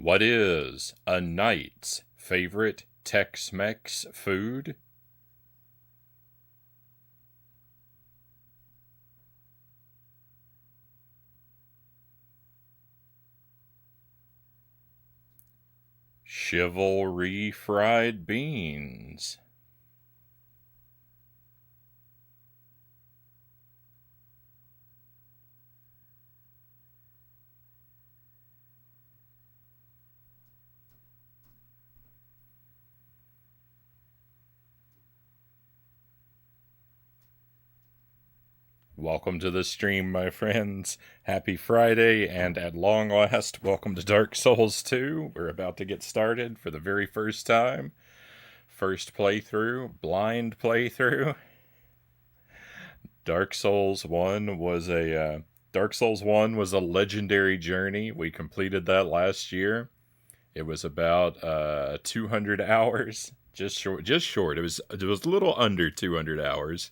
What is a knight's favorite Tex-Mex food? Chivalry fried beans. Welcome to the stream, my friends. Happy Friday, and at long last, welcome to Dark Souls 2. We're about to get started for the very first time. First playthrough, blind playthrough. Dark Souls 1 was a legendary journey. We completed that last year. It was about 200 hours, just short. It was a little under 200 hours.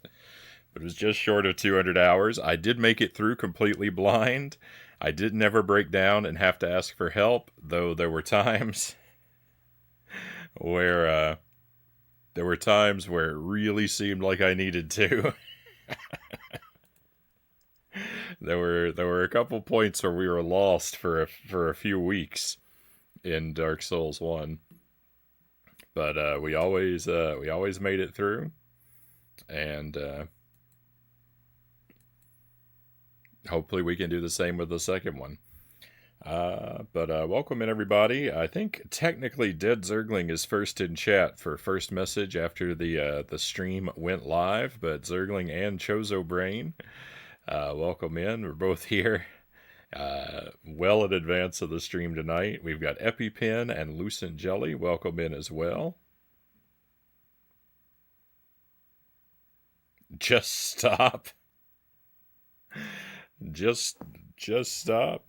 But it was just short of 200 hours. I did make it through completely blind. I did never break down and have to ask for help, though there were times where it really seemed like I needed to. There were a couple points where we were lost for a few weeks in Dark Souls 1. But we always made it through, and hopefully we can do the same with the second one. But welcome in, everybody. I think technically Dead Zergling is first in chat for first message after the stream went live. But Zergling and Chozo Brain, welcome in. We're both here well in advance of the stream tonight. We've got EpiPen and Lucent Jelly. Welcome in as well. Just stop. Just stop.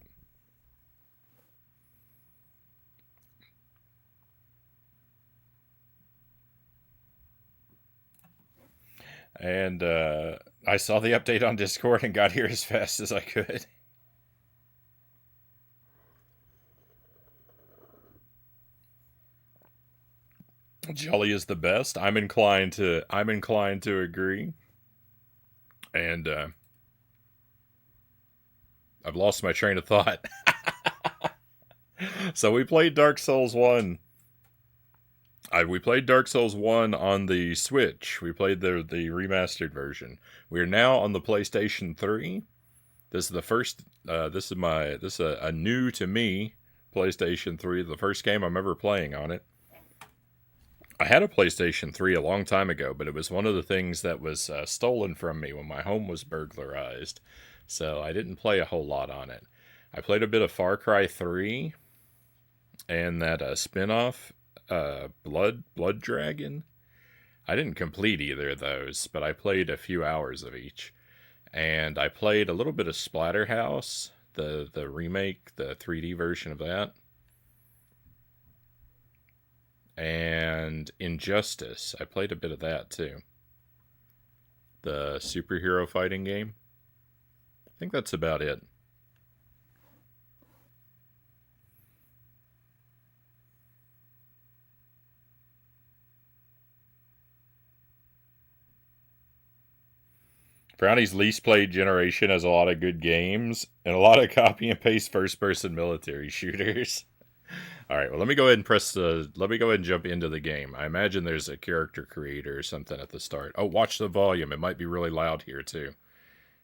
And I saw the update on Discord and got here as fast as I could. Jelly is the best. I'm inclined to agree. And I've lost my train of thought. So we played Dark Souls 1. We played Dark Souls 1 on the Switch. We played the remastered version. We are now on the PlayStation 3. This is the first. This is a new to me PlayStation 3. The first game I'm ever playing on it. I had a PlayStation 3 a long time ago, but it was one of the things that was stolen from me when my home was burglarized. So I didn't play a whole lot on it. I played a bit of Far Cry 3 and that spin-off, Blood Dragon. I didn't complete either of those, but I played a few hours of each. And I played a little bit of Splatterhouse, the remake, the 3D version of that. And Injustice. I played a bit of that too. The superhero fighting game. I think that's about it. Frownie's least played generation has a lot of good games and a lot of copy and paste first person military shooters. All right, well, let me go ahead and jump into the game. I imagine there's a character creator or something at the start. Oh, watch the volume. It might be really loud here too.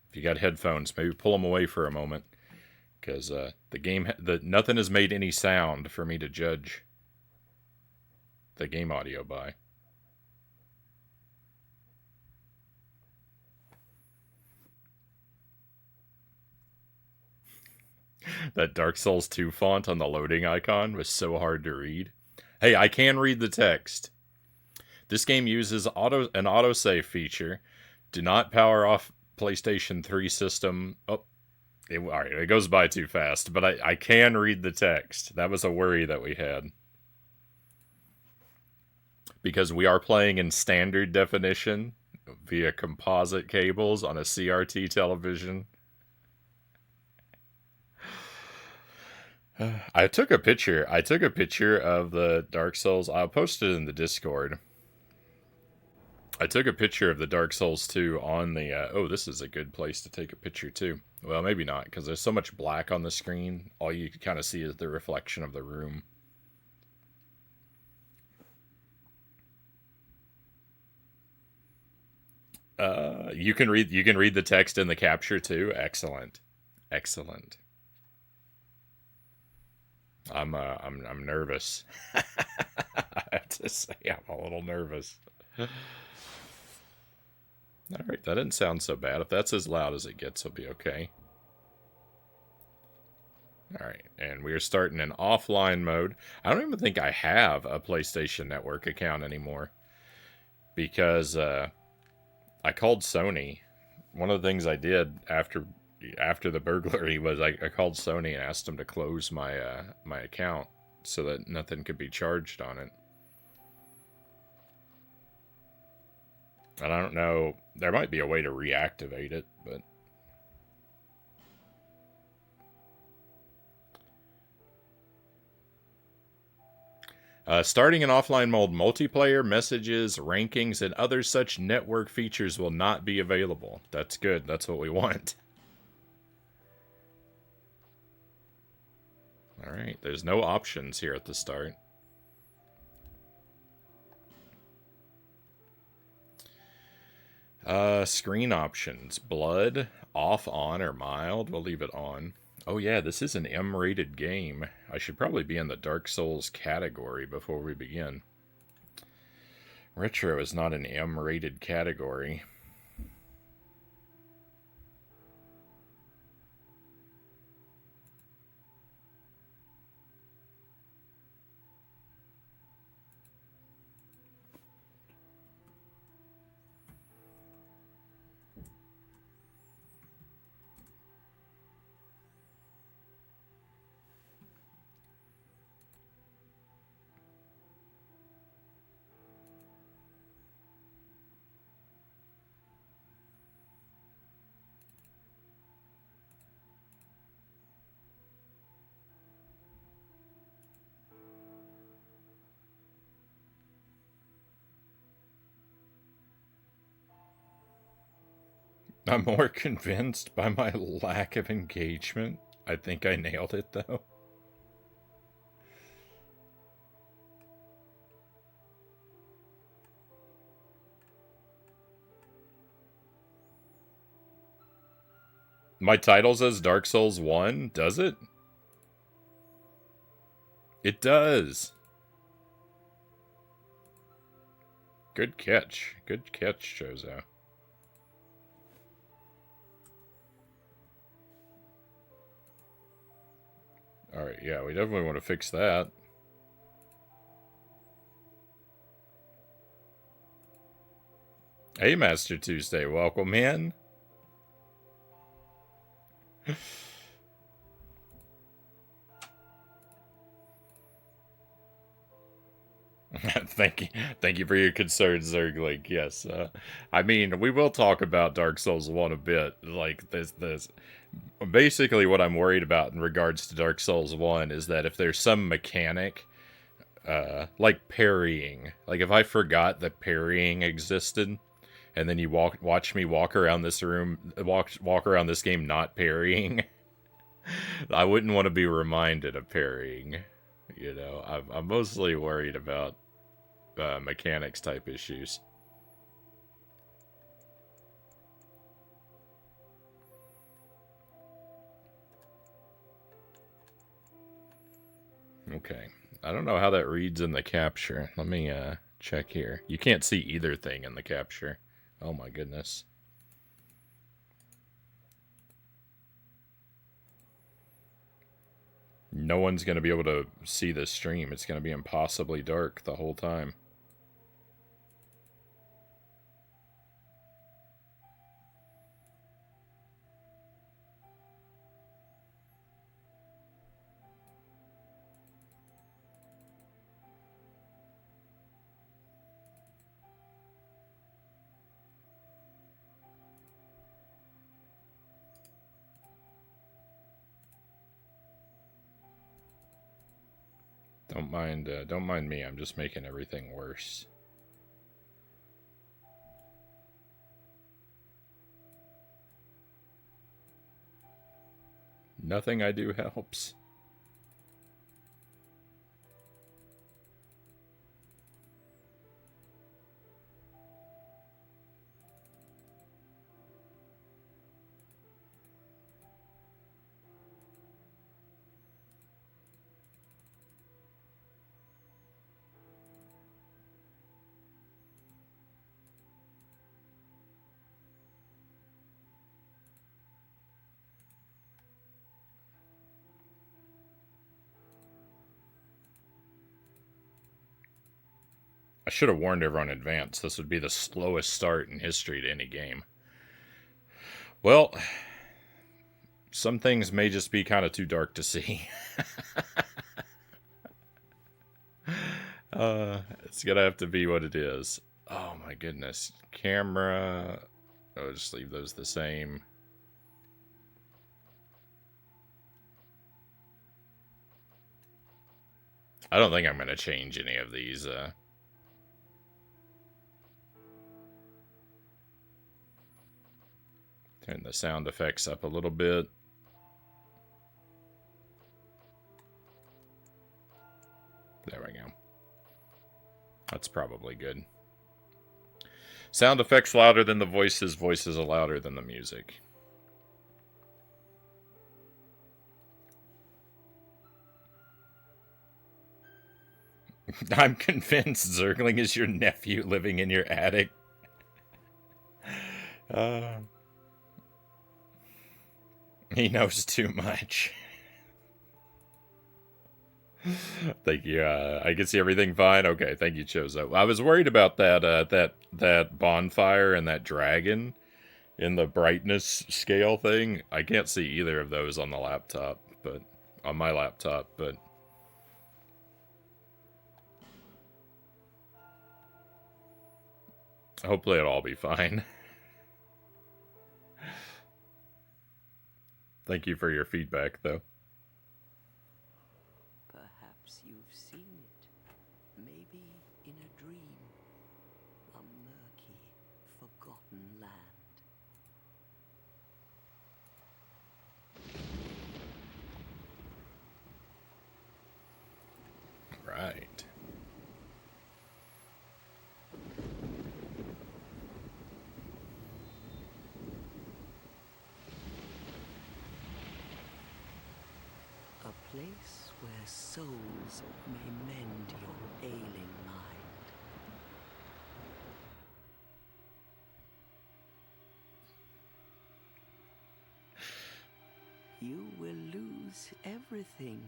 If you got headphones, maybe pull them away for a moment, because nothing has made any sound for me to judge the game audio by. That Dark Souls 2 font on the loading icon was so hard to read. Hey, I can read the text. This game uses an autosave feature. Do not power off PlayStation 3 system. Oh, alright, it goes by too fast, but I can read the text. That was a worry that we had. Because we are playing in standard definition via composite cables on a CRT television. I took a picture. I took a picture of the Dark Souls. I'll post it in the Discord. I took a picture of the Dark Souls 2 on the. Oh, this is a good place to take a picture too. Well, maybe not, because there's so much black on the screen. All you can kind of see is the reflection of the room. You can read. You can read the text in the capture too. Excellent, excellent. I'm nervous. I have to say, I'm a little nervous. All right, that didn't sound so bad. If that's as loud as it gets, it'll be okay. All right, and we are starting in offline mode. I don't even think I have a PlayStation Network account anymore because I called Sony. One of the things I did after the burglary was I called Sony and asked them to close my my account so that nothing could be charged on it. And I don't know, there might be a way to reactivate it, but starting in offline mode, multiplayer, messages, rankings, and other such network features will not be available. That's good. That's what we want. Alright, there's no options here at the start. Screen options. Blood, off, on, or mild. We'll leave it on. Oh yeah, this is an M-rated game. I should probably be in the Dark Souls category before we begin. Retro is not an M-rated category. I'm more convinced by my lack of engagement. I think I nailed it, though. My title says Dark Souls 1, does it? It does. Good catch. Good catch, Chozo. Alright, yeah, we definitely want to fix that. Hey, Master Tuesday, welcome in. Thank you for your concerns, Zergling. Yes, I mean we will talk about Dark Souls 1 a bit. Like this, basically what I'm worried about in regards to Dark Souls 1 is that if there's some mechanic, like parrying, like if I forgot that parrying existed, and then you watch me walk around this room, walk around this game not parrying, I wouldn't want to be reminded of parrying. You know, I'm mostly worried about mechanics type issues. Okay. I don't know how that reads in the capture. Let me check here. You can't see either thing in the capture. Oh my goodness. No one's going to be able to see this stream. It's going to be impossibly dark the whole time. Don't mind me. I'm just making everything worse. Nothing I do helps. I should have warned everyone in advance. This would be the slowest start in history to any game. Well, some things may just be kind of too dark to see. It's gonna have to be what it is. Oh my goodness. Camera. I'll just leave those the same. I don't think I'm gonna change any of these. Turn the sound effects up a little bit. There we go. That's probably good. Sound effects louder than the voices. Voices are louder than the music. I'm convinced Zergling is your nephew living in your attic. He knows too much. Thank you. I can see everything fine. Okay, thank you, Chozo. I was worried about that bonfire and that dragon in the brightness scale thing. I can't see either of those on the laptop, but on my laptop, but hopefully it'll all be fine. Thank you for your feedback, though. Perhaps you've seen it, maybe in a dream, a murky, forgotten land. Right. A place where souls may mend your ailing mind. You will lose everything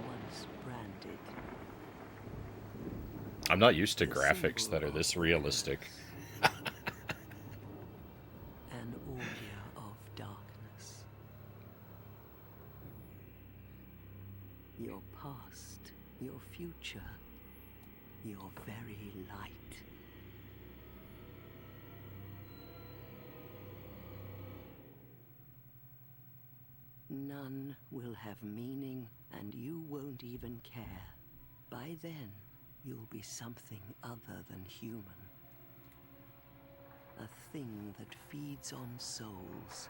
once branded. I'm not used to graphics that are this realistic. An aurea of darkness. Your past, your future, your very light. None will have meaning, and you won't even care. By then, you'll be something other than human. A thing that feeds on souls,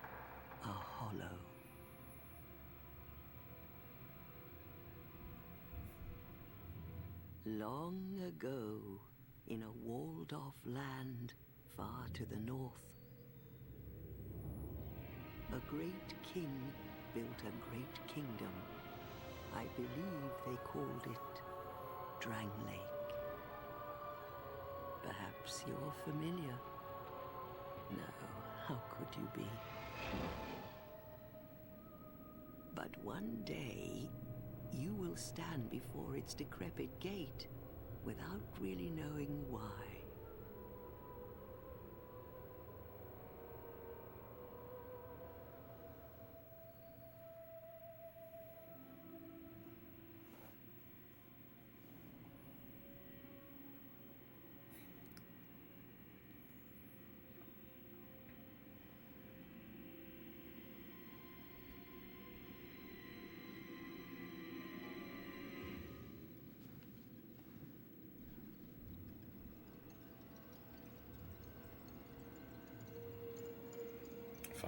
a hollow. Long ago, in a walled-off land far to the north, a great king built a great kingdom. I believe they called it Drang Lake. Perhaps you're familiar. No, how could you be? But one day, you will stand before its decrepit gate without really knowing why.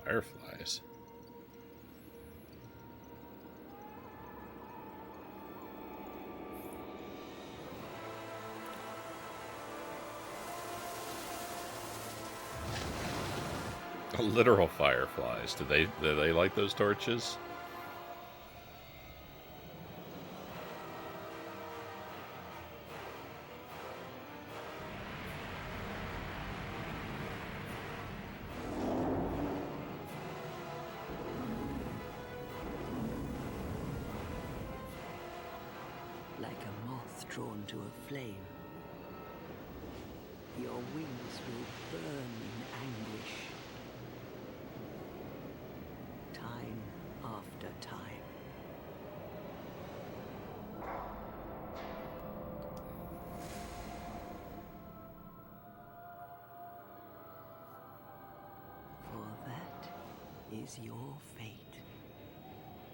Fireflies. Literal fireflies. Do they like those torches? Like a moth drawn to a flame, your wings will burn in anguish. Time after time. For that is your fate.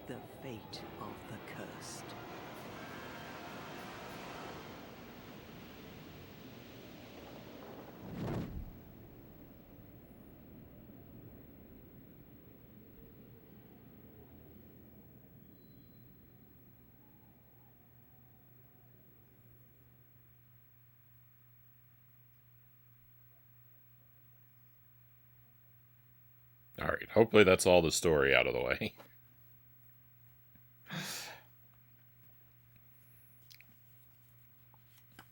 The fate of the cursed. Alright, hopefully that's all the story out of the way.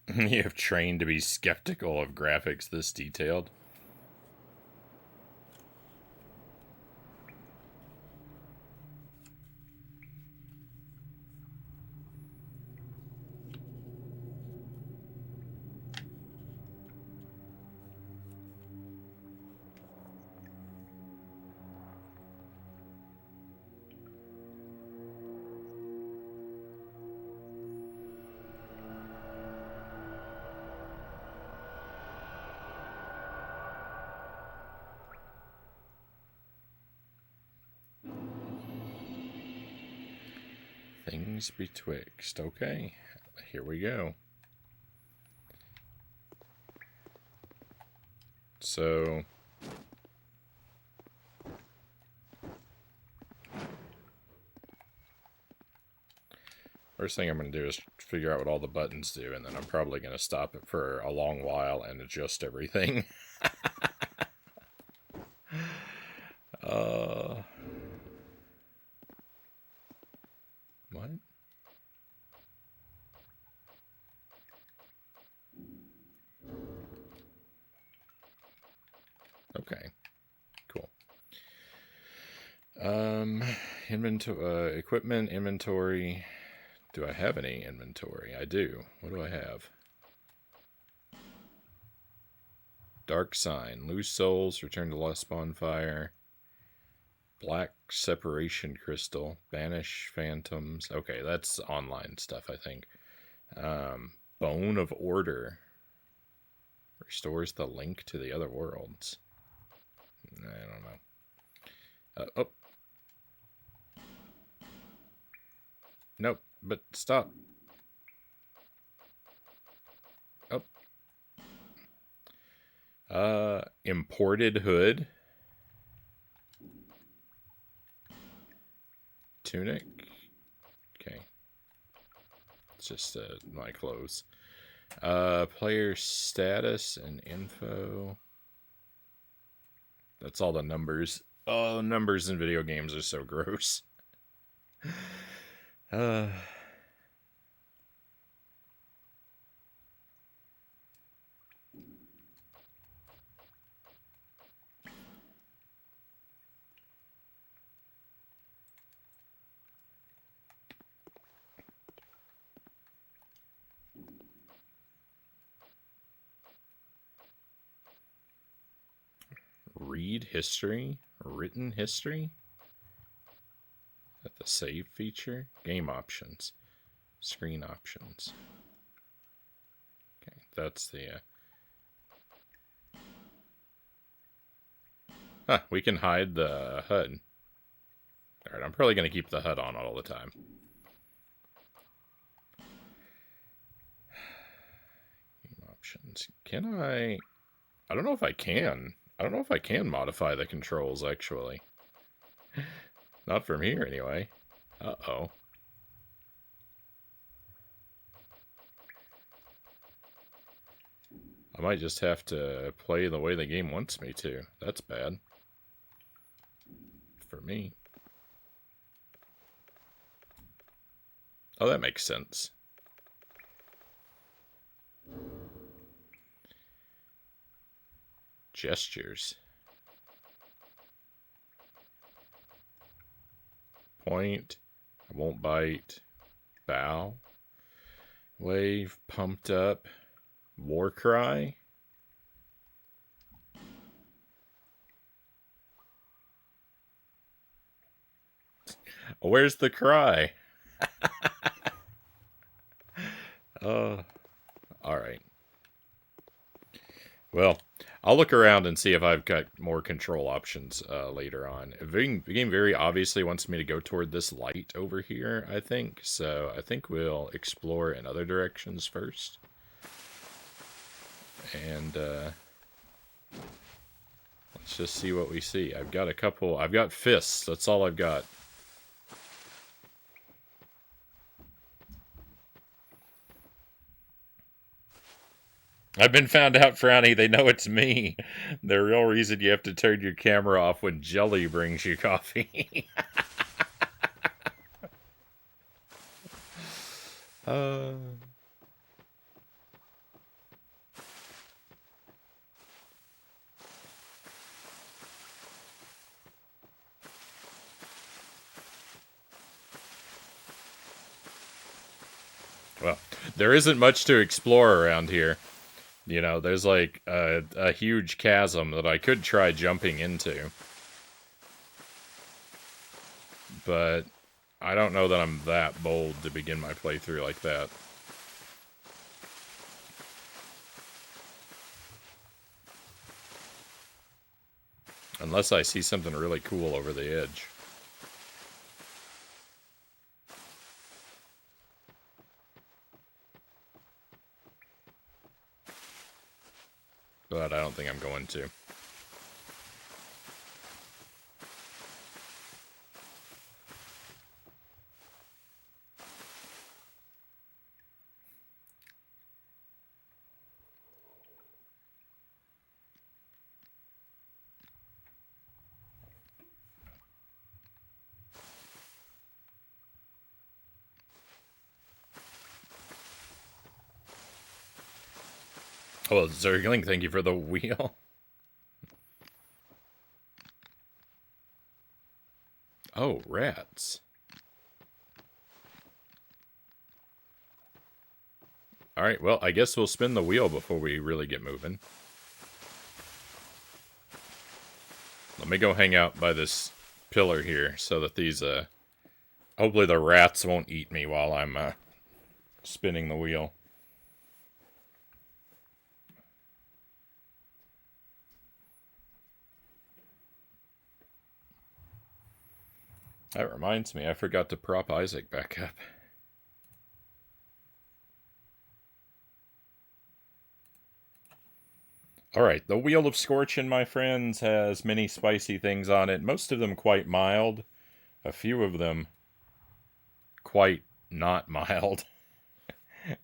You have trained to be skeptical of graphics this detailed. Things betwixt. Okay, here we go. So, first thing I'm going to do is figure out what all the buttons do, and then I'm probably going to stop it for a long while and adjust everything. What? Okay, cool. Equipment, inventory. Do I have any inventory? I do. What do I have? Dark Sign. Loose Souls. Return to Lost Bonfire. Black Separation Crystal. Banish Phantoms. Okay, that's online stuff, I think. Bone of Order. Restores the link to the other worlds. I don't know. Oh. Nope, but stop. Oh. Imported hood. Tunic. Okay. It's just my clothes. Player status and info. That's all the numbers. Oh, numbers in video games are so gross. Read history? Written history? At the save feature? Game options. Screen options. Okay, that's the... Huh, we can hide the HUD. Alright, I'm probably going to keep the HUD on all the time. Game options. Can I... I don't know if I can I don't know if I can modify the controls, actually. Not from here, anyway. Uh-oh. I might just have to play the way the game wants me to. That's bad. For me. Oh, that makes sense. Gestures. Point. I won't bite. Bow. Wave. Pumped up. War cry. Where's the cry? Alright. Well, I'll look around and see if I've got more control options later on. The game very obviously wants me to go toward this light over here, I think. So I think we'll explore in other directions first. And let's just see what we see. I've got fists. That's all I've got. I've been found out, Frownie. They know it's me. The real reason you have to turn your camera off when Jelly brings you coffee. Well, there isn't much to explore around here. You know, there's like a huge chasm that I could try jumping into. But I don't know that I'm that bold to begin my playthrough like that. Unless I see something really cool over the edge. But I don't think I'm going to. Oh, Zergling, thank you for the wheel. Oh, rats. Alright, well, I guess we'll spin the wheel before we really get moving. Let me go hang out by this pillar here so that these, hopefully the rats won't eat me while I'm, spinning the wheel. That reminds me, I forgot to prop Isaac back up. Alright, the Wheel of Scorchin', my friends, has many spicy things on it. Most of them quite mild. A few of them quite not mild.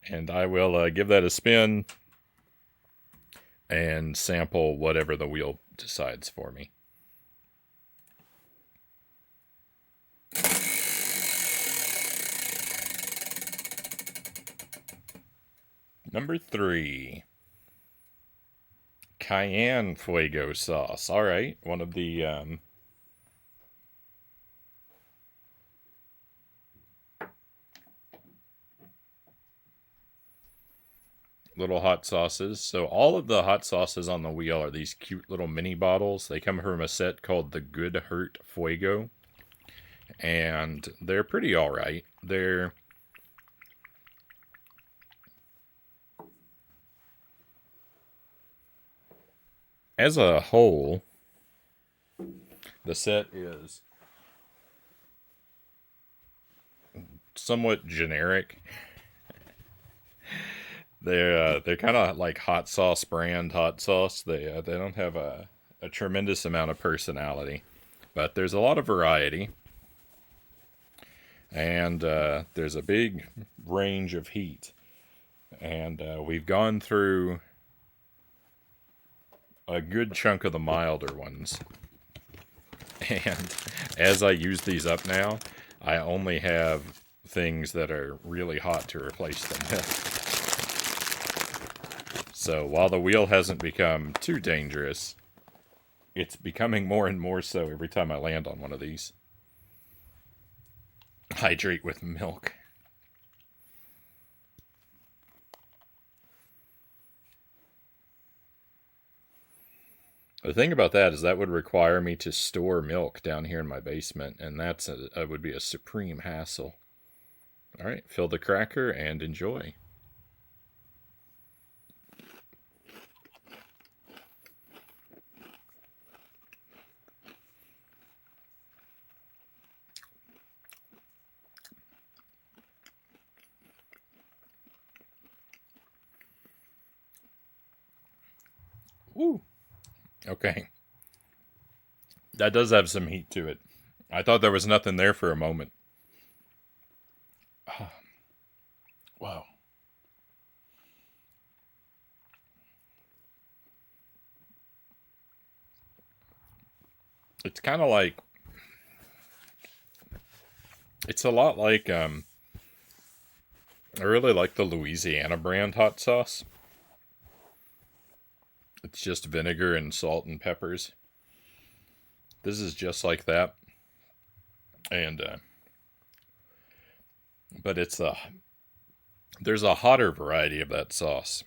And I will give that a spin and sample whatever the wheel decides for me. Number 3. Cayenne Fuego sauce. Alright, one of the little hot sauces. So all of the hot sauces on the wheel are these cute little mini bottles. They come from a set called the Good Hurt Fuego. And they're pretty alright. They're as a whole, the set is somewhat generic. They're kind of like hot sauce brand hot sauce. They don't have a a tremendous amount of personality, but there's a lot of variety, and there's a big range of heat, and we've gone through a good chunk of the milder ones. And as I use these up now, I only have things that are really hot to replace them with. So while the wheel hasn't become too dangerous, it's becoming more and more so every time I land on one of these. Hydrate with milk. The thing about that is that would require me to store milk down here in my basement, and that would be a supreme hassle. All right, fill the cracker and enjoy. Woo! Okay. That does have some heat to it. I thought there was nothing there for a moment. Wow. It's kind of like... It's a lot like... I really like the Louisiana brand hot sauce. It's just vinegar and salt and peppers. This is just like that. And... but it's a... There's a hotter variety of that sauce.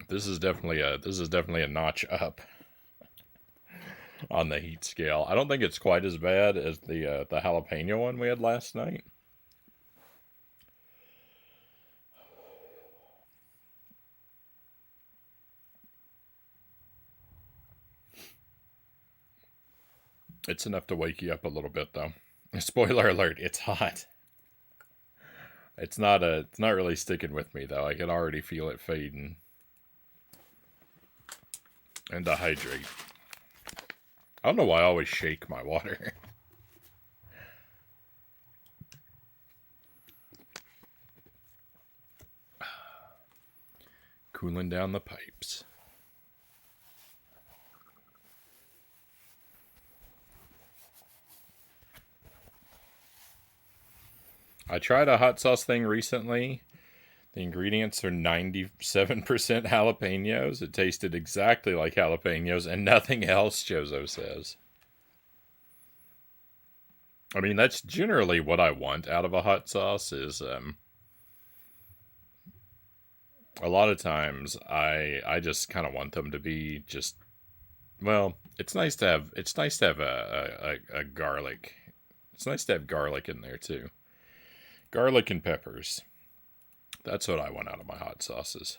This is definitely a notch up on the heat scale. I don't think it's quite as bad as the jalapeno one we had last night. It's enough to wake you up a little bit, though. Spoiler alert: it's hot. It's not really sticking with me though. I can already feel it fading. And to hydrate. I don't know why I always shake my water. Cooling down the pipes. I tried a hot sauce thing recently. The ingredients are 97% jalapenos. It tasted exactly like jalapenos and nothing else, Jozo says. I mean, that's generally what I want out of a hot sauce is, a lot of times I just kind of want them to be just, well, it's nice to have a garlic. It's nice to have garlic in there too. Garlic and peppers. That's what I want out of my hot sauces.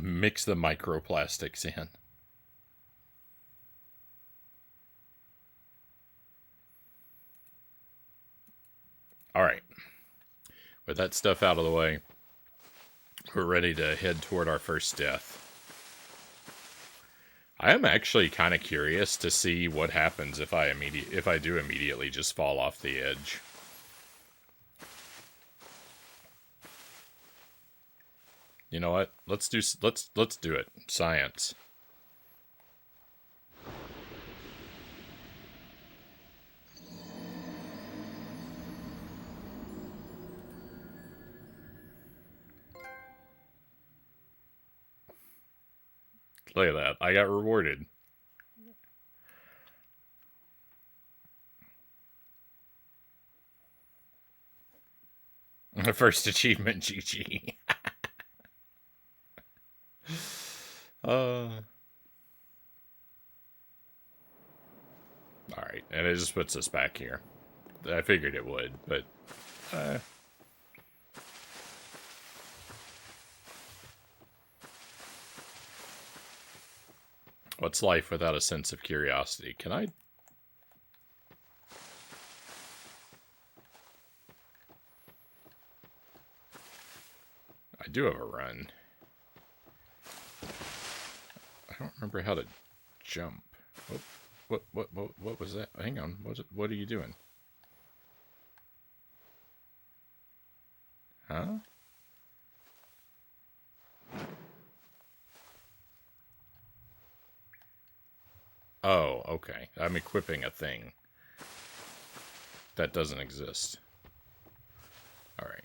Mix the microplastics in. Alright. With that stuff out of the way, we're ready to head toward our first death. I am actually kind of curious to see what happens if I do immediately just fall off the edge. You know what? Let's do it. Science. Look at that. I got rewarded. First achievement, GG. Alright, and it just puts us back here. I figured it would, but... What's life without a sense of curiosity? Can I... I do have a run. I don't remember how to jump. Oh, what was that? Hang on. What are you doing? Huh? Oh, okay. I'm equipping a thing that doesn't exist. All right.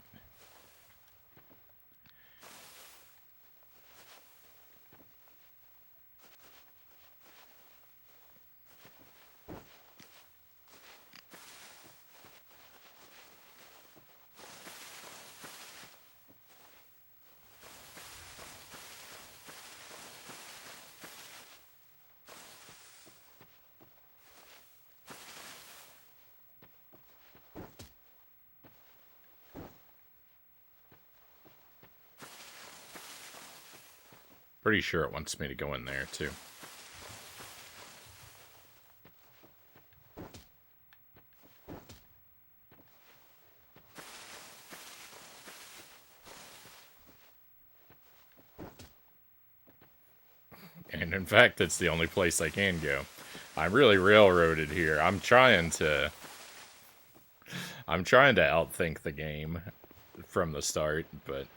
Pretty sure it wants me to go in there, too. And in fact, that's the only place I can go. I'm really railroaded here. I'm trying to outthink the game from the start, but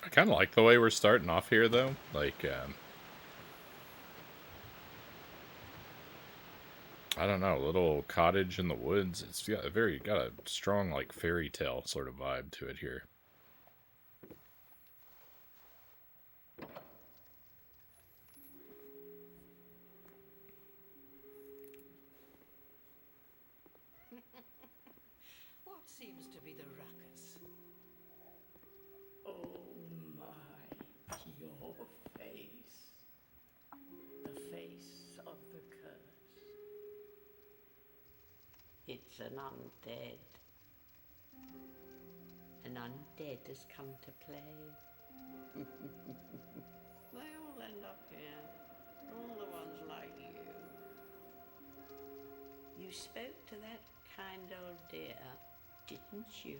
I kind of like the way we're starting off here, though. Like, I don't know, little cottage in the woods. It's got a strong, like, fairy tale sort of vibe to it here. What seems to be the ruckus? Oh my, your face. The face of the curse. It's an undead. An undead has come to play. They all end up here. All the ones like you. You spoke to that kind old dear, didn't you?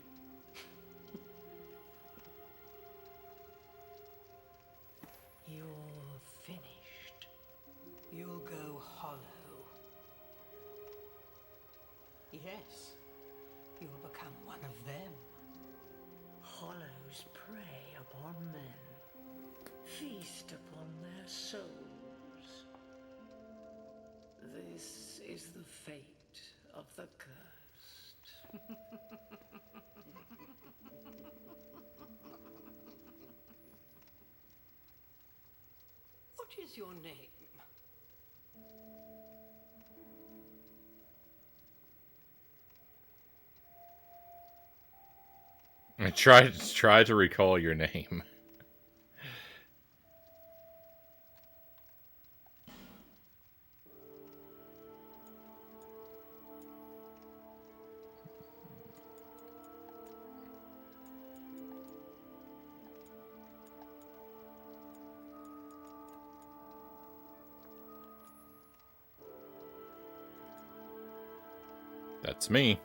You're finished. You'll go hollow. Yes, you'll become one of them. Hollows prey upon men, feast upon their souls. This is the fate of the cursed. What is your name? I try to recall your name. That's me.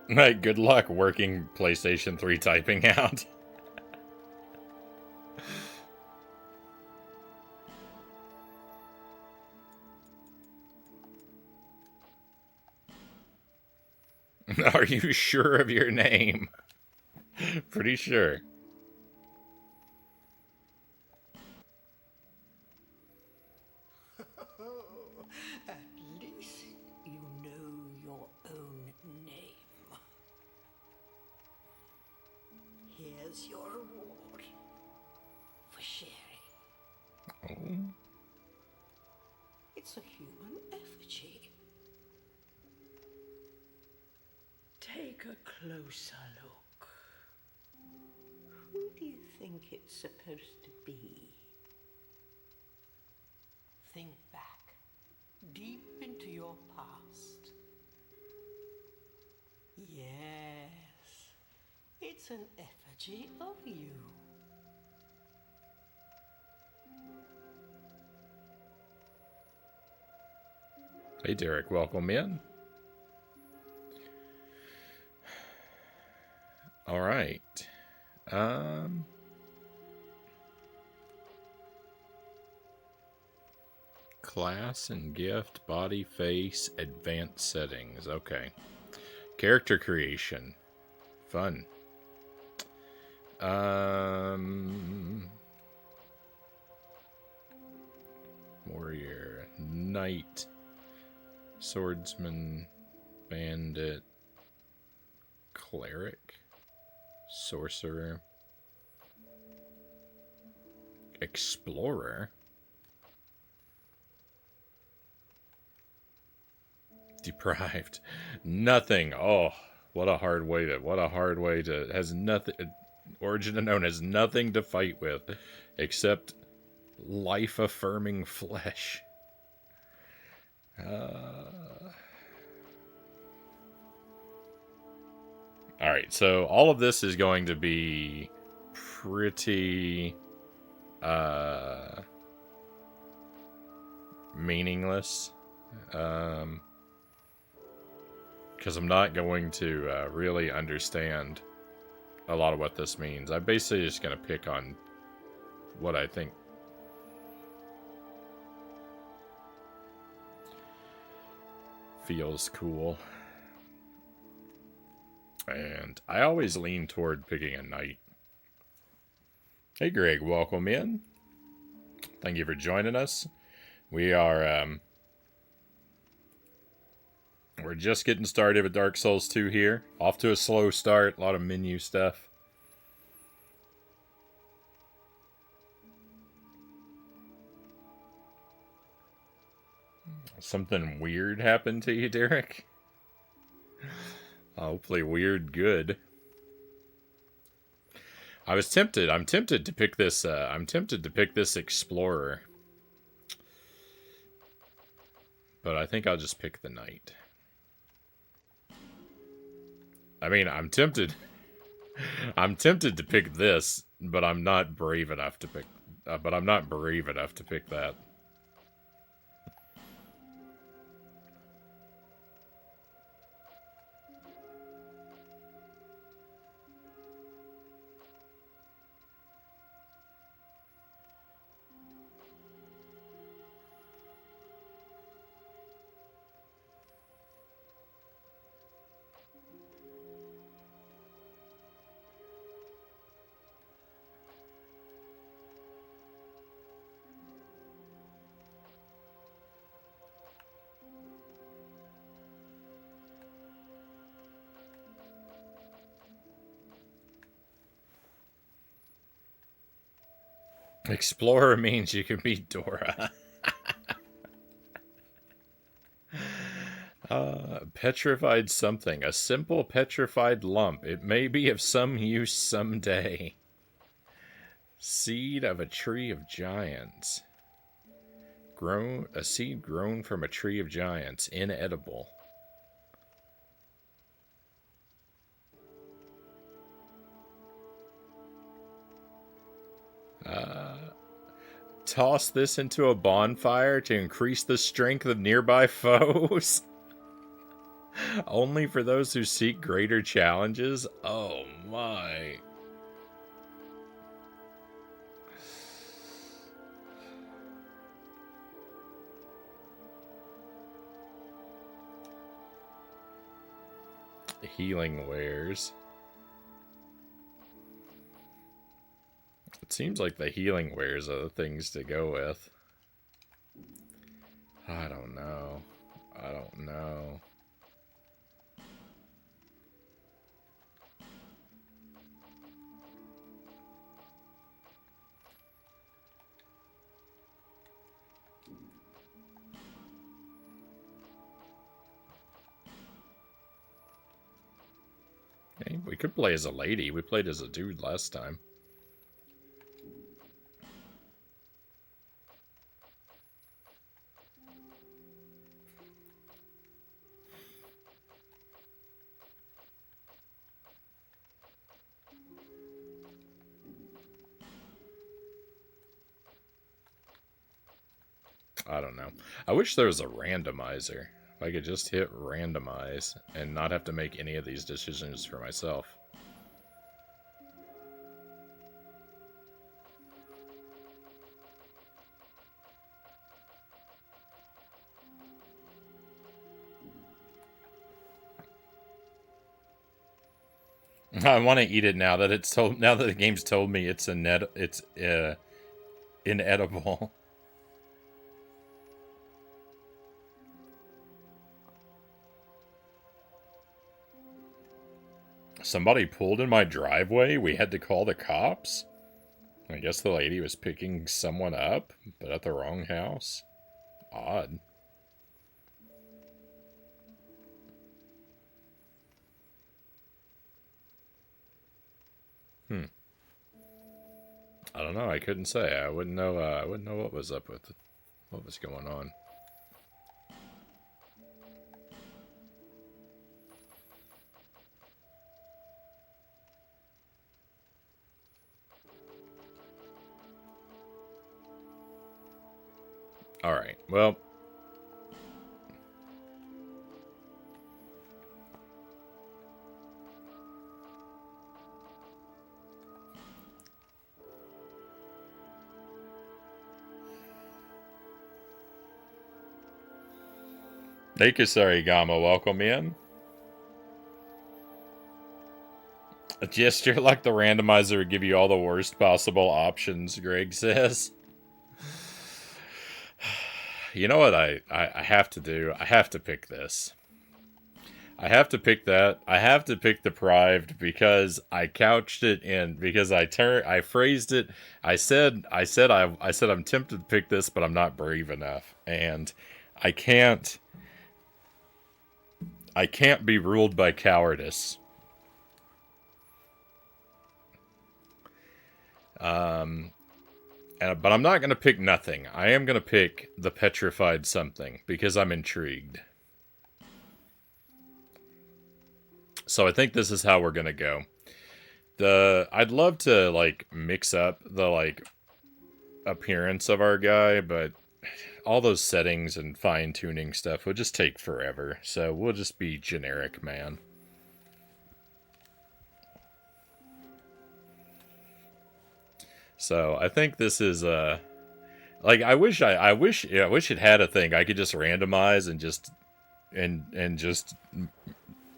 Good luck working PlayStation 3 typing out. Are you sure of your name? Pretty sure. At least you know your is your reward for sharing. Oh. It's a human effigy. Take a closer look. Who do you think it's supposed to be? Think back, deep into your past. Yes, it's an effigy of you. Hey, Derek, welcome in. All right. Class and gift, body, face, advanced settings. Okay. Character creation. Fun. Warrior, knight, swordsman, bandit, cleric, sorcerer, explorer, deprived, nothing. Oh, what a hard way to, has nothing, Origin Unknown has nothing to fight with except life-affirming flesh. Alright, so all of this is going to be pretty meaningless. Because I'm not going to really understand a lot of what this means. I'm basically just going to pick on what I think feels cool. And I always lean toward picking a knight. Hey Greg, welcome in. Thank you for joining us. We are we're just getting started with Dark Souls 2 here. Off to a slow start, a lot of menu stuff. Something weird happened to you, Derek? Hopefully weird good. I was tempted. I'm tempted to pick this explorer. But I think I'll just pick the knight. I mean, I'm tempted. I'm tempted to pick this, but I'm not brave enough to pick that. Explorer means you can beat Dora. Petrified something. A simple petrified lump. It may be of some use someday. Seed of a tree of giants. A seed grown from a tree of giants. Inedible. Toss this into a bonfire to increase the strength of nearby foes. Only for those who seek greater challenges? Oh my. Healing wares. It seems like the healing wares are the things to go with. I don't know. I don't know. We could play as a lady. We played as a dude last time. I don't know. I wish there was a randomizer. If I could just hit randomize and not have to make any of these decisions for myself. I want to eat it now that it's told. Now that the game's told me it's inedible. Somebody pulled in my driveway. We had to call the cops. I guess the lady was picking someone up, but at the wrong house. Odd. I don't know. I couldn't say. I wouldn't know. I wouldn't know what was up with it, what was going on. All right. Well. Thank you, Sarigama. Welcome in. A gesture like the randomizer would give you all the worst possible options, Greg says. You know what I have to do? I have to pick this. I have to pick that. I have to pick deprived because I couched it in because I phrased it. I said I'm tempted to pick this, but I'm not brave enough, and I can't be ruled by cowardice. But I'm not going to pick nothing. I am going to pick the petrified something because I'm intrigued. So I think this is how we're going to go. I'd love to like mix up the like appearance of our guy, but all those settings and fine tuning stuff would just take forever. So we'll just be generic man. So I think this is like I wish it had a thing I could just randomize and just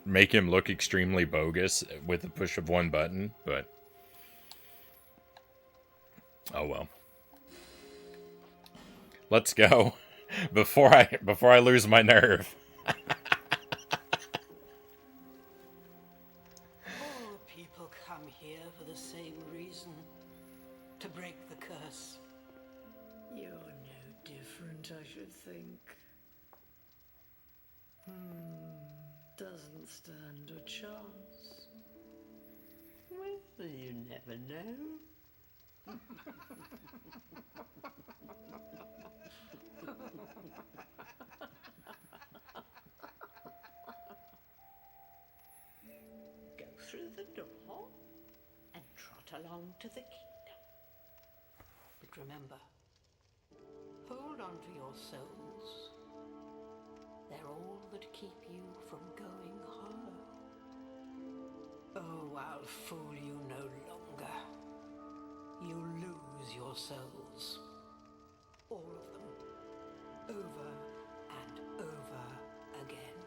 make him look extremely bogus with the push of one button, but oh well. Let's go before I lose my nerve. All people come here for the same reason. To break the curse. You're no different, I should think. Doesn't stand a chance. Well, you never know. Go through the door and trot along to the kingdom. But remember, hold on to your souls. They're all that keep you from going hollow. Oh, I'll fool you no longer. You lose your souls. All of them. Over and over again.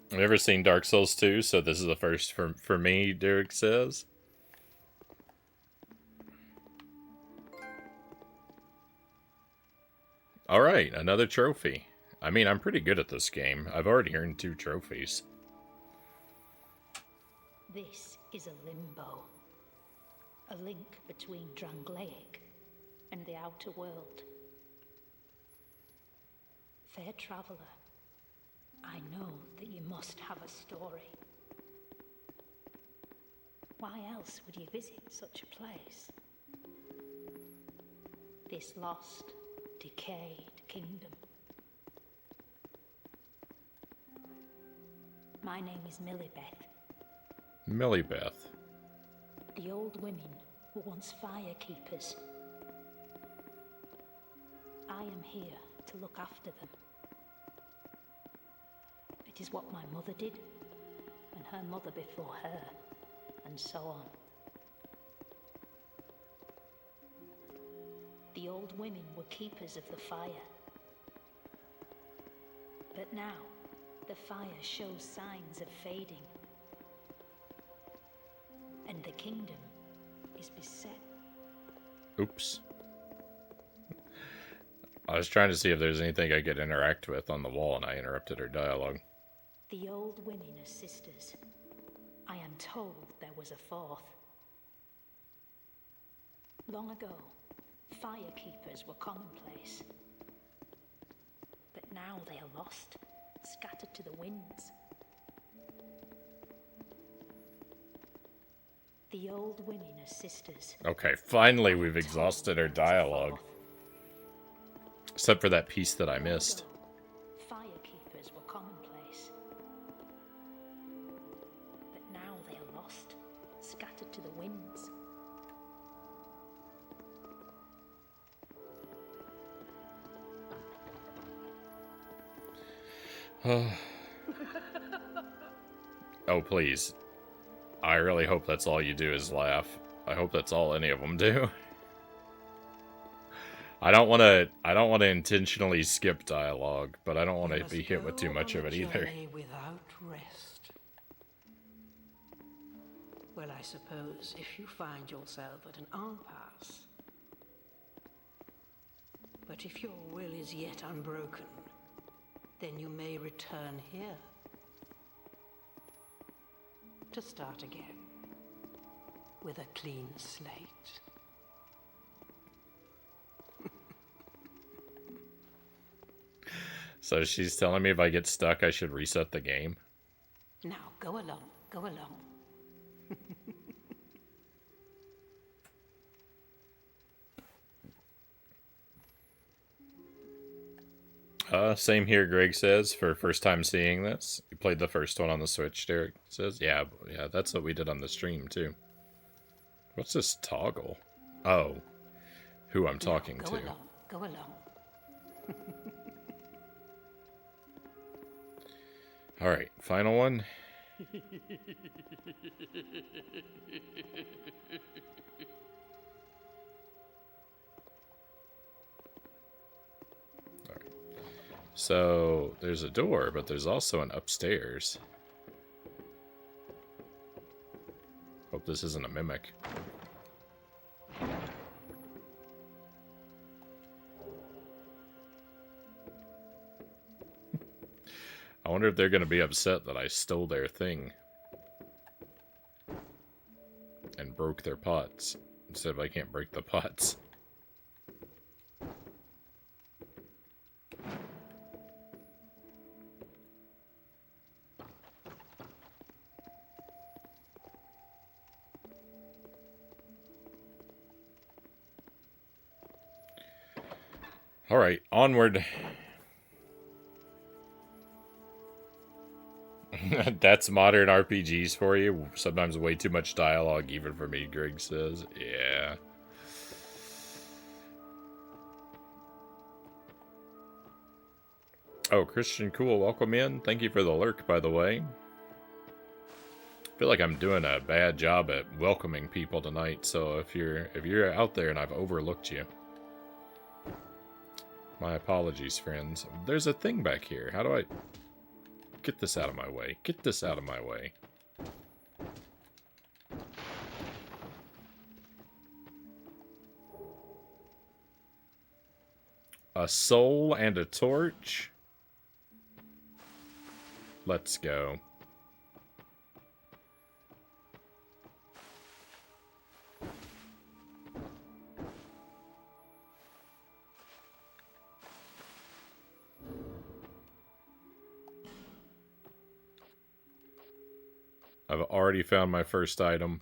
I've never seen Dark Souls 2, so this is the first for me, Derek says. Alright, another trophy. I mean, I'm pretty good at this game. I've already earned 2 trophies. This is a limbo. A link between Drangleic and the outer world. Fair traveller, I know that you must have a story. Why else would you visit such a place? This lost, decayed kingdom. My name is Millibeth. Millibeth. The old women were once firekeepers. I am here to look after them. It is what my mother did, and her mother before her, and so on. The old women were keepers of the fire. But now, the fire shows signs of fading. And the kingdom is beset. Oops. I was trying to see if there's anything I could interact with on the wall, and I interrupted her dialogue. The old women are sisters. I am told there was a fourth. Long ago, firekeepers were commonplace. But now they are lost, scattered to the winds. The old women are sisters. Okay, finally we've exhausted her dialogue. Except for that piece that I missed. Firekeepers were commonplace. But now they are lost, scattered to the winds. Oh, please. I really hope that's all you do is laugh. I hope that's all any of them do. I don't want to intentionally skip dialogue, but I don't want to be hit with too much of it either. Without rest. Well, I suppose if you find yourself at an impasse. But if your will is yet unbroken, then you may return here. To start again. With a clean slate. So she's telling me if I get stuck, I should reset the game? Now, go along, go along. Same here, Greg says, for first time seeing this. You played the first one on the Switch, Derek says. Yeah, that's what we did on the stream, too. What's this toggle? Oh, who I'm talking now, to. Go along, go along. Alright, final one. Alright. So, there's a door, but there's also an upstairs. Hope this isn't a mimic. I wonder if they're going to be upset that I stole their thing. And broke their pots. Instead of I can't break the pots. Alright, onward. That's modern RPGs for you. Sometimes way too much dialogue, even for me, Greg says. Yeah. Oh, Christian Cool, welcome in. Thank you for the lurk, by the way. I feel like I'm doing a bad job at welcoming people tonight, so if you're out there and I've overlooked you, my apologies, friends. There's a thing back here. How do I... Get this out of my way. Get this out of my way. A soul and a torch? Let's go. I've already found my first item.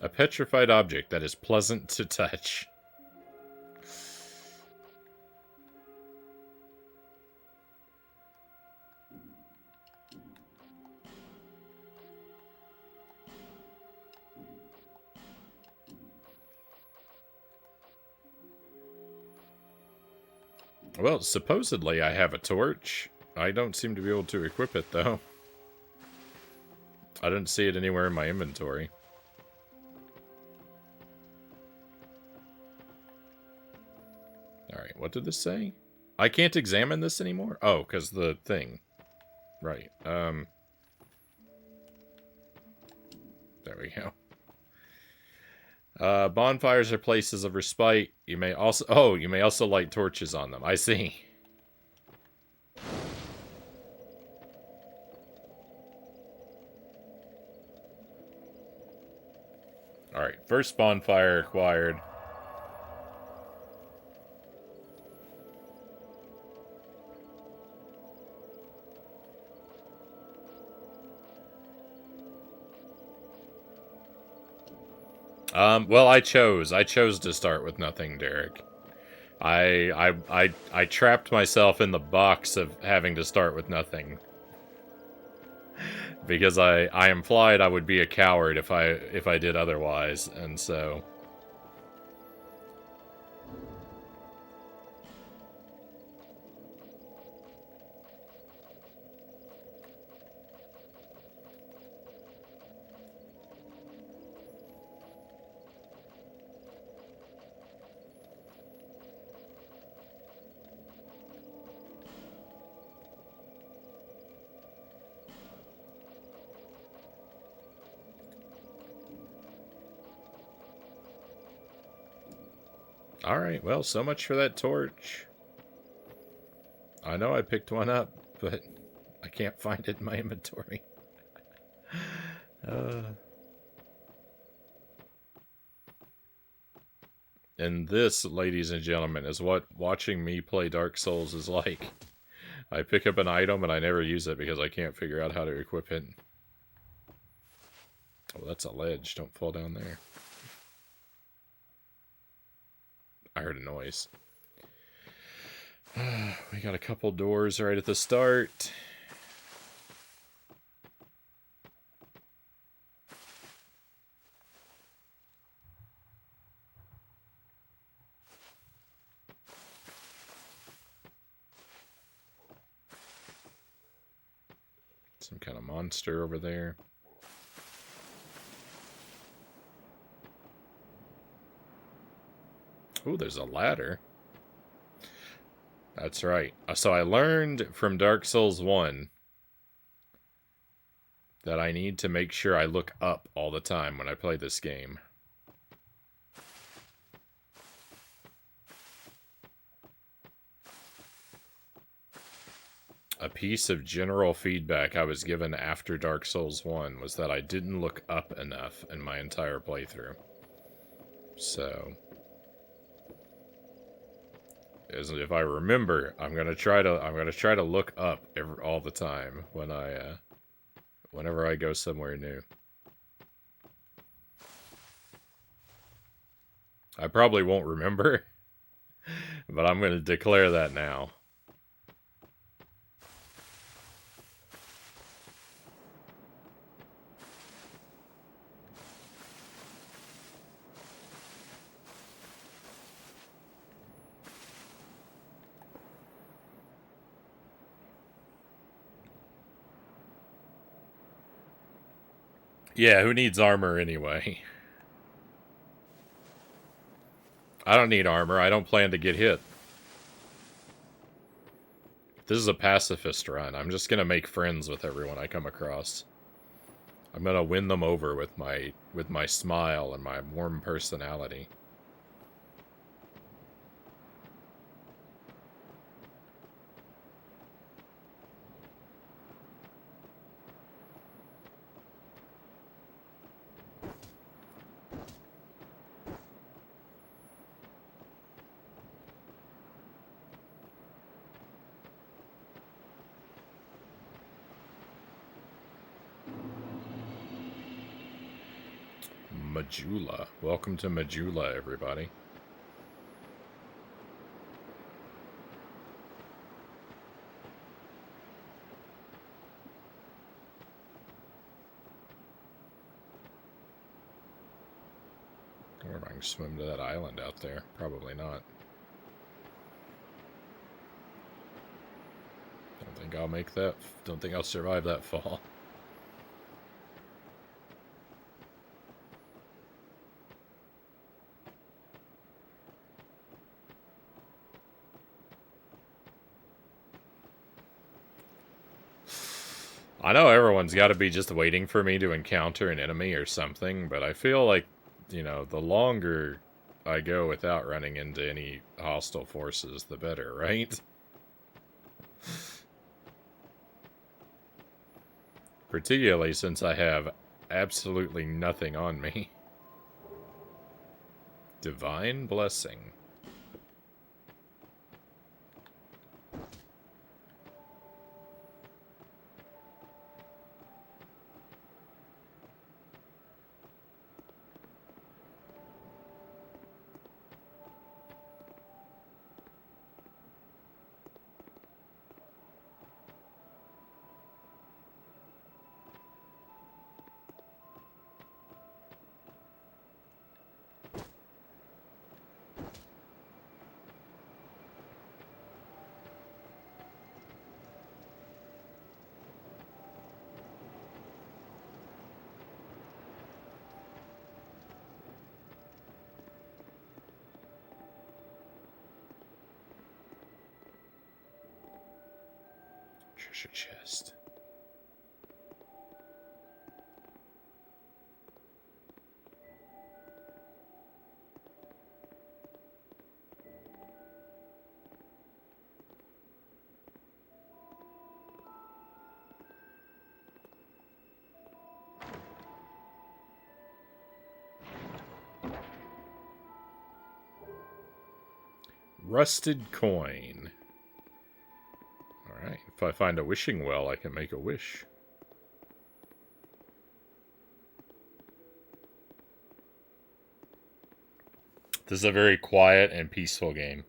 A petrified object that is pleasant to touch. Well, supposedly I have a torch. I don't seem to be able to equip it, though. I didn't see it anywhere in my inventory. Alright, what did this say? I can't examine this anymore? Oh, because the thing. Right. There we go. Bonfires are places of respite. You may also... Oh, you may also light torches on them. I see. Alright, first bonfire acquired. Well, I chose to start with nothing, Derek. I trapped myself in the box of having to start with nothing. Because I implied I would be a coward if I did otherwise, and so... Alright, well, so much for that torch. I know I picked one up, but I can't find it in my inventory. And this, ladies and gentlemen, is what watching me play Dark Souls is like. I pick up an item and I never use it because I can't figure out how to equip it. Oh, that's a ledge. Don't fall down there. I heard a noise. We got a couple doors right at the start. Some kind of monster over there. Ooh, there's a ladder. That's right. So I learned from Dark Souls 1 that I need to make sure I look up all the time when I play this game. A piece of general feedback I was given after Dark Souls 1 was that I didn't look up enough in my entire playthrough. So... as if I remember, I'm gonna try to look up all the time when whenever I go somewhere new. I probably won't remember, but I'm gonna declare that now. Yeah, who needs armor anyway? I don't need armor. I don't plan to get hit. This is a pacifist run. I'm just gonna make friends with everyone I come across. I'm gonna win them over with my smile and my warm personality. Majula. Welcome to Majula, everybody. I wonder if I can swim to that island out there. Probably not. Don't think I'll make that. Don't think I'll survive that fall. I know everyone's got to be just waiting for me to encounter an enemy or something, but I feel like, you know, the longer I go without running into any hostile forces, the better, right? Particularly since I have absolutely nothing on me. Divine Blessing. Treasure chest. Rusted coin. Alright, if I find a wishing well, I can make a wish. This is a very quiet and peaceful game.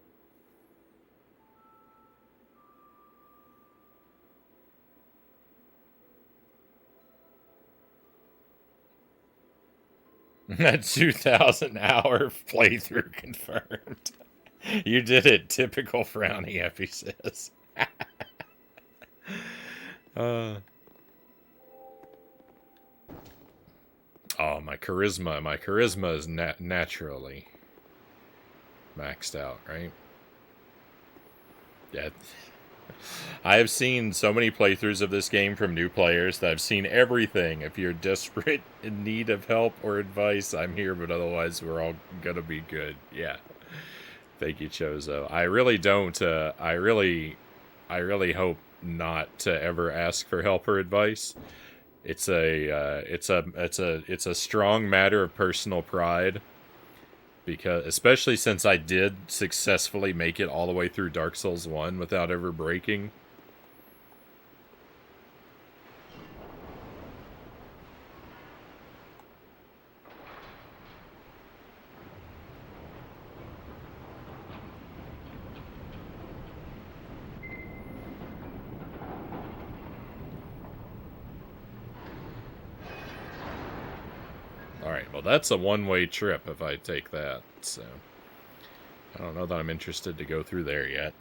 A 2,000 hour playthrough confirmed. You did it, typical Frownie, Effie says. Oh, my charisma is naturally maxed out, right? Yeah. I have seen so many playthroughs of this game from new players that I've seen everything. If you're desperate, in need of help or advice, I'm here, but otherwise we're all gonna be good. Yeah. Thank you, Chozo. I really don't, I really hope not to ever ask for help or advice. It's a strong matter of personal pride, because especially since I did successfully make it all the way through Dark Souls 1 without ever breaking. Alright, well that's a one-way trip if I take that, so I don't know that I'm interested to go through there yet.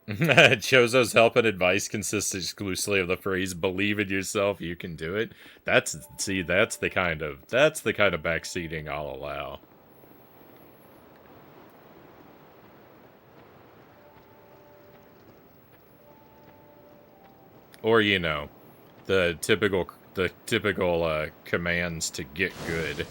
Chozo's help and advice consists exclusively of the phrase "believe in yourself, you can do it." That's the kind of backseating I'll allow. Or the typical commands to get good.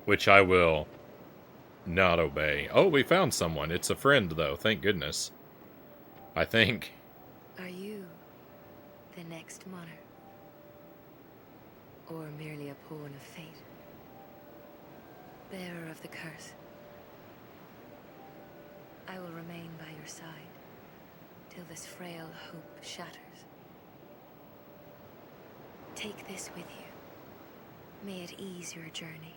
Which I will not obey. Oh, we found someone. It's a friend, though. Thank goodness. I think. Are you the next monarch? Or merely a pawn of fate? Bearer of the curse. I will remain by your side till this frail hope shatters. Take this with you. May it ease your journey.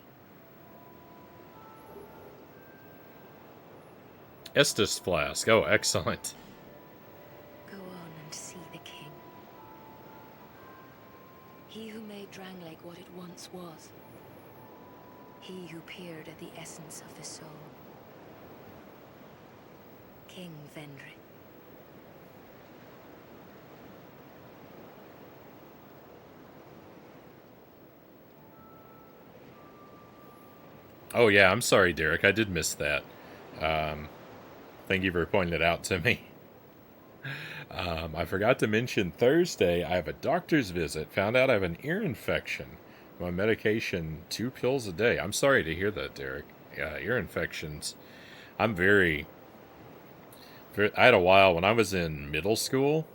Estus flask. Oh, excellent. Go on and see the king. He who made Drangleic what it once was. He who peered at the essence of the soul. King Vendrick. Oh yeah, I'm sorry, Derek. I did miss that. Thank you for pointing it out to me. I forgot to mention Thursday, I have a doctor's visit. Found out I have an ear infection. My medication, 2 pills a day. I'm sorry to hear that, Derek. Yeah, ear infections. I'm very... I had a while when I was in middle school.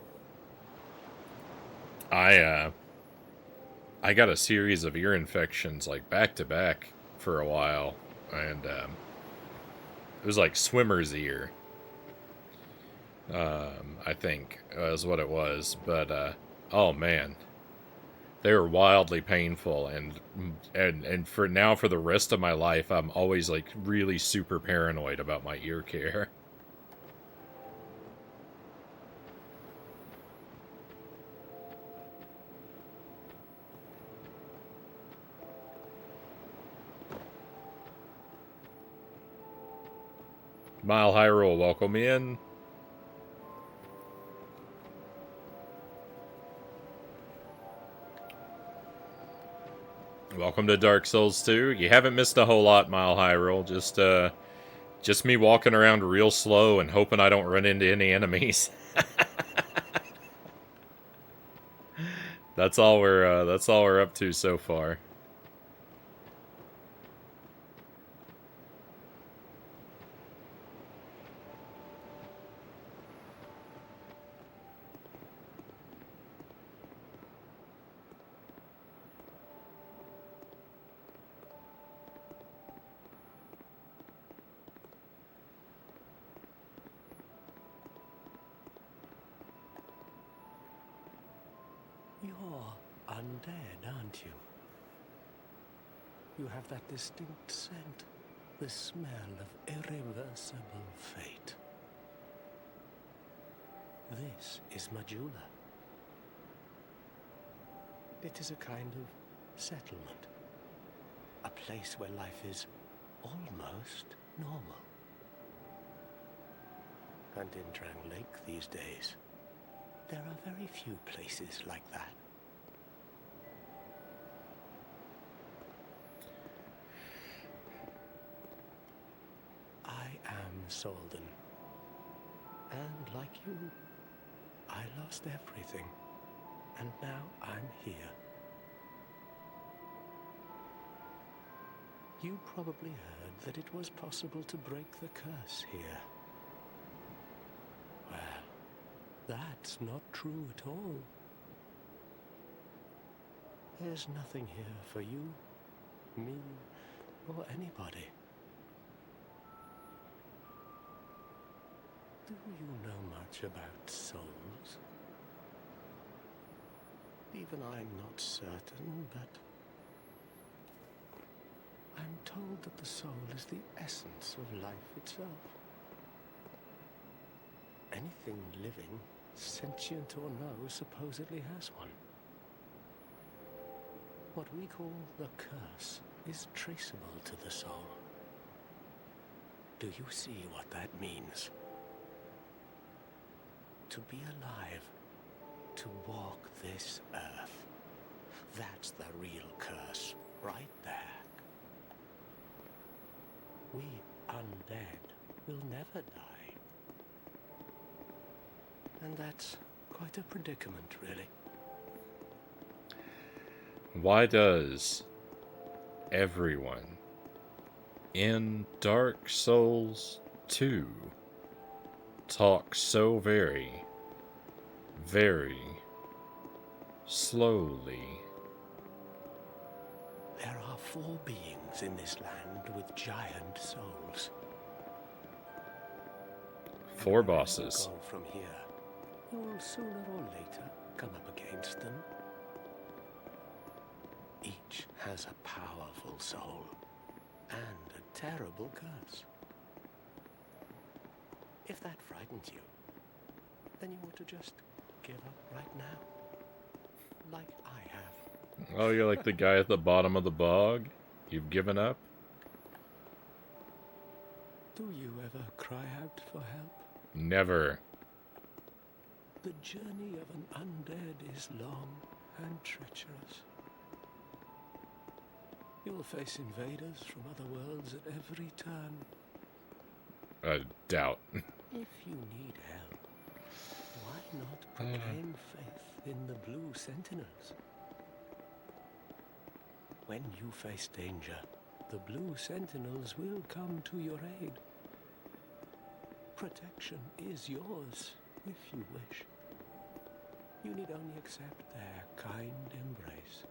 I got a series of ear infections, like, back to back for a while. And, it was like swimmer's ear. I think is what it was, but oh man, they were wildly painful, and for the rest of my life, I'm always like really super paranoid about my ear care. Mile High Roll, welcome in. Welcome to Dark Souls 2. You haven't missed a whole lot, Mile High Roll. Just me walking around real slow and hoping I don't run into any enemies. That's all we're up to so far. You're undead, aren't you? You have that distinct scent, the smell of irreversible fate. This is Majula. It is a kind of settlement. A place where life is almost normal. And in Drangleic these days, there are very few places like that. I am Solden. And like you, I lost everything. And now I'm here. You probably heard that it was possible to break the curse here. Well, that's not true at all. There's nothing here for you, me, or anybody. Do you know much about souls? Even I'm not certain, but I'm told that the soul is the essence of life itself. Anything living sentient or no, supposedly has one. What we call the curse is traceable to the soul. Do you see what that means? To be alive, to walk this earth, that's the real curse, right there. We undead will never die. And that's quite a predicament, really. Why does everyone in Dark Souls 2 talk so very, very slowly? There are 4 beings in this land with giant souls. 4 And wherever bosses. you go from here, you'll sooner or later come up against them. Each has a powerful soul and a terrible curse. If that frightens you, then you ought to just give up right now, like I have. Oh, you're like the guy at the bottom of the bog? You've given up? Do you ever cry out for help? Never. The journey of an undead is long and treacherous. You will face invaders from other worlds at every turn. I doubt. If you need help, why not proclaim faith in the Blue Sentinels? When you face danger, the Blue Sentinels will come to your aid. Protection is yours, if you wish. You need only accept their kind embrace.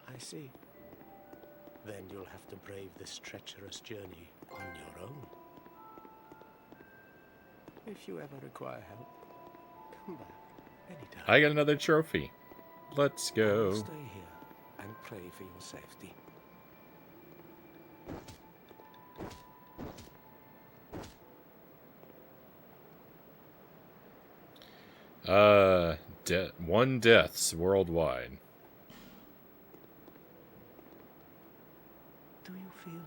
I see. Then you'll have to brave this treacherous journey on your own. If you ever require help, come back anytime. I got another trophy. Let's I will go. stay here and pray for your safety. One deaths worldwide. Do you feel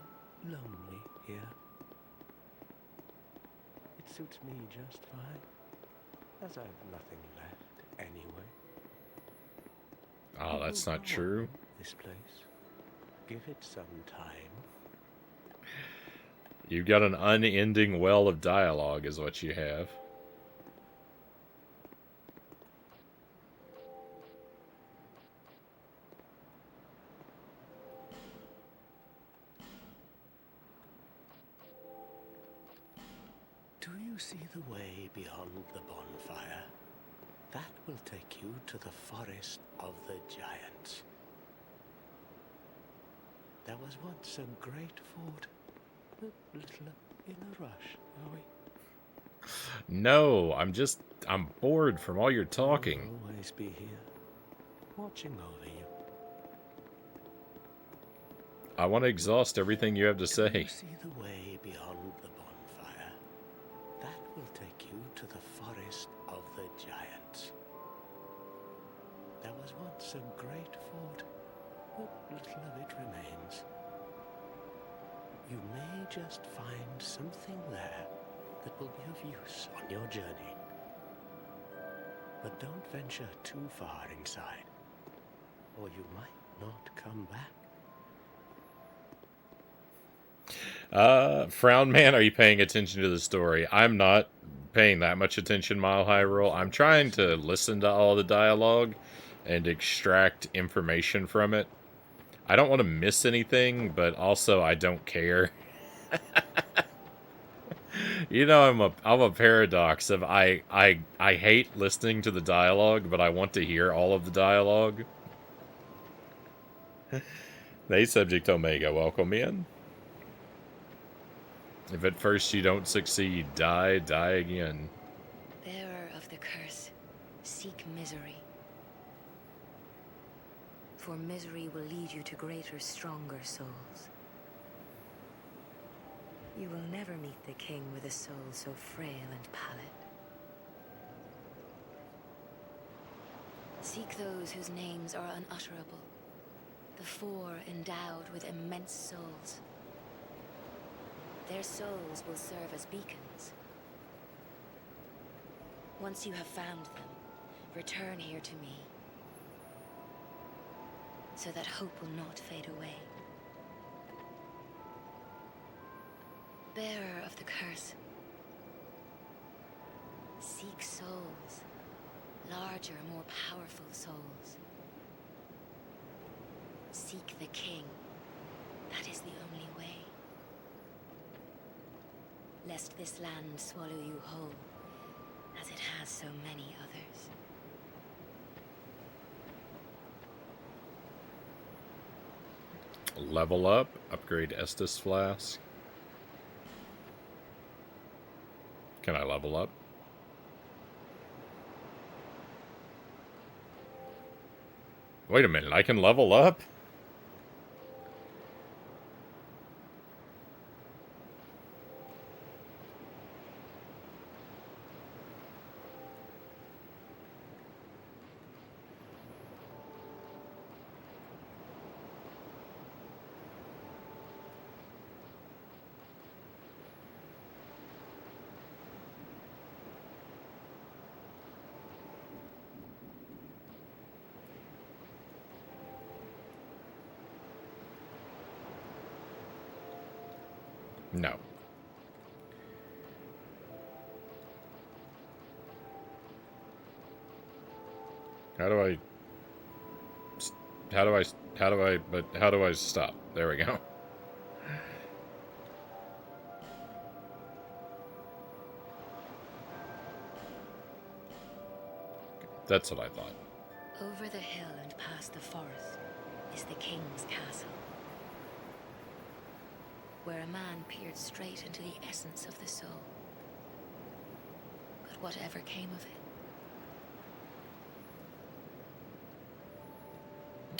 lonely here? It suits me just fine, as I've nothing left anyway. Oh, It that's will not grow true. on, this place. Give it some time. You've got an unending well of dialogue, is what you have. Do you see the way beyond the bonfire? That will take you to the forest of the giants. There was once a great fort, but little in a rush, are we? No, I'm bored from all your talking. I'll always be here, watching over you. I want to exhaust everything you have to Do say. you see the way beyond the bonfire? That will take you to the forest of the giants. There was once a great fort, but little of it remains. You may just find something there that will be of use on your journey. But don't venture too far inside, or you might not come back. Frown Man, are you paying attention to the story? I'm not paying that much attention, Mile High Roll. I'm trying to listen to all the dialogue and extract information from it. I don't want to miss anything, but also I don't care. You know, I'm a paradox of I hate listening to the dialogue, but I want to hear all of the dialogue. Hey, Subject Omega, welcome in. If at first you don't succeed, die again. Bearer of the curse, seek misery. For misery will lead you to greater, stronger souls. You will never meet the king with a soul so frail and pallid. Seek those whose names are unutterable. The four endowed with immense souls. Their souls will serve as beacons. Once you have found them, return here to me, so that hope will not fade away. Bearer of the curse, seek souls, larger, more powerful souls. Seek the king. That is the only way. Lest this land swallow you whole, as it has so many others. Level up, upgrade Estus Flask. Can I level up? Wait a minute, I can level up? No. How do I stop? There we go. That's what I thought. Over the hill and past the forest is the king's castle, where a man peered straight into the essence of the soul. But whatever came of it?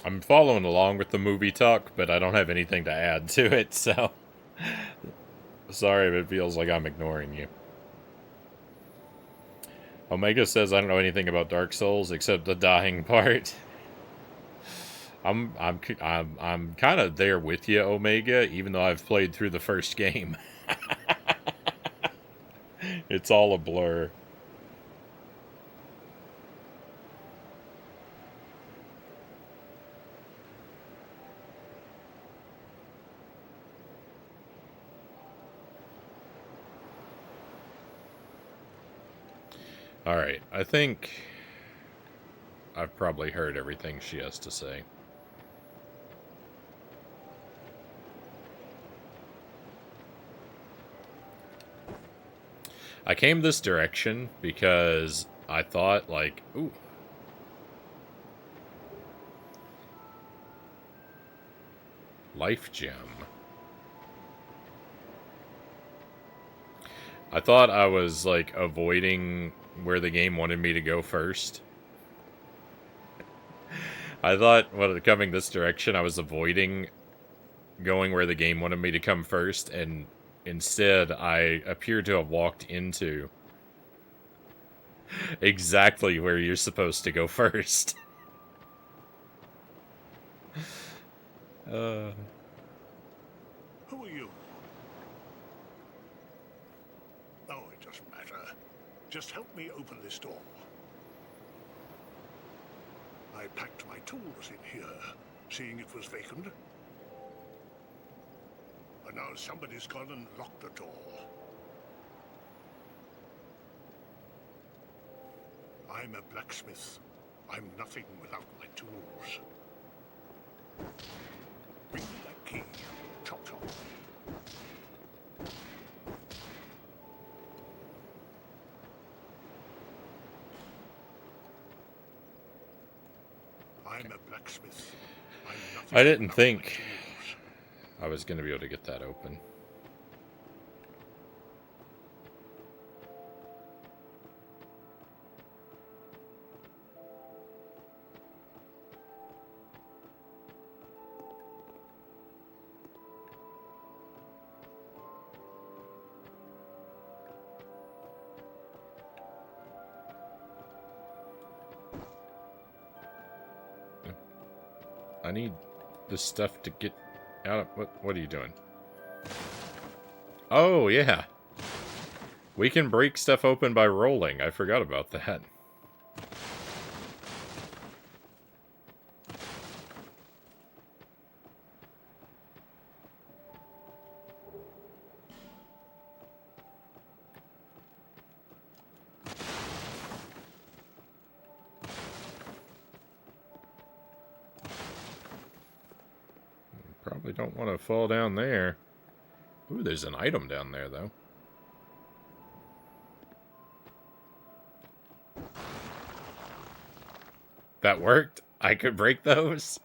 I'm following along with the movie talk, but I don't have anything to add to it, so... Sorry if it feels like I'm ignoring you. Omega says I don't know anything about Dark Souls except the dying part. I'm kind of there with you, Omega, even though I've played through the first game. It's all a blur. Alright, I think I've probably heard everything she has to say. I came this direction because I thought, like, ooh. Life gem. I thought I was, like, avoiding where the game wanted me to go first. I thought, when coming this direction, I was avoiding going where the game wanted me to come first, and instead, I appear to have walked into exactly where you're supposed to go first. Who are you? Oh, it doesn't matter. Just help me open this door. I packed my tools in here, seeing it was vacant. But now somebody's gone and locked the door. I'm a blacksmith. I'm nothing without my tools. Bring me that key. Chop chop. I'm a blacksmith. I'm nothing I didn't without think my tools. I was going to be able to get that open. I need this stuff to get out of... What are you doing? Oh, yeah. We can break stuff open by rolling. I forgot about that. Probably don't want to fall down there. Ooh, there's an item down there, though. That worked? I could break those?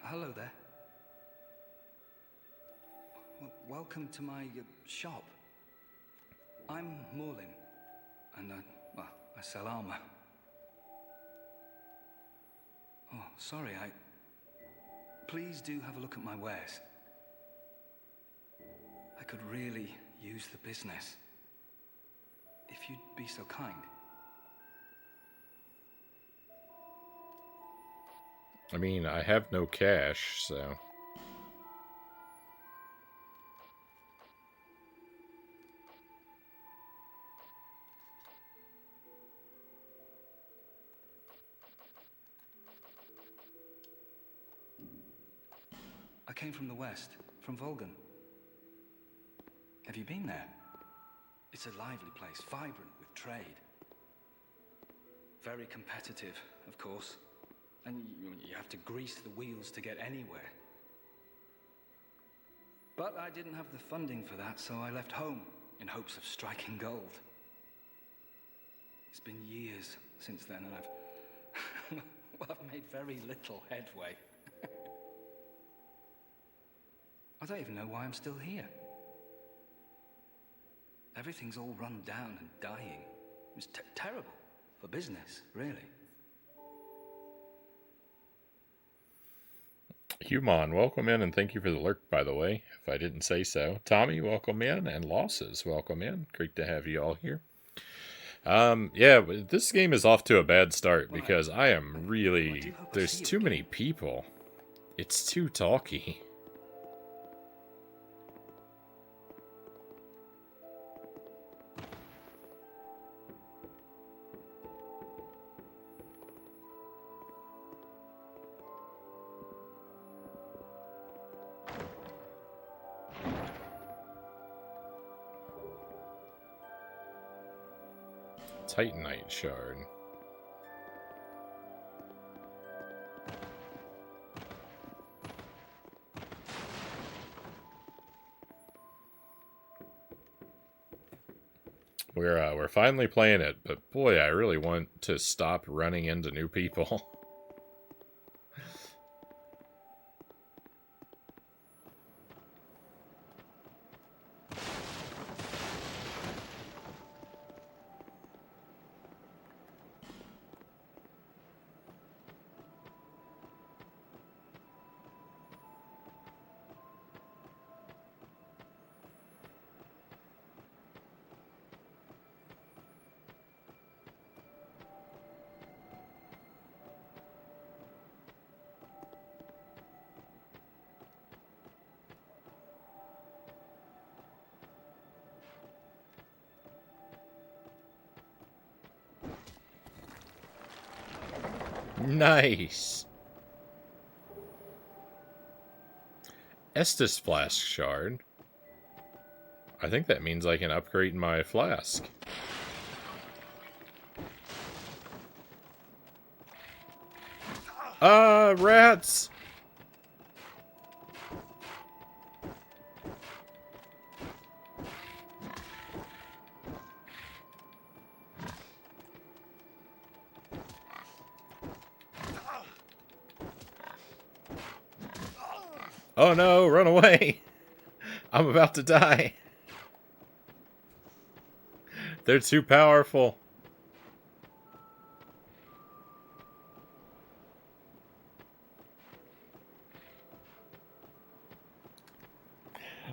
Hello there. Welcome to my shop. I'm Morlin, and well, I sell armor. Oh, sorry, Please do have a look at my wares. I could really use the business. If you'd be so kind. I mean, I have no cash, so... I came from the west, from Volgan. Have you been there? It's a lively place, vibrant with trade. Very competitive, of course. And you have to grease the wheels to get anywhere. But I didn't have the funding for that, so I left home in hopes of striking gold. It's been years since then, and I've made very little headway. I don't even know why I'm still here. Everything's all run down and dying. It's terrible for business, really. Human, welcome in, and thank you for the lurk, by the way, if I didn't say so. Tommy, welcome in, and Losses, welcome in. Great to have you all here. Yeah, this game is off to a bad start, because I am really... There's too many people. It's too talky. Titanite shard. We're finally playing it, but boy, I really want to stop running into new people. Nice. Estus flask shard. I think that means I can upgrade my flask. Rats! Oh no, run away! I'm about to die. They're too powerful.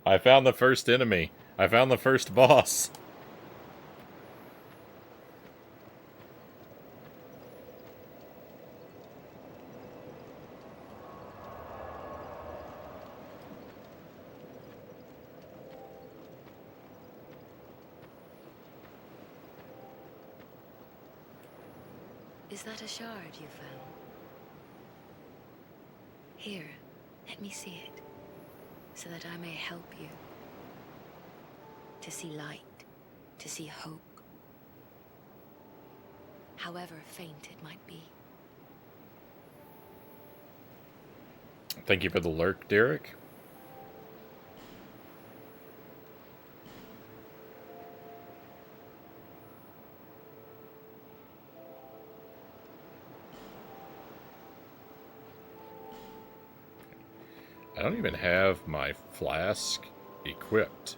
I found the first enemy. I found the first boss. Is that a shard you found? Here, let me see it, so that I may help you. To see light, to see hope. However faint it might be. Thank you for the lurk, Derek. I don't even have my flask equipped.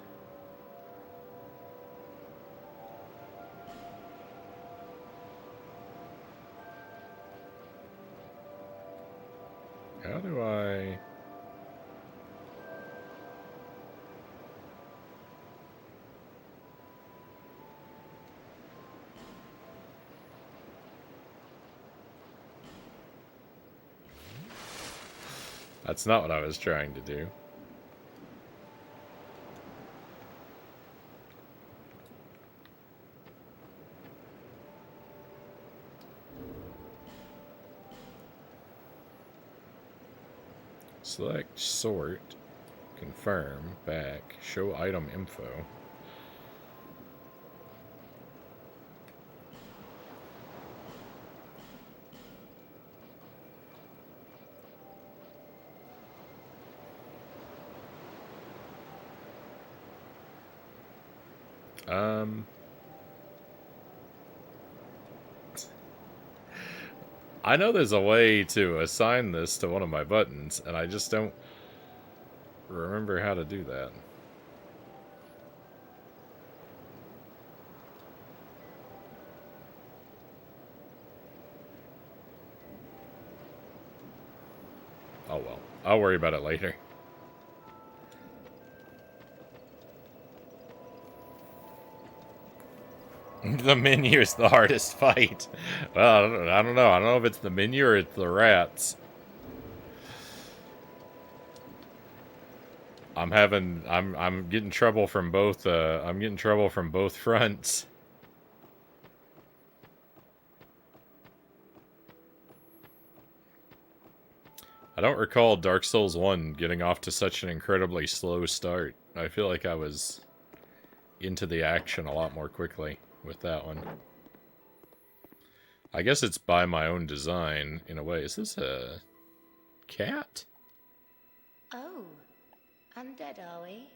How do I... That's not what I was trying to do. Select, sort, confirm, back, show item info. I know there's a way to assign this to one of my buttons, and I just don't remember how to do that. Oh well, I'll worry about it later. The menu is the hardest fight. Well, I don't know. I don't know if it's the menu or it's the rats. I'm getting trouble from both. I'm getting trouble from both fronts. I don't recall Dark Souls 1 getting off to such an incredibly slow start. I feel like I was into the action a lot more quickly with that one. I guess it's by my own design, in a way. Is this a cat? Oh, undead are we?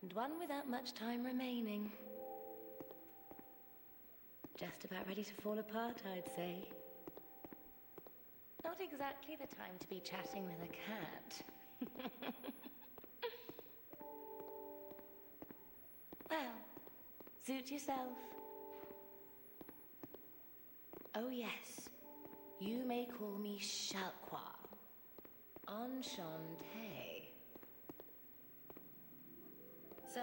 And one without much time remaining. Just about ready to fall apart, I'd say. Not exactly the time to be chatting with a cat. Well, suit yourself. Oh yes, you may call me Shalqua. Enchanté. So,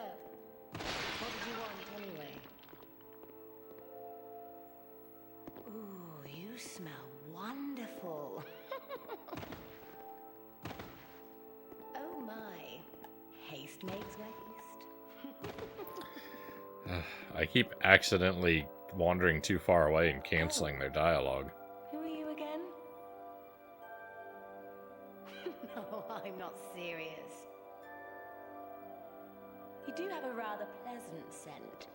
what did you want anyway? Ooh, you smell wonderful. Oh my, haste makes waste. I keep accidentally wandering too far away and canceling their dialogue. Who are you again? No, I'm not serious. You do have a rather pleasant scent.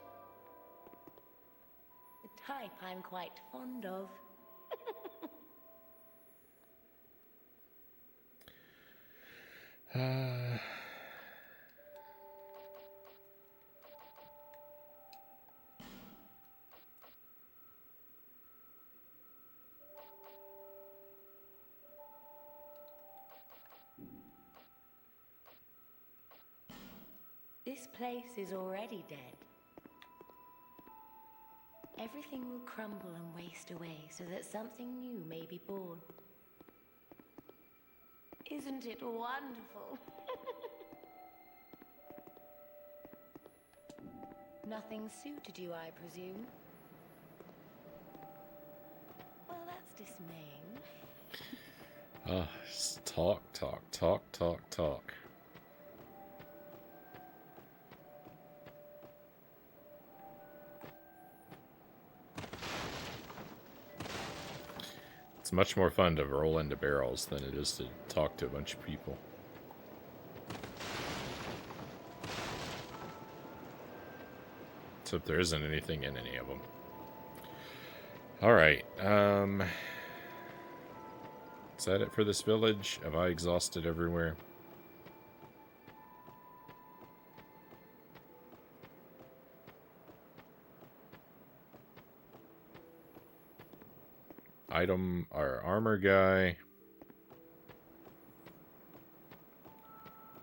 The type I'm quite fond of. This place is already dead. Everything will crumble and waste away so that something new may be born. Isn't it wonderful? Nothing suited you, I presume? Well, that's dismaying. Ah, just talk, talk, talk, talk, talk. It's much more fun to roll into barrels than it is to talk to a bunch of people. Except there isn't anything in any of them. Alright, is that it for this village? Have I exhausted everywhere? Item, our armor guy.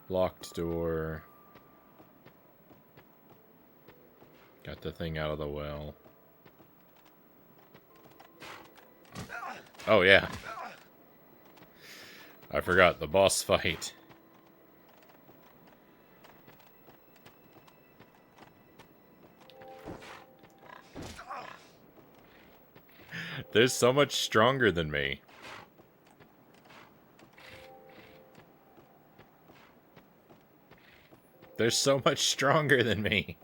Locked door. Got the thing out of the well. Oh, yeah. I forgot the boss fight. They're so much stronger than me. They're so much stronger than me.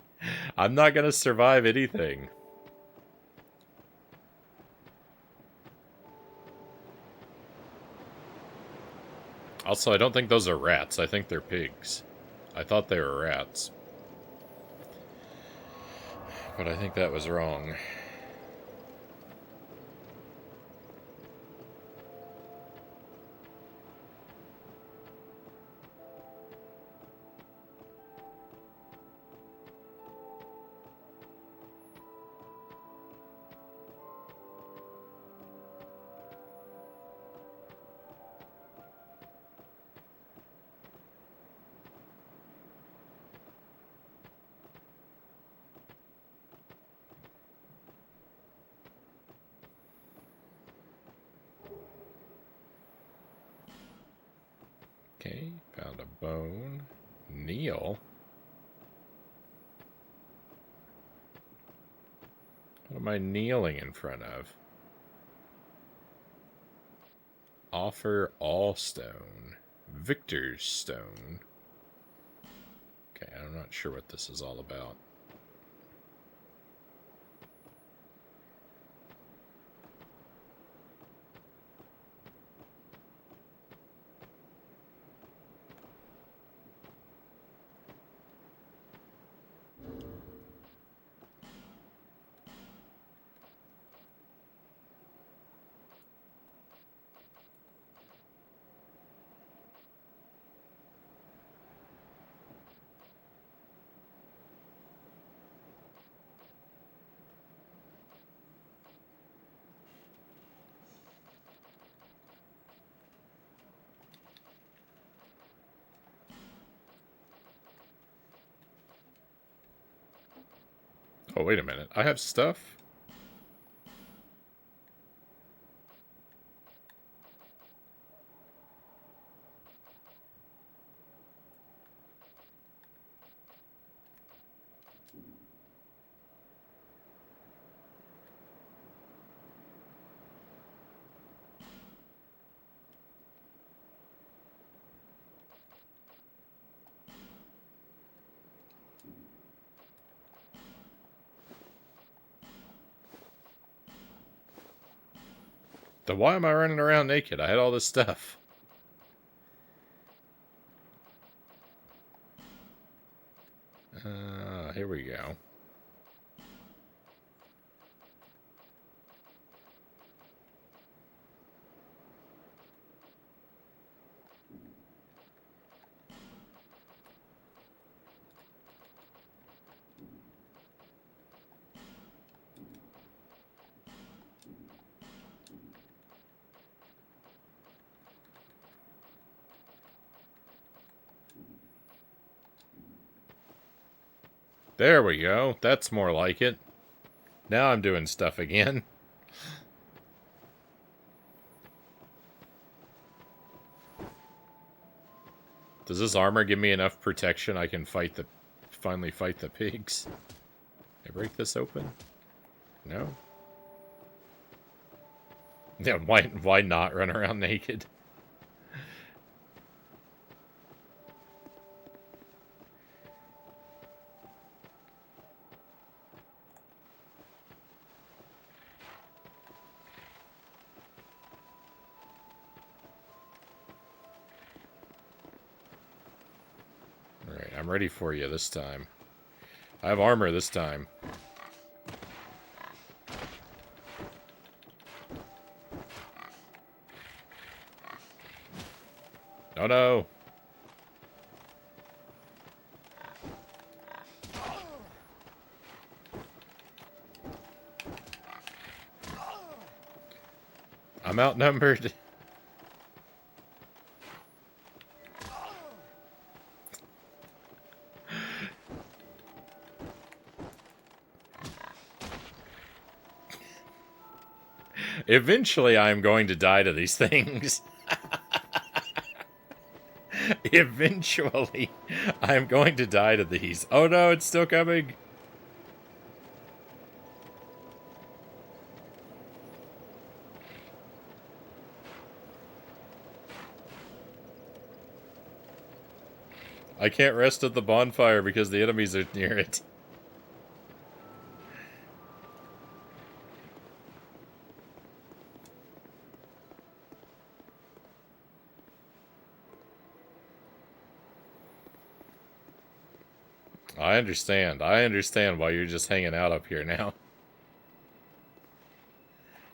I'm not gonna survive anything. Also, I don't think those are rats. I think they're pigs. I thought they were rats. But I think that was wrong. Okay, found a bone. Kneel? What am I kneeling in front of? Offer all stone. Victor's stone. Okay, I'm not sure what this is all about. Oh, wait a minute. I have stuff? Then why am I running around naked? I had all this stuff. Here we go. There we go. That's more like it. Now I'm doing stuff again. Does this armor give me enough protection I can finally fight the pigs? Can I break this open? No? Yeah, why not run around naked? Alright, I'm ready for you this time. I have armor this time. Oh no! I'm outnumbered. Eventually, I'm going to die to these things. Eventually, I'm going to die to these. Oh no, it's still coming. I can't rest at the bonfire because the enemies are near it. I understand. I understand why you're just hanging out up here now.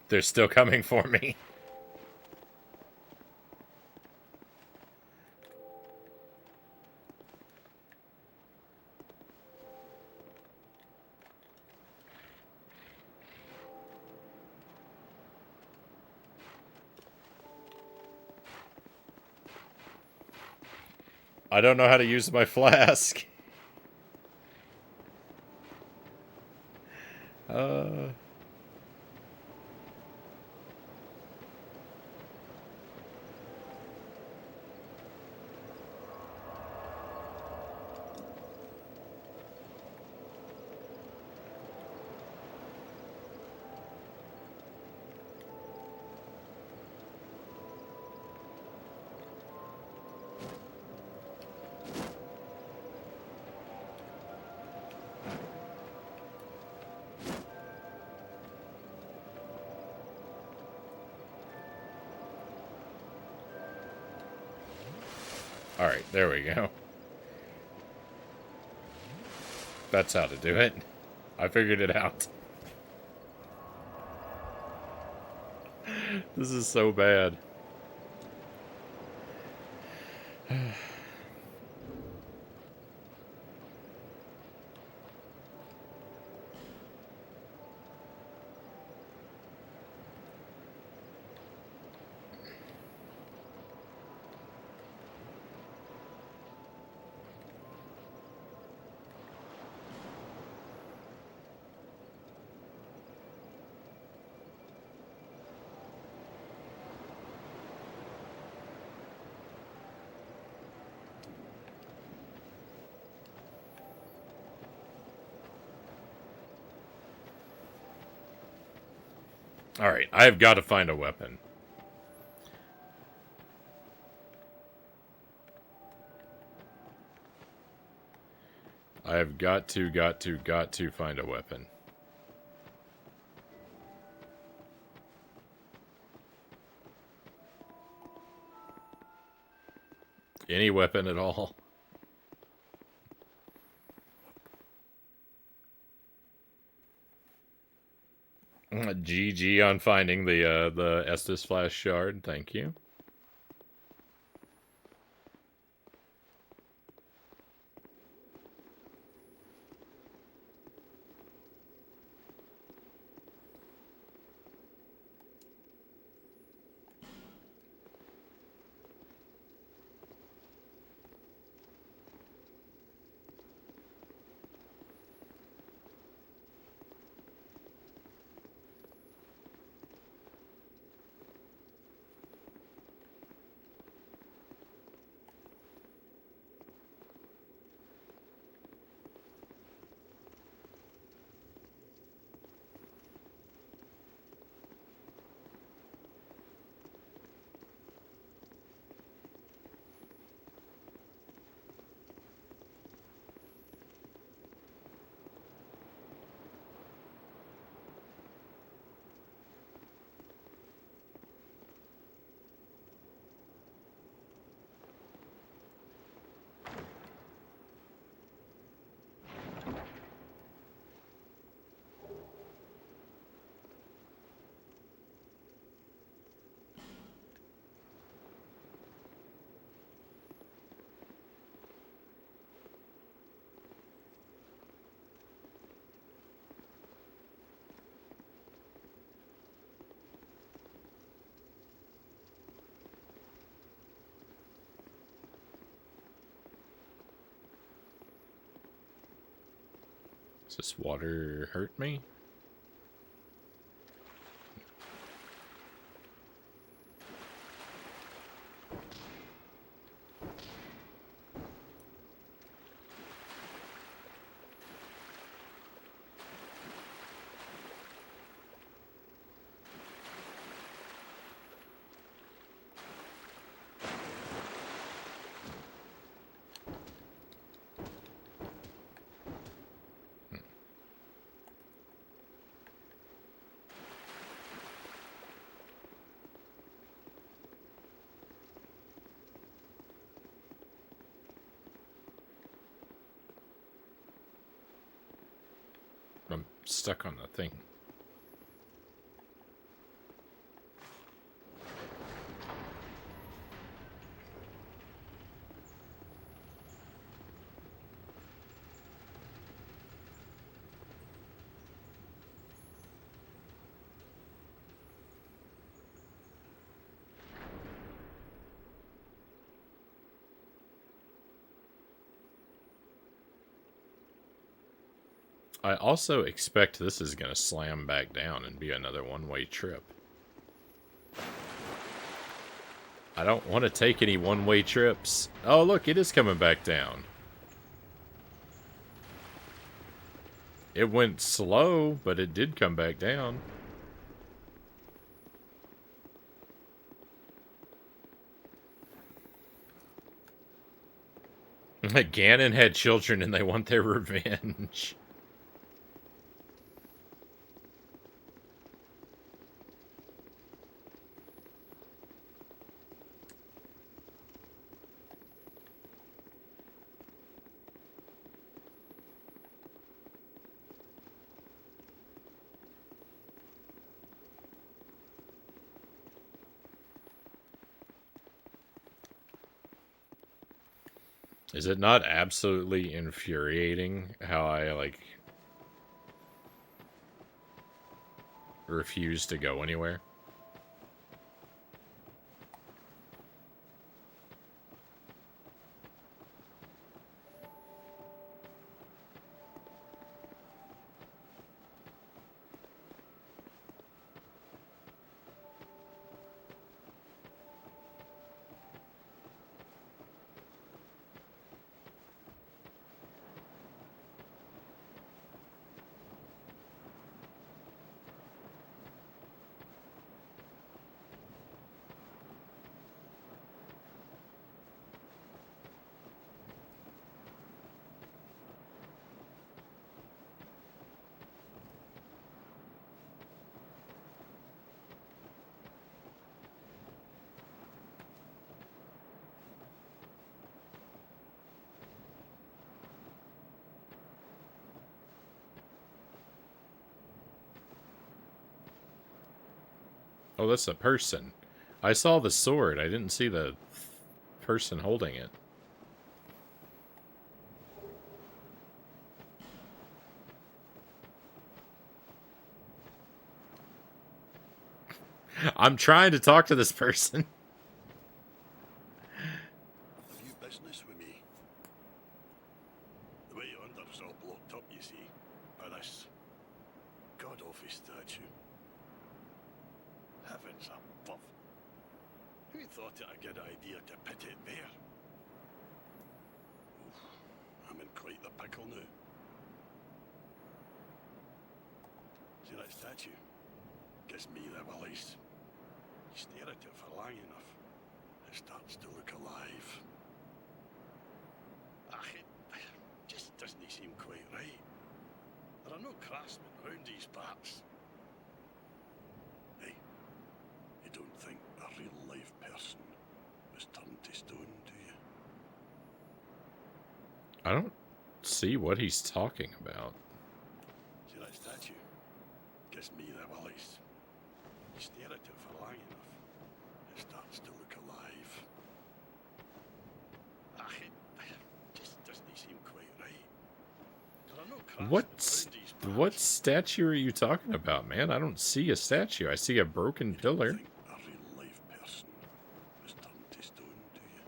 They're still coming for me. I don't know how to use my flask. Alright, there we go. That's how to do it. I figured it out. This is so bad. Alright, I've got to find a weapon. I have got to find a weapon. Any weapon at all. GG on finding the Estus Flash shard. Thank you. Does this water hurt me? I'm stuck on the thing. I also expect this is going to slam back down and be another one-way trip. I don't want to take any one-way trips. Oh, look, it is coming back down. It went slow, but it did come back down. Ganon had children and they want their revenge. Is it not absolutely infuriating how I, like, refuse to go anywhere? Oh, that's a person. I saw the sword. I didn't see the person holding it. I'm trying to talk to this person. Have you business with me? The way yonder's all blocked up, you see, by this god-awful statue. Heavens above. Who thought it a good idea to put it there? Oof, I'm in quite the pickle now. See that statue? Gives me the willies. You stare at it for long enough, it starts to look alive. It just doesn't seem quite right. There are no craftsmen round these parts. Hey, you don't think a real-life person was turned to stone, do you? I don't see what he's talking about. See that statue? Gives me the willies. You stare at it for long enough, it starts to look alive. It just doesn't seem quite right. There are no craftsmen round these parts. What statue are you talking about, man? I don't see a statue. I see a broken pillar. Think a real-life person was turned to stone, do you?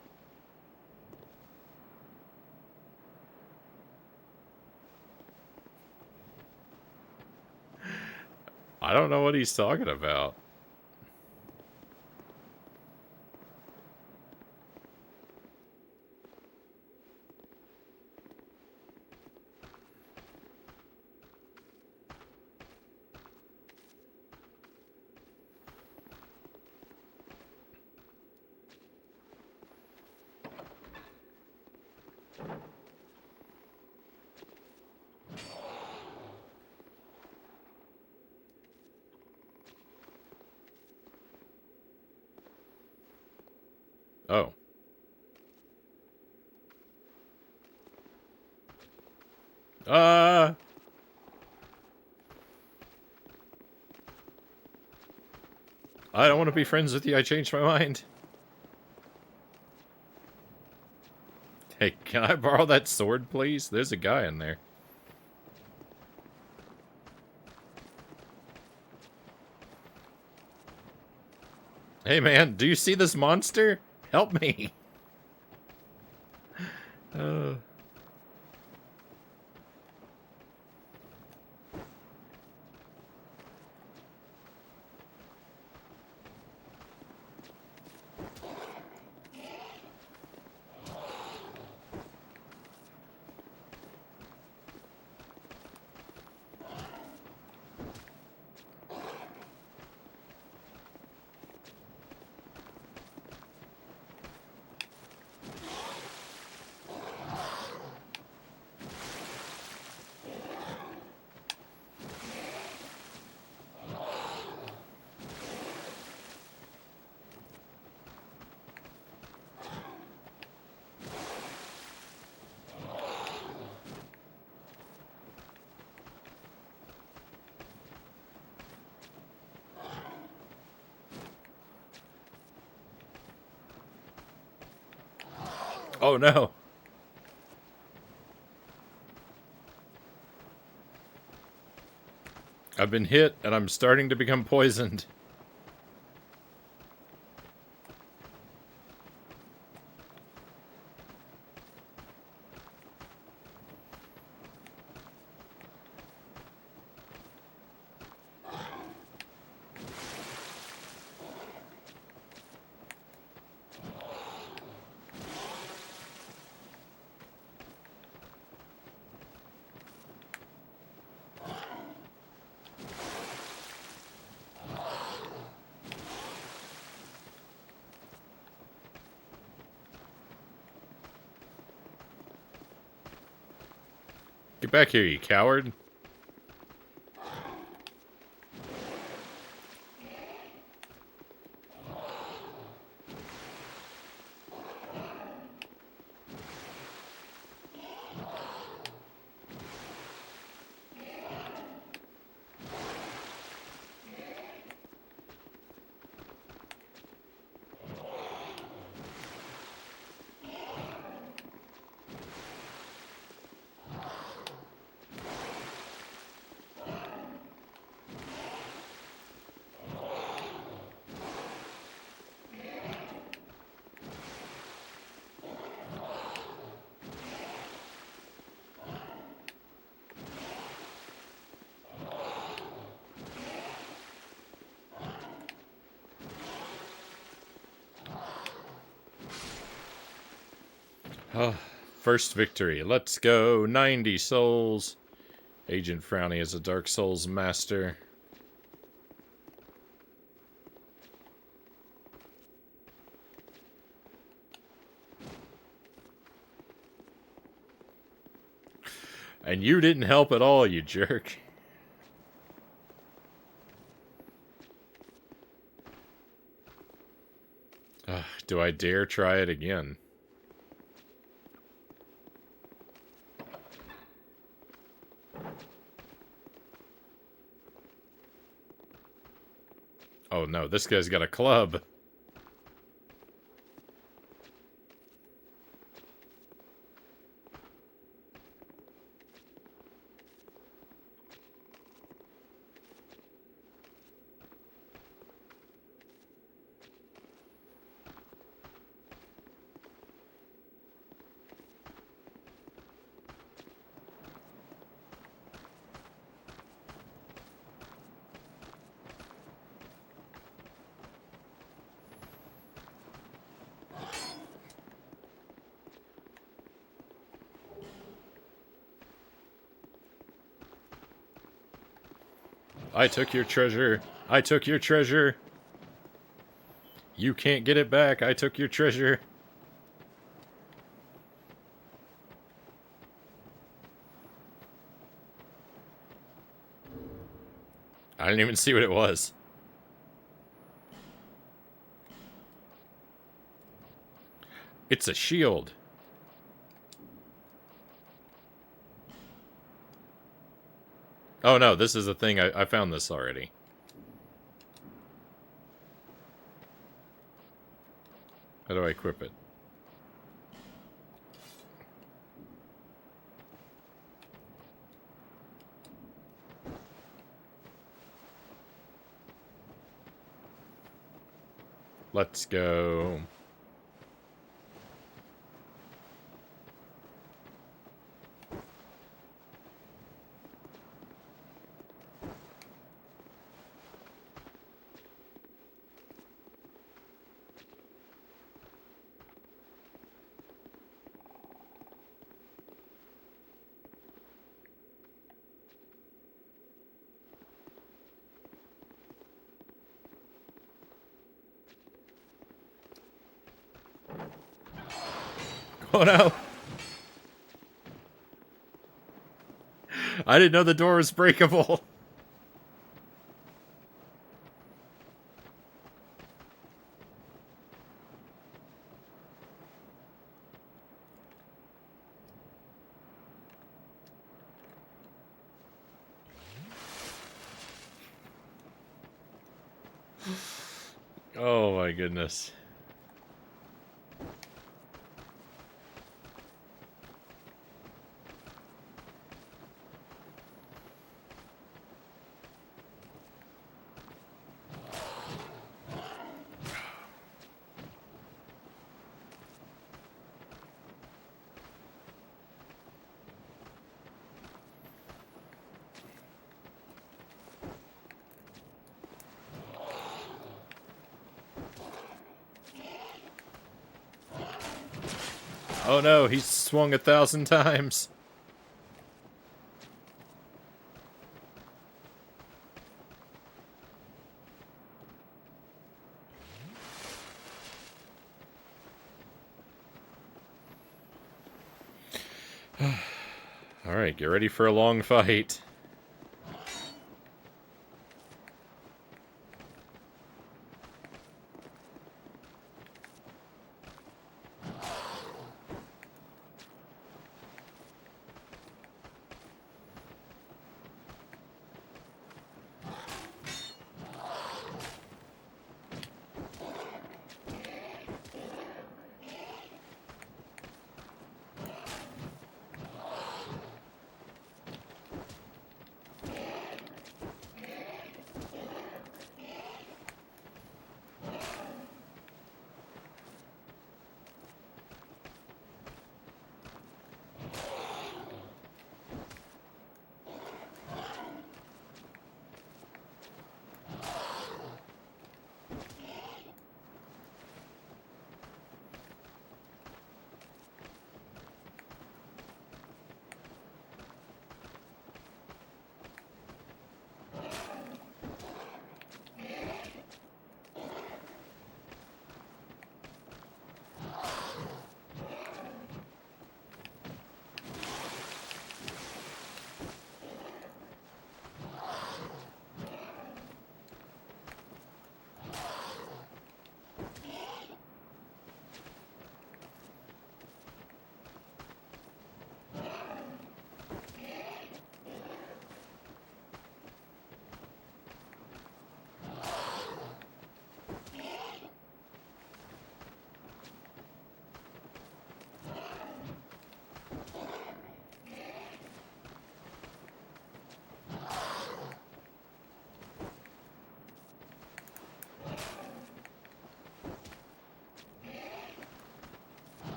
I don't know what he's talking about. Oh. I don't want to be friends with you. I changed my mind. Hey, can I borrow that sword, please? There's a guy in there. Hey, man, do you see this monster? Help me. Oh, no. I've been hit, and I'm starting to become poisoned. Get back here, you coward. Oh, first victory. Let's go. 90 souls. Agent Frownie is a Dark Souls master. And you didn't help at all, you jerk. Do I dare try it again? Oh no, this guy's got a club. I took your treasure. I took your treasure. You can't get it back. I took your treasure. I didn't even see what it was. It's a shield. Oh no, this is a thing. I found this already. How do I equip it? Let's go. Oh no! I didn't know the door was breakable. Oh my goodness. Oh no, he's swung 1,000 times. Alright, get ready for a long fight.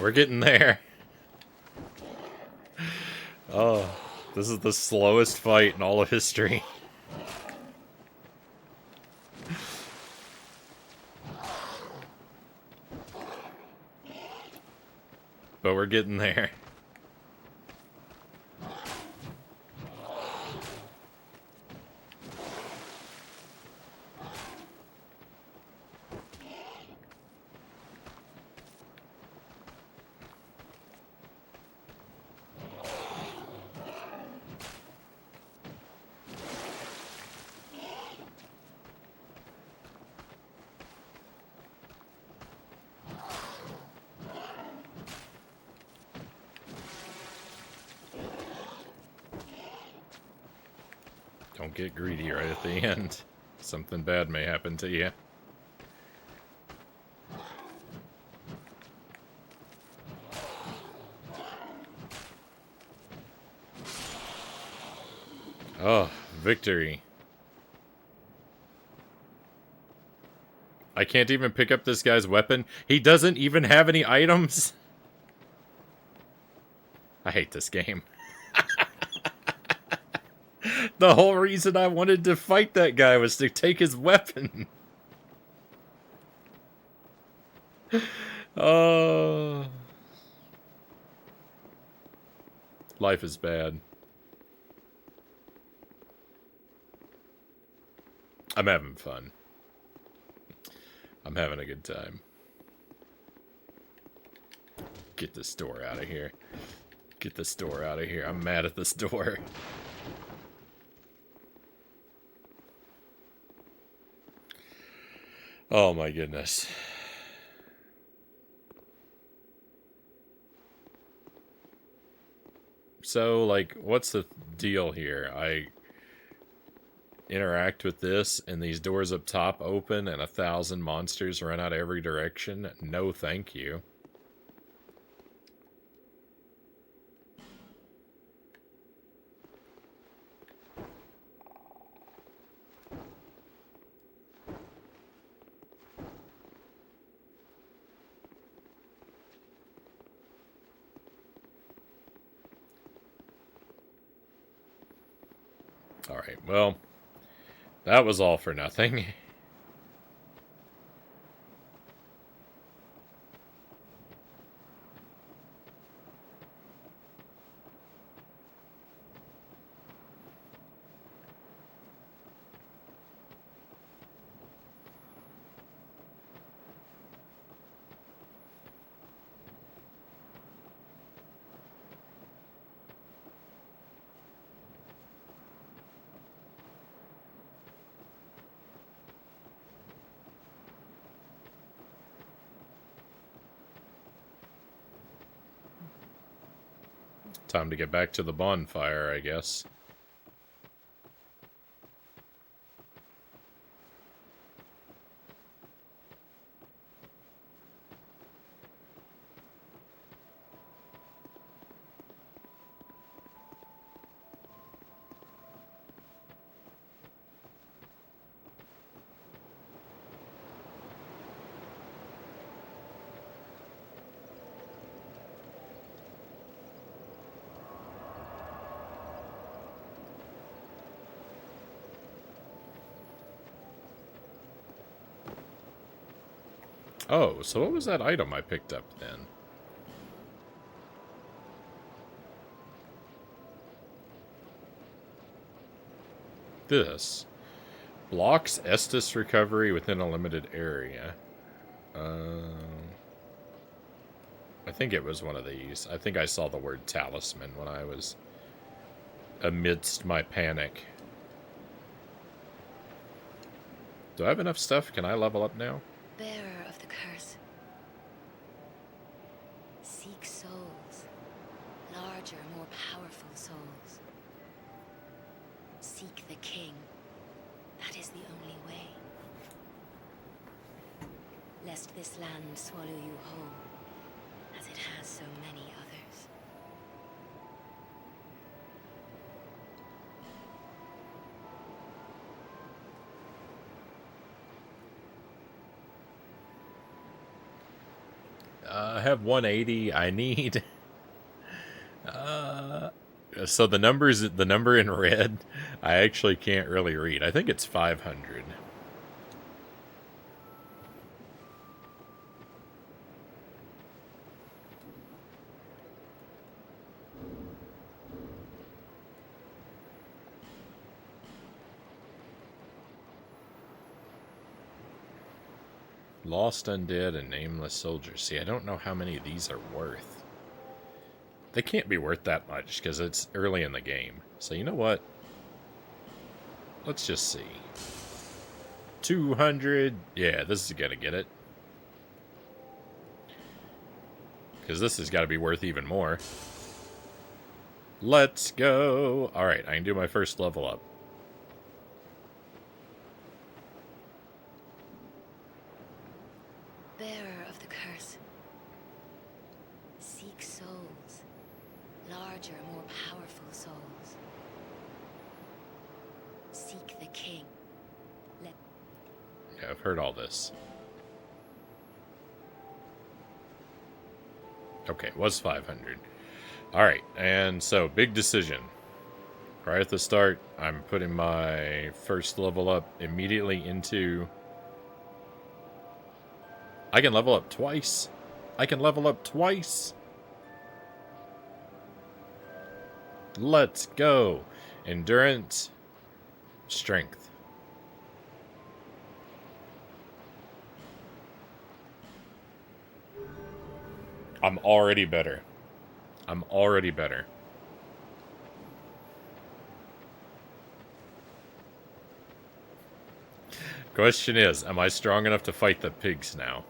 We're getting there. Oh, this is the slowest fight in all of history. But we're getting there. Don't get greedy right at the end. Something bad may happen to you. Oh, victory. I can't even pick up this guy's weapon. He doesn't even have any items. I hate this game. The whole reason I wanted to fight that guy was to take his weapon. Oh. Life is bad. I'm having fun. I'm having a good time. Get this door out of here. Get this door out of here. I'm mad at this door. Oh my goodness. So, like, what's the deal here? I interact with this, and these doors up top open, and 1,000 monsters run out every direction? No, thank you. Alright, well, that was all for nothing. Time to get back to the bonfire, I guess. Oh, so what was that item I picked up then? This. Blocks Estus recovery within a limited area. I think it was one of these. I think I saw the word talisman when I was amidst my panic. Do I have enough stuff? Can I level up now? Bearer of the curse. Seek souls. Larger, more powerful souls. Seek the king. That is the only way. Lest this land swallow you whole, as it has so many others. have 180. I need... So the number in red, I actually can't really read. I think it's 500. Lost Undead and Nameless Soldiers. See, I don't know how many of these are worth. They can't be worth that much because it's early in the game. So you know what? Let's just see. 200. Yeah, this is gonna get it. Because this has got to be worth even more. Let's go. Alright, I can do my first level up. Bearer of the curse. Seek souls. Larger, more powerful souls. Seek the king. Let... Yeah, I've heard all this. Okay, it was 500. Alright, and so, big decision. Right at the start, I'm putting my first level up immediately into... I can level up twice. I can level up twice. Let's go. Endurance. Strength. I'm already better. I'm already better. Question is, am I strong enough to fight the pigs now?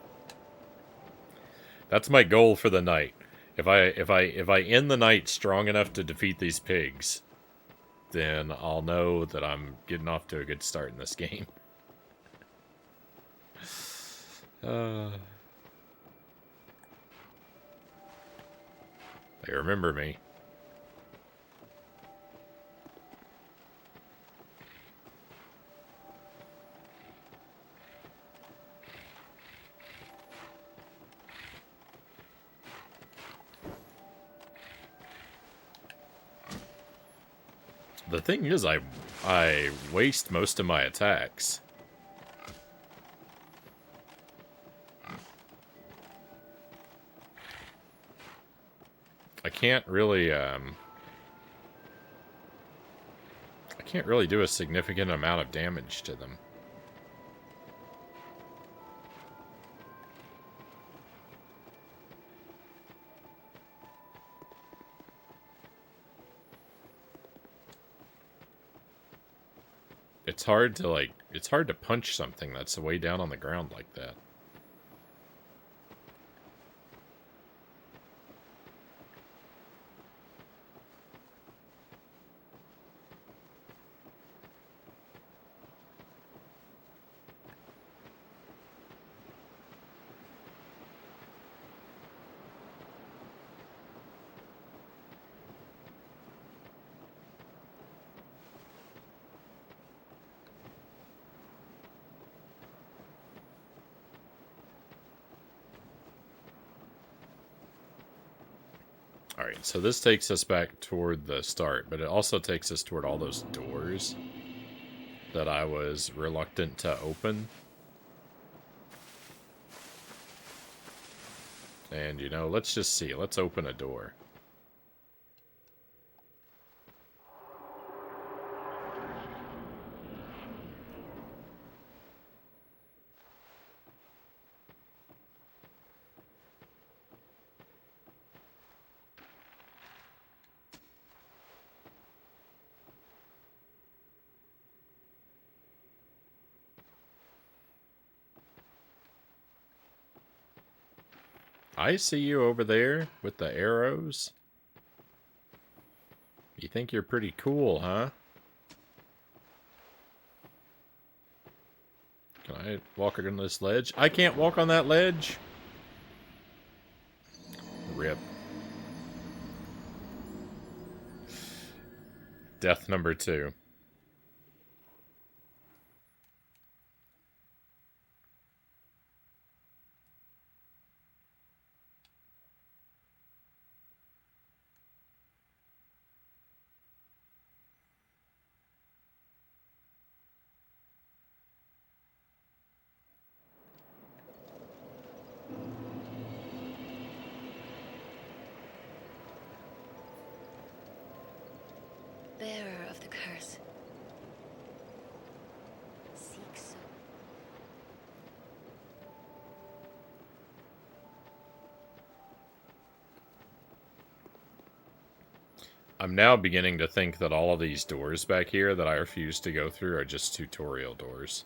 That's my goal for the night. If I end the night strong enough to defeat these pigs, then I'll know that I'm getting off to a good start in this game. They remember me. The thing is, I waste most of my attacks. I can't really do a significant amount of damage to them. It's hard to punch something that's way down on the ground like that. Alright, so this takes us back toward the start, but it also takes us toward all those doors that I was reluctant to open. And, you know, let's just see. Let's open a door. I see you over there with the arrows. You think you're pretty cool, huh? Can I walk on this ledge? I can't walk on that ledge. Rip. Death number 2. bearer of the curse. Seek so. I'm now beginning to think that all of these doors back here that I refuse to go through are just tutorial doors.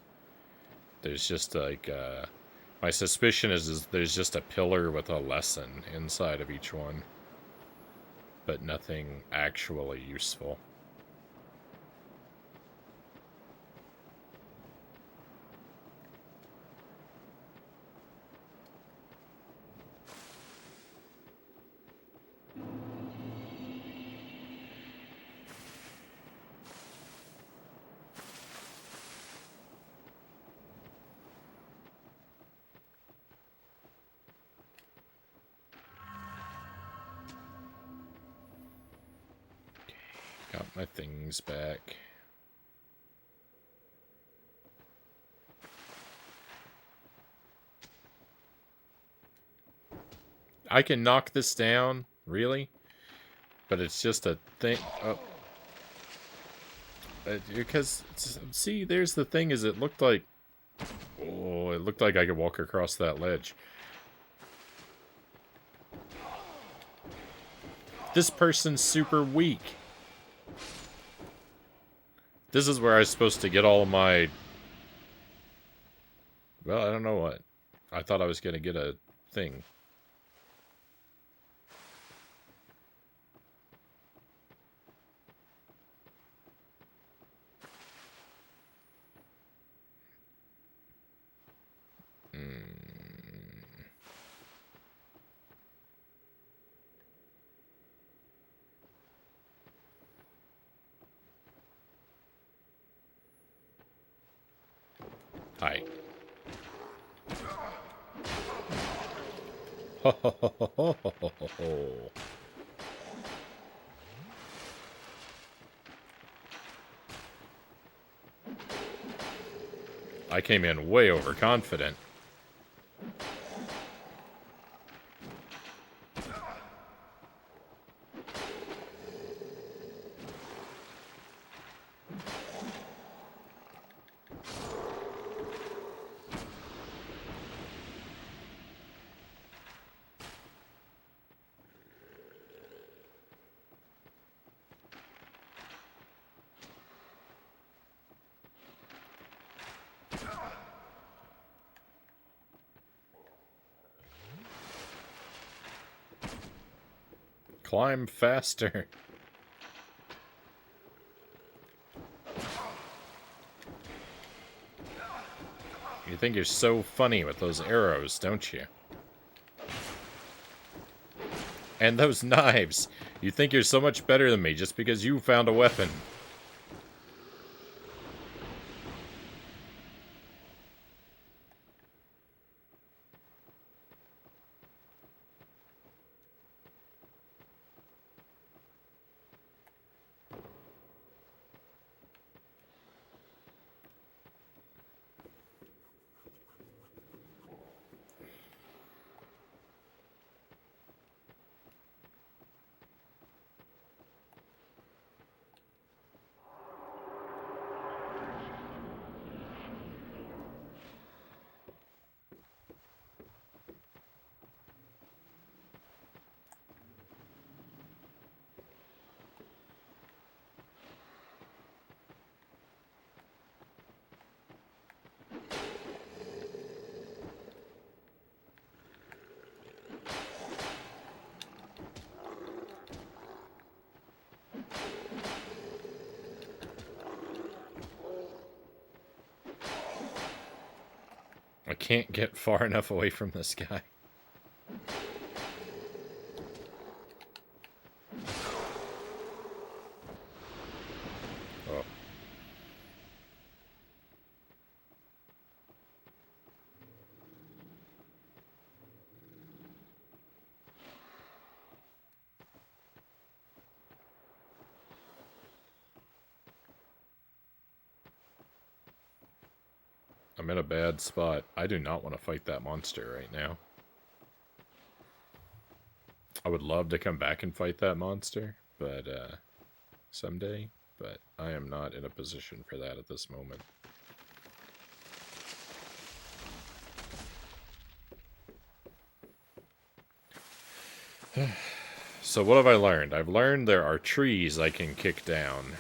There's just like, my suspicion is there's just a pillar with a lesson inside of each one. But nothing actually useful. Got my things back. I can knock this down? Really? But it's just a thing. Oh. Because, see, there's the thing is it looked like... Oh, it looked like I could walk across that ledge. This person's super weak. This is where I was supposed to get all of my... Well, I don't know what. I thought I was going to get a thing. Hi. Ho ho ho ho ho ho ho ho. I came in way overconfident. Climb faster. You think you're so funny with those arrows, don't you? And those knives. You think you're so much better than me just because you found a weapon. I can't get far enough away from this guy. Oh. I'm in a bad spot. I do not want to fight that monster right now. I would love to come back and fight that monster, but someday. but I am not in a position for that at this moment. So what have I learned? I've learned there are trees I can kick down.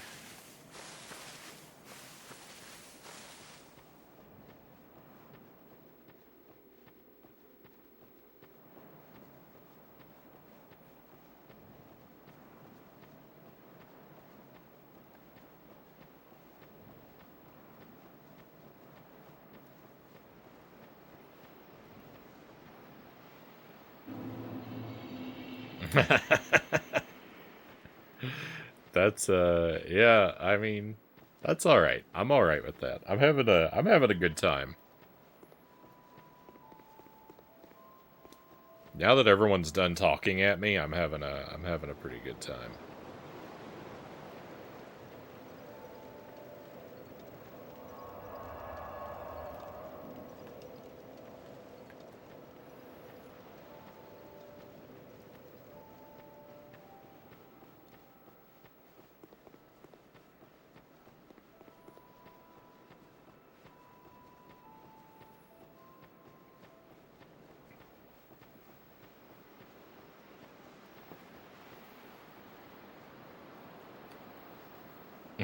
That's yeah, I mean, that's all right. I'm all right with that. I'm having a good time. Now that everyone's done talking at me, I'm having a pretty good time.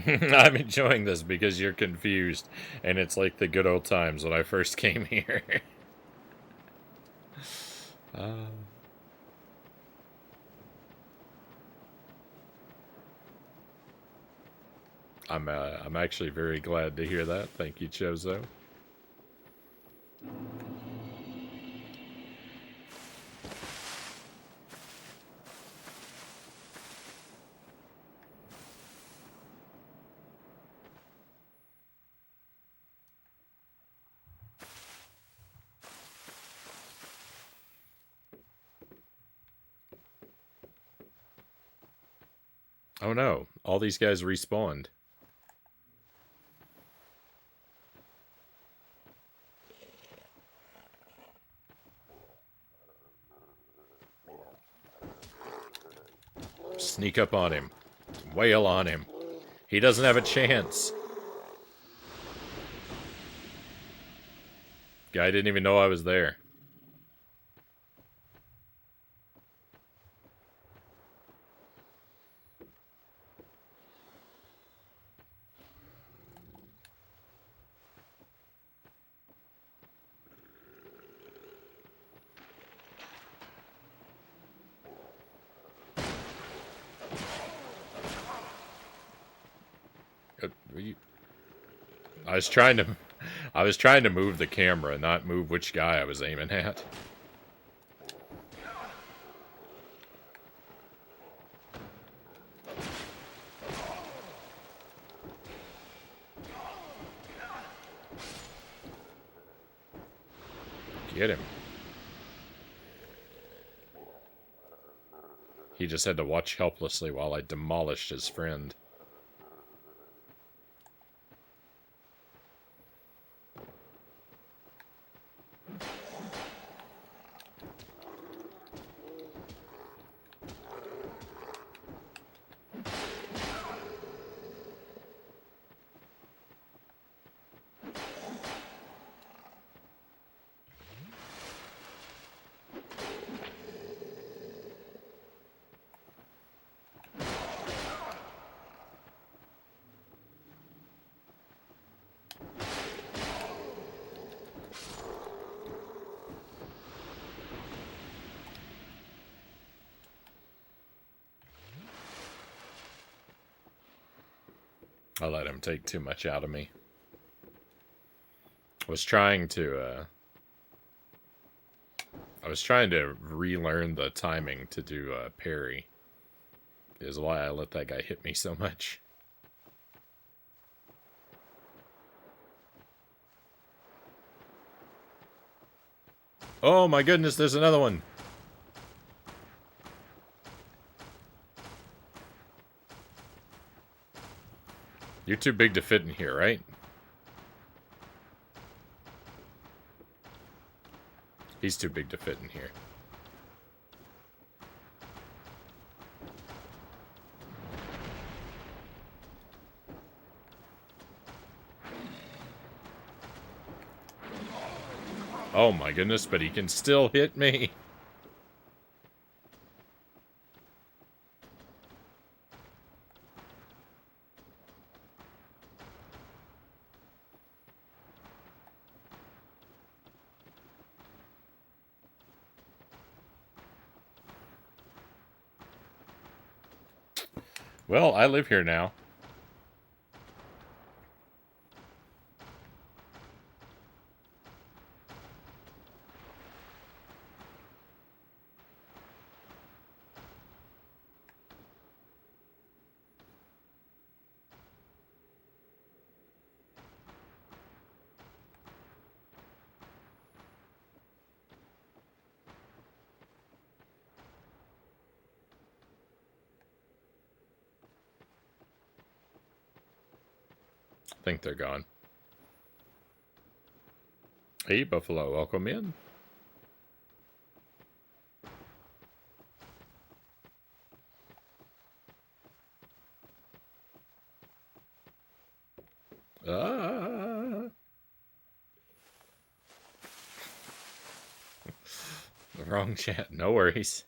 I'm enjoying this because you're confused, and it's like the good old times when I first came here. I'm actually very glad to hear that. Thank you, Chozo. Oh no, all these guys respawned. Sneak up on him. Wail on him. He doesn't have a chance. Guy didn't even know I was there. I was trying to move the camera, not move which guy I was aiming at. Get him. He just had to watch helplessly while I demolished his friend. I let him take too much out of me. I was trying to relearn the timing to do parry. Is why I let that guy hit me so much. Oh my goodness, there's another one. You're too big to fit in here, right? He's too big to fit in here. Oh my goodness, but he can still hit me. Well, I live here now. I think they're gone. Hey, Buffalo, welcome in. Ah. The wrong chat. No worries.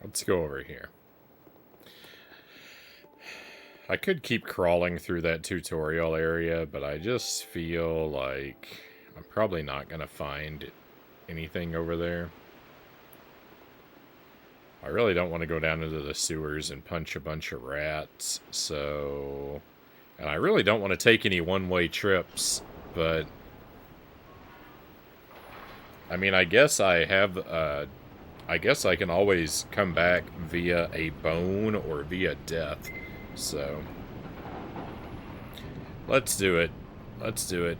Let's go over here. I could keep crawling through that tutorial area, but I just feel like I'm probably not going to find anything over there. I really don't want to go down into the sewers and punch a bunch of rats, so... And I really don't want to take any one-way trips, but... I mean, I guess I have... I guess I can always come back via a bone or via death, so... Let's do it. Let's do it.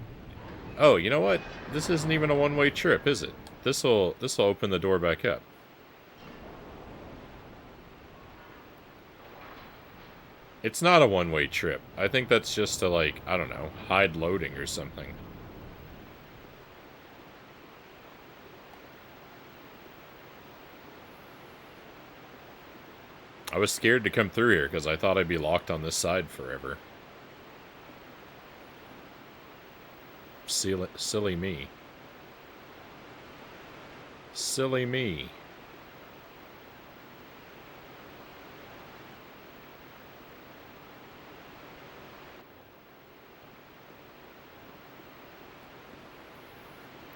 Oh, you know what? This isn't even a one-way trip, is it? this'll open the door back up. It's not a one-way trip. I think that's just to, like, I don't know, hide loading or something. I was scared to come through here because I thought I'd be locked on this side forever. Silly me. Silly me.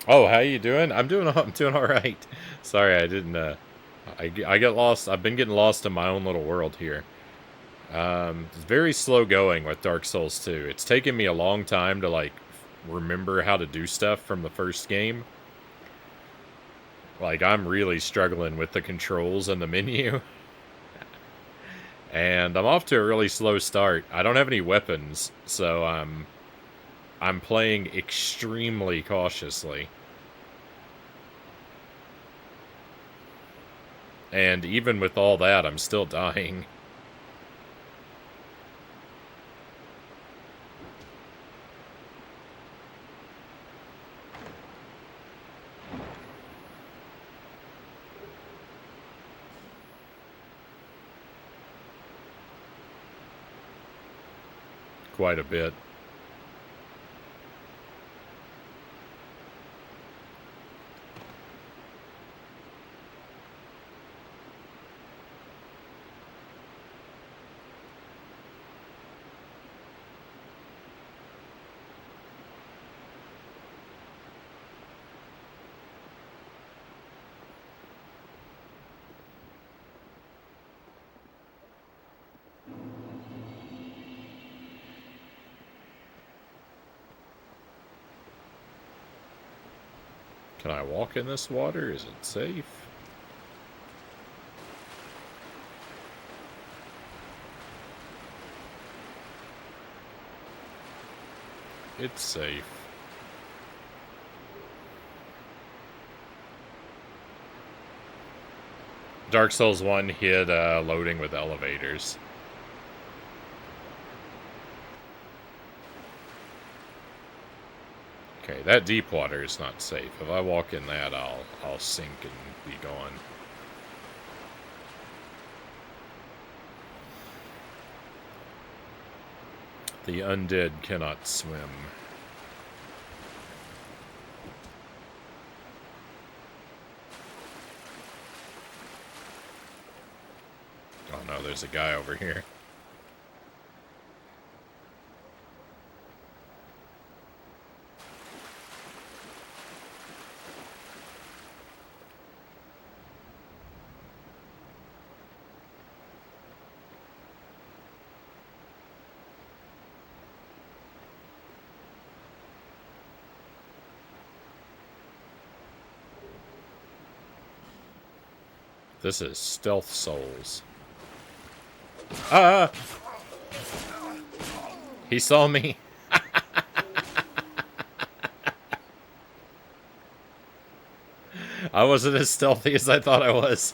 Oh, how you doing? I'm doing all right. Sorry, I didn't. I get lost. I've been getting lost in my own little world here. It's very slow going with Dark Souls 2. It's taken me a long time to like remember how to do stuff from the first game. Like I'm really struggling with the controls and the menu. And I'm off to a really slow start. I don't have any weapons, so I'm playing extremely cautiously. And even with all that, I'm still dying. Quite a bit. Can I walk in this water? Is it safe? It's safe. Dark Souls 1 hid loading with elevators. Okay, that deep water is not safe. If I walk in that, I'll sink and be gone. The undead cannot swim. Oh no, there's a guy over here. This is Stealth Souls. Ah! He saw me. I wasn't as stealthy as I thought I was.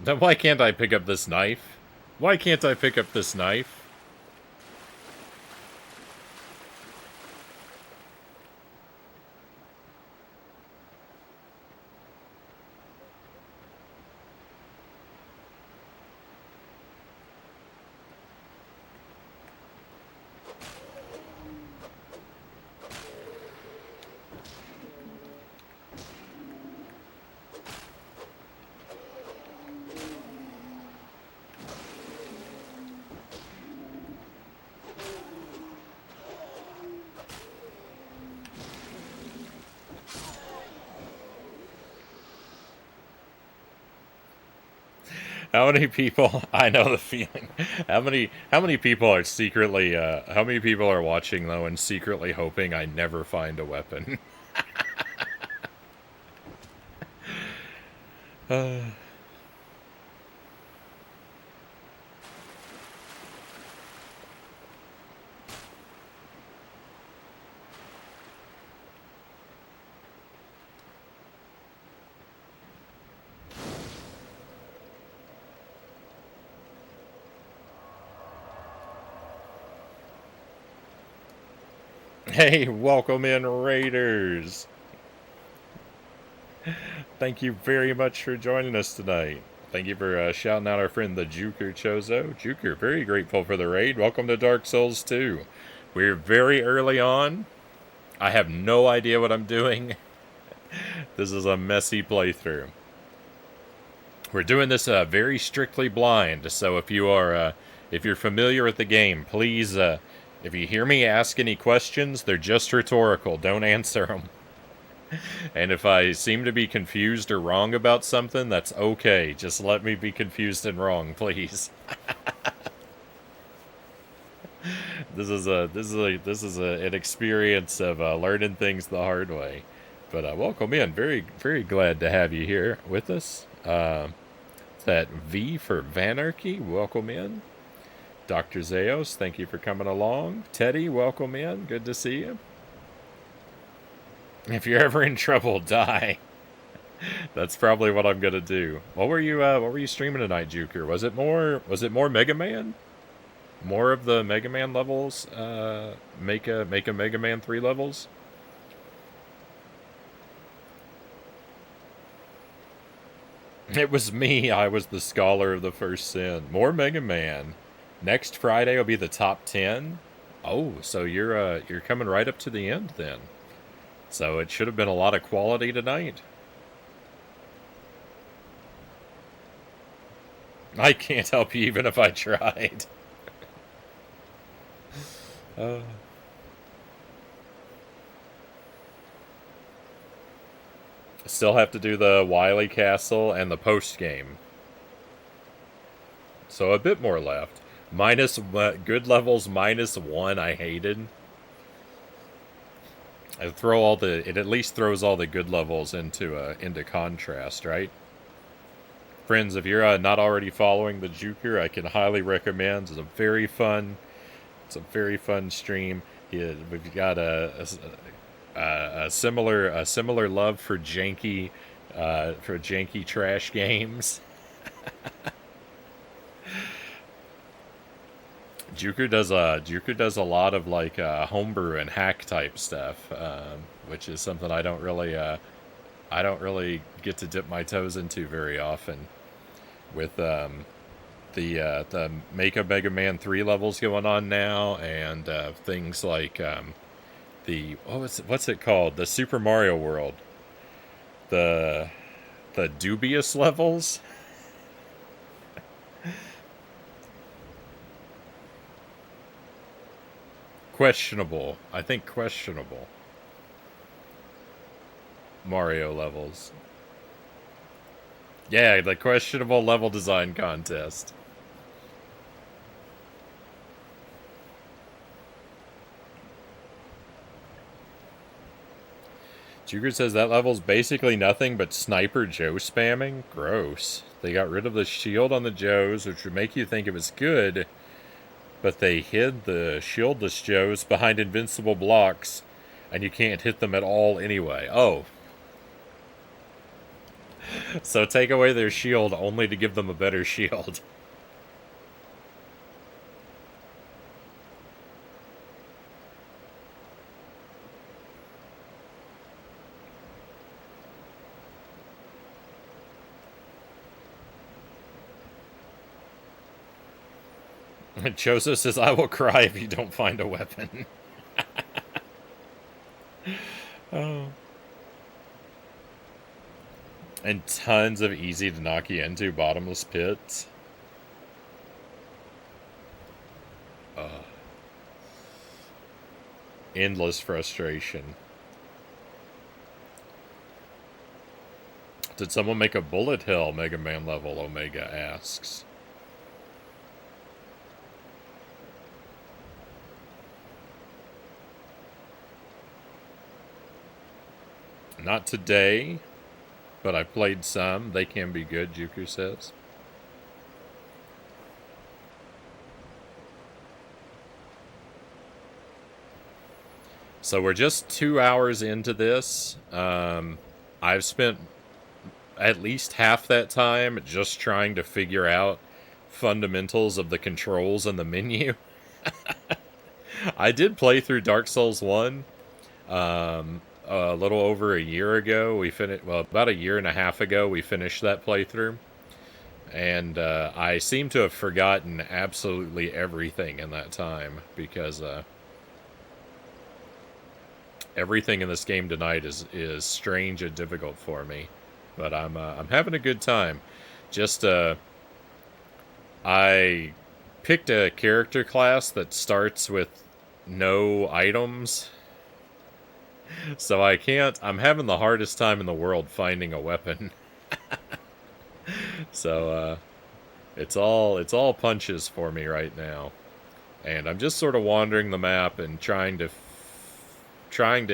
Then why can't I pick up this knife? Why can't I pick up this knife? How many people? I know the feeling. How many people are secretly? How many people are watching though and secretly hoping I never find a weapon? Hey, welcome in, Raiders. Thank you very much for joining us tonight. Thank you for shouting out our friend the Juker Chozo. Juker, very grateful for the raid. Welcome to Dark Souls 2. We're very early on. I have no idea what I'm doing. This is a messy playthrough. We're doing this very strictly blind, so if you're familiar with the game, please, if you hear me ask any questions, they're just rhetorical. Don't answer them. And if I seem to be confused or wrong about something, that's okay. Just let me be confused and wrong, please. This is an experience of learning things the hard way. But welcome in. Very, very glad to have you here with us. That V for Vanarchy, welcome in. Dr. Zeos, thank you for coming along. Teddy, welcome in. Good to see you. If you're ever in trouble, die. That's probably what I'm gonna do. What were you streaming tonight, Juker? Was it more Mega Man? More of the Mega Man levels? Make a Mega Man 3 levels? It was me. I was the scholar of the first sin. More Mega Man. Next Friday will be the top 10. Oh, so you're coming right up to the end then. So it should have been a lot of quality tonight. I can't help you even if I tried. Still have to do the Wily Castle and the post game. So a bit more left. Minus good levels -1 I hated. It at least throws all the good levels into contrast, right? Friends, if you're not already following the Juker, I can highly recommend. It's a very fun stream. We've got a similar love for janky trash games. Juker does a lot of like homebrew and hack type stuff, which is something I don't really get to dip my toes into very often. With the Make a Mega Man 3 levels going on now, and things like what's it called? The Super Mario World. The dubious levels. Questionable. I think questionable. Mario levels. Yeah, the questionable level design contest. Juker says that level's basically nothing but Sniper Joe spamming. Gross. They got rid of the shield on the Joes, which would make you think it was good, but they hid the shieldless Joes behind invincible blocks, and you can't hit them at all anyway. Oh. So take away their shield only to give them a better shield. Choso says, I will cry if you don't find a weapon. Oh. And tons of easy to knock you into bottomless pits. Endless frustration. Did someone make a bullet hell Mega Man level? Omega asks. Not today, but I played some. They can be good, Juku says. So we're just 2 hours into this. I've spent at least half that time just trying to figure out fundamentals of the controls and the menu. I did play through Dark Souls 1 a little over a year ago. We finished, well, about a year and a half ago, we finished that playthrough. And I seem to have forgotten absolutely everything in that time because everything in this game tonight is strange and difficult for me. But I'm having a good time. Just I picked a character class that starts with no items. So I'm having the hardest time in the world finding a weapon. So it's all punches for me right now. And I'm just sort of wandering the map and trying to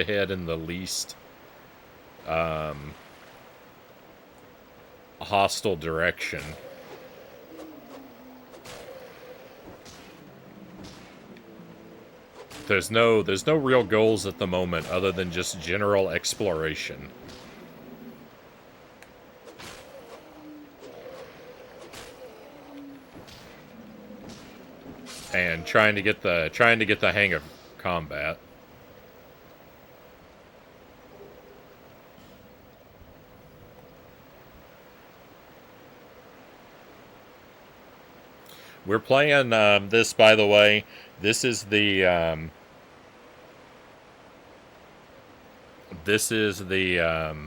head in the least hostile direction. There's no real goals at the moment other than just general exploration. And trying to get the hang of combat. We're playing this, by the way. This is the this is the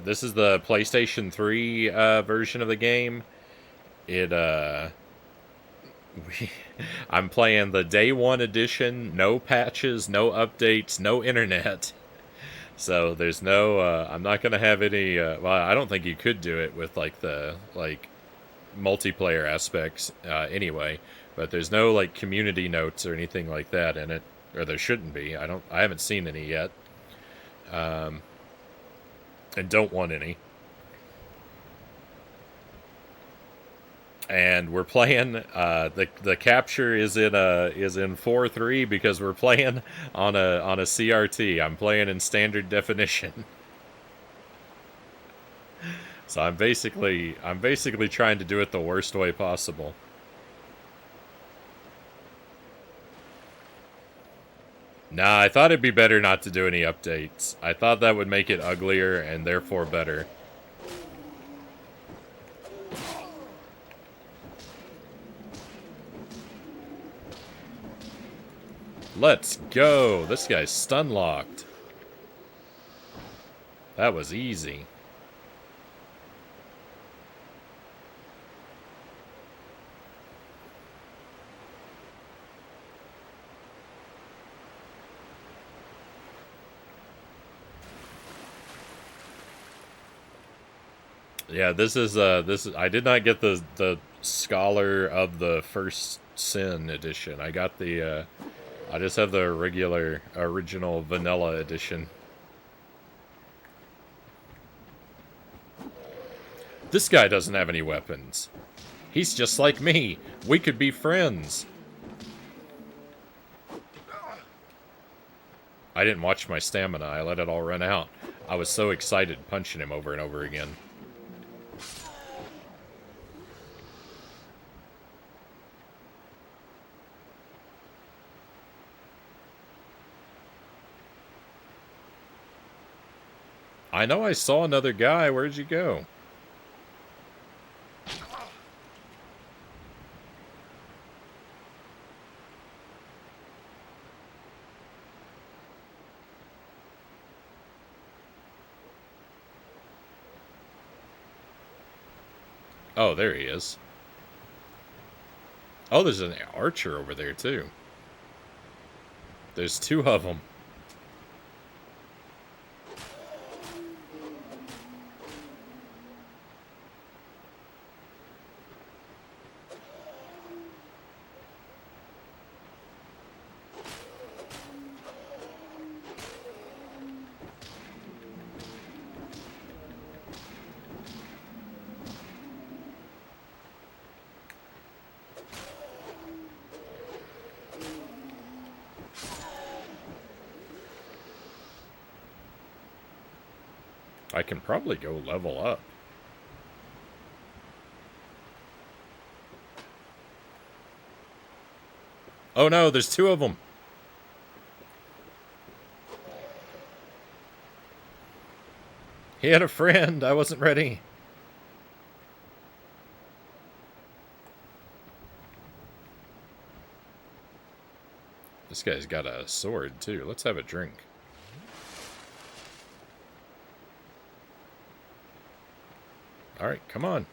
this is the PlayStation 3 version of the game. I'm playing the day one edition, no patches, no updates, no internet. So there's no, I'm not going to have any, well, I don't think you could do it with the multiplayer aspects anyway, but there's no community notes or anything like that in it, or there shouldn't be. I haven't seen any yet. And don't want any. And we're playing. The capture is in 4:3 because we're playing on a CRT. I'm playing in standard definition. So I'm basically trying to do it the worst way possible. Nah, I thought it'd be better not to do any updates. I thought that would make it uglier and therefore better. Let's go! This guy's stun locked. That was easy. Yeah, this is I did not get the Scholar of the First Sin edition. I got the I just have the regular original vanilla edition. This guy doesn't have any weapons. He's just like me. We could be friends. I didn't watch my stamina. I let it all run out. I was so excited punching him over and over again. I know I saw another guy. Where'd you go? Oh, there he is. Oh, there's an archer over there, too. There's two of them. I can probably go level up. Oh no, there's two of them. He had a friend. I wasn't ready. This guy's got a sword, too. Let's have a drink. Alright, come on.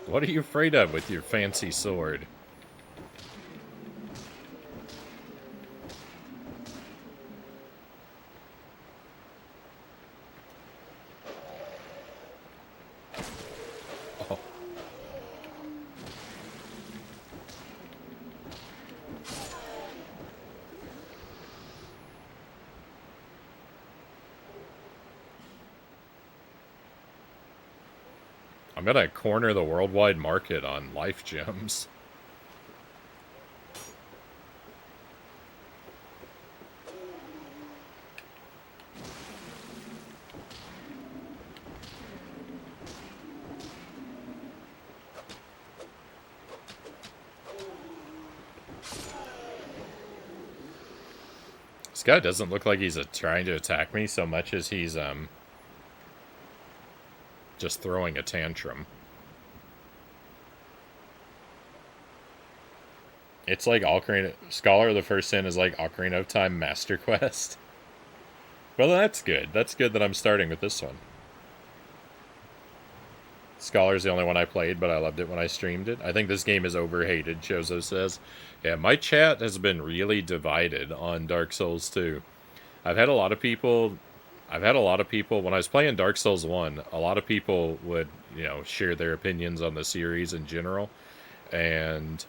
What are you afraid of with your fancy sword? Oh. I'm gonna corner the worldwide market on life gems. This guy doesn't look like he's trying to attack me so much as he's just throwing a tantrum. It's like Ocarina... Scholar of the First Sin is like Ocarina of Time Master Quest. Well, that's good. That's good that I'm starting with this one. Scholar's the only one I played, but I loved it when I streamed it. I think this game is overhated, Chozo says. Yeah, my chat has been really divided on Dark Souls 2. I've had a lot of people, when I was playing Dark Souls 1, a lot of people would, share their opinions on the series in general. And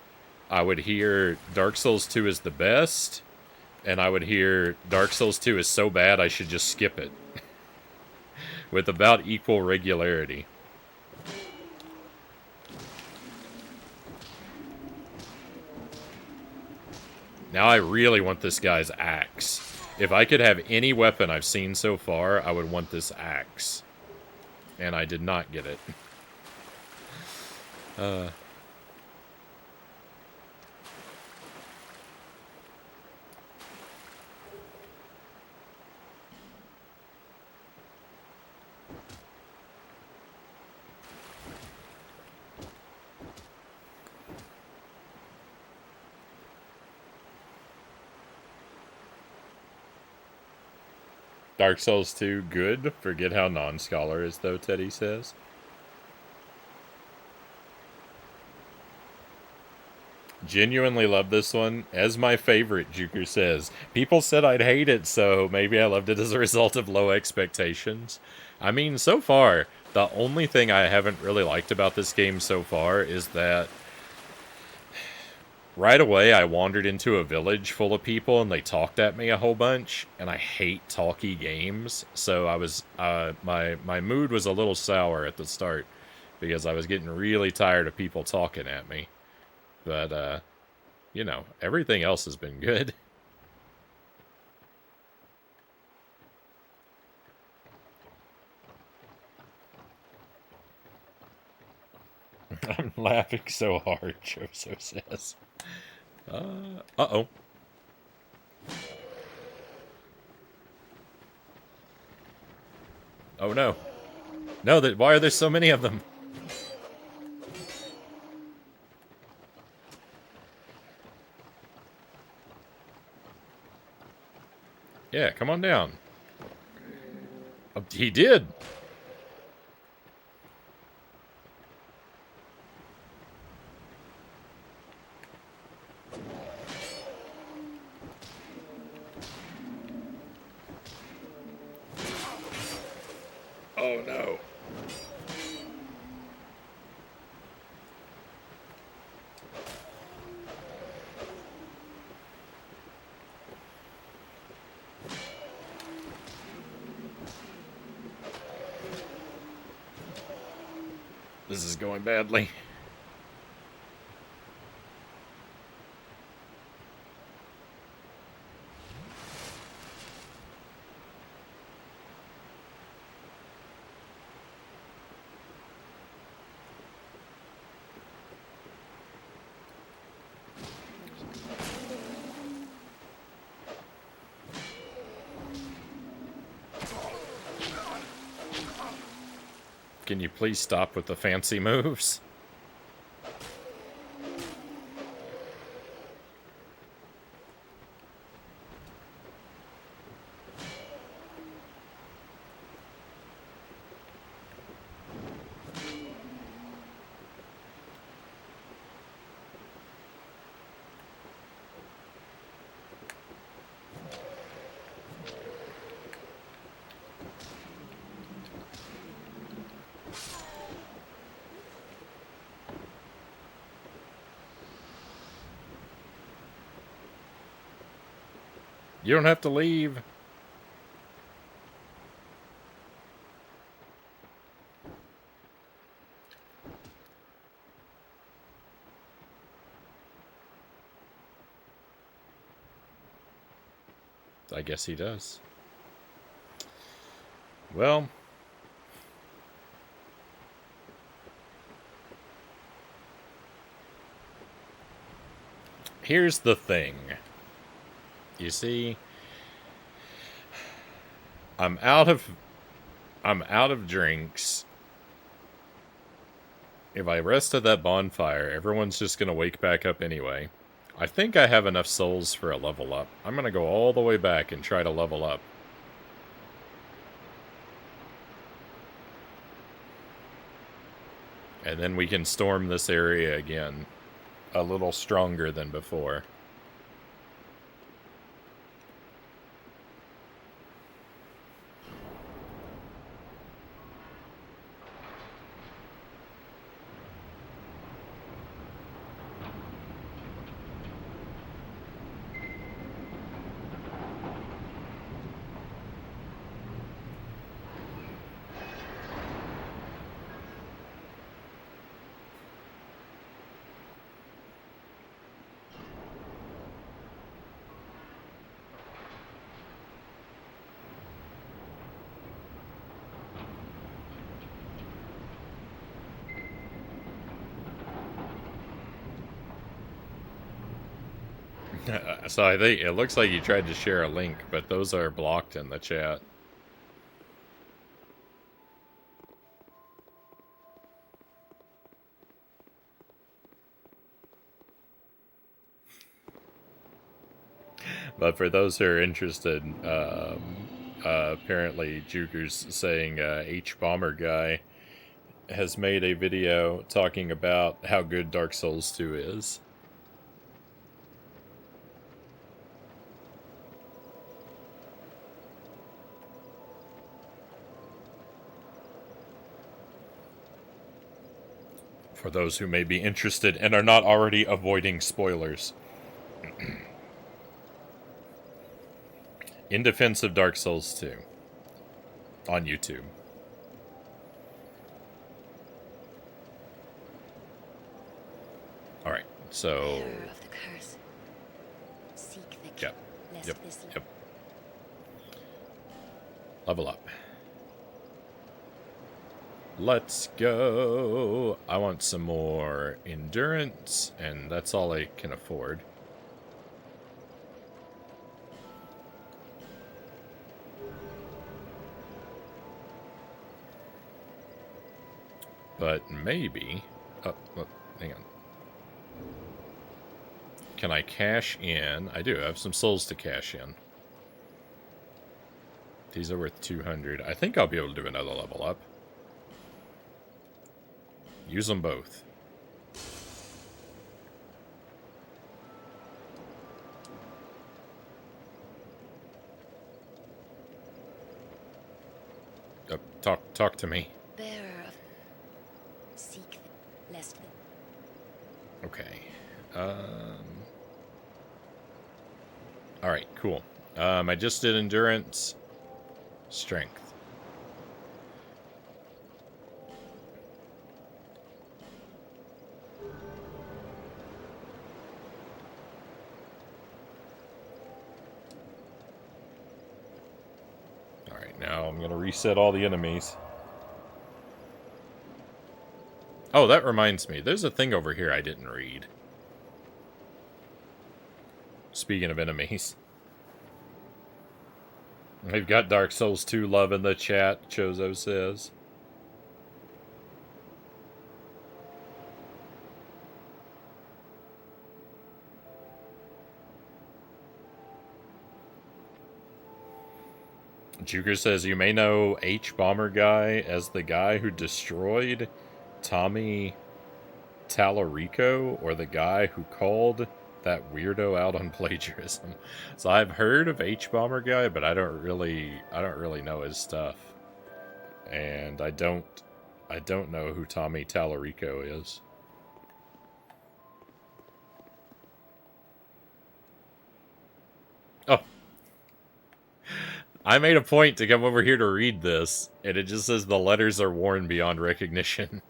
I would hear Dark Souls 2 is the best, and I would hear Dark Souls 2 is so bad I should just skip it. With about equal regularity. Now I really want this guy's axe. If I could have any weapon I've seen so far, I would want this axe. And I did not get it. Dark Souls 2, good. Forget how non-scholar is, though, Teddy says. Genuinely love this one. As my favorite, Juker says. People said I'd hate it, so maybe I loved it as a result of low expectations. I mean, so far, the only thing I haven't really liked about this game so far is that right away, I wandered into a village full of people, and they talked at me a whole bunch, and I hate talky games, so I was, my mood was a little sour at the start, because I was getting really tired of people talking at me. But, everything else has been good. I'm laughing so hard, Choso says. Uh-oh. Oh, no. No, why are there so many of them? Yeah, come on down. Oh, he did. Oh no. This is going badly. Can you please stop with the fancy moves? You don't have to leave. I guess he does. Well, here's the thing. You see, I'm out of drinks. If I rest at that bonfire, everyone's just gonna wake back up anyway. I think I have enough souls for a level up. I'm gonna go all the way back and try to level up. And then we can storm this area again. A little stronger than before. So I think it looks like you tried to share a link, but those are blocked in the chat. But for those who are interested, apparently Juker's saying H Bomber Guy has made a video talking about how good Dark Souls 2 is. For those who may be interested and are not already avoiding spoilers. In defense of Dark Souls 2. On YouTube. Alright, so... Bearer of the curse. Seek the key, lest this Level up. Let's go. I want some more endurance, and that's all I can afford. But maybe... Oh, hang on. Can I cash in? I do. I have some souls to cash in. These are worth 200. I think I'll be able to do another level up. Use them both. Talk to me. Bearer of... Seek them, lest them. Okay. Alright, cool. I just did endurance. Strength. Alright, now I'm gonna reset all the enemies. Oh, that reminds me. There's a thing over here I didn't read. Speaking of enemies. We've got Dark Souls 2 love in the chat, Chozo says. Juker says, you may know H-Bomber Guy as the guy who destroyed Tommy Tallarico, or the guy who called that weirdo out on plagiarism. So I've heard of H-Bomber Guy, but I don't really know his stuff. And I don't know who Tommy Tallarico is. Oh. I made a point to come over here to read this, and it just says the letters are worn beyond recognition.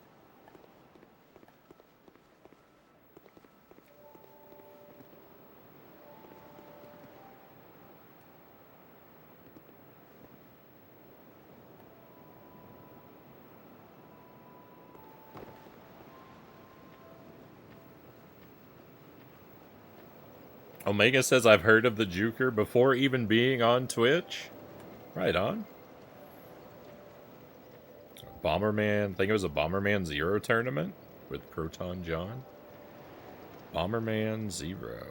Omega says, I've heard of the Juker before even being on Twitch. Right on. Bomberman, I think it was a Bomberman Zero tournament with Proton John. Bomberman Zero.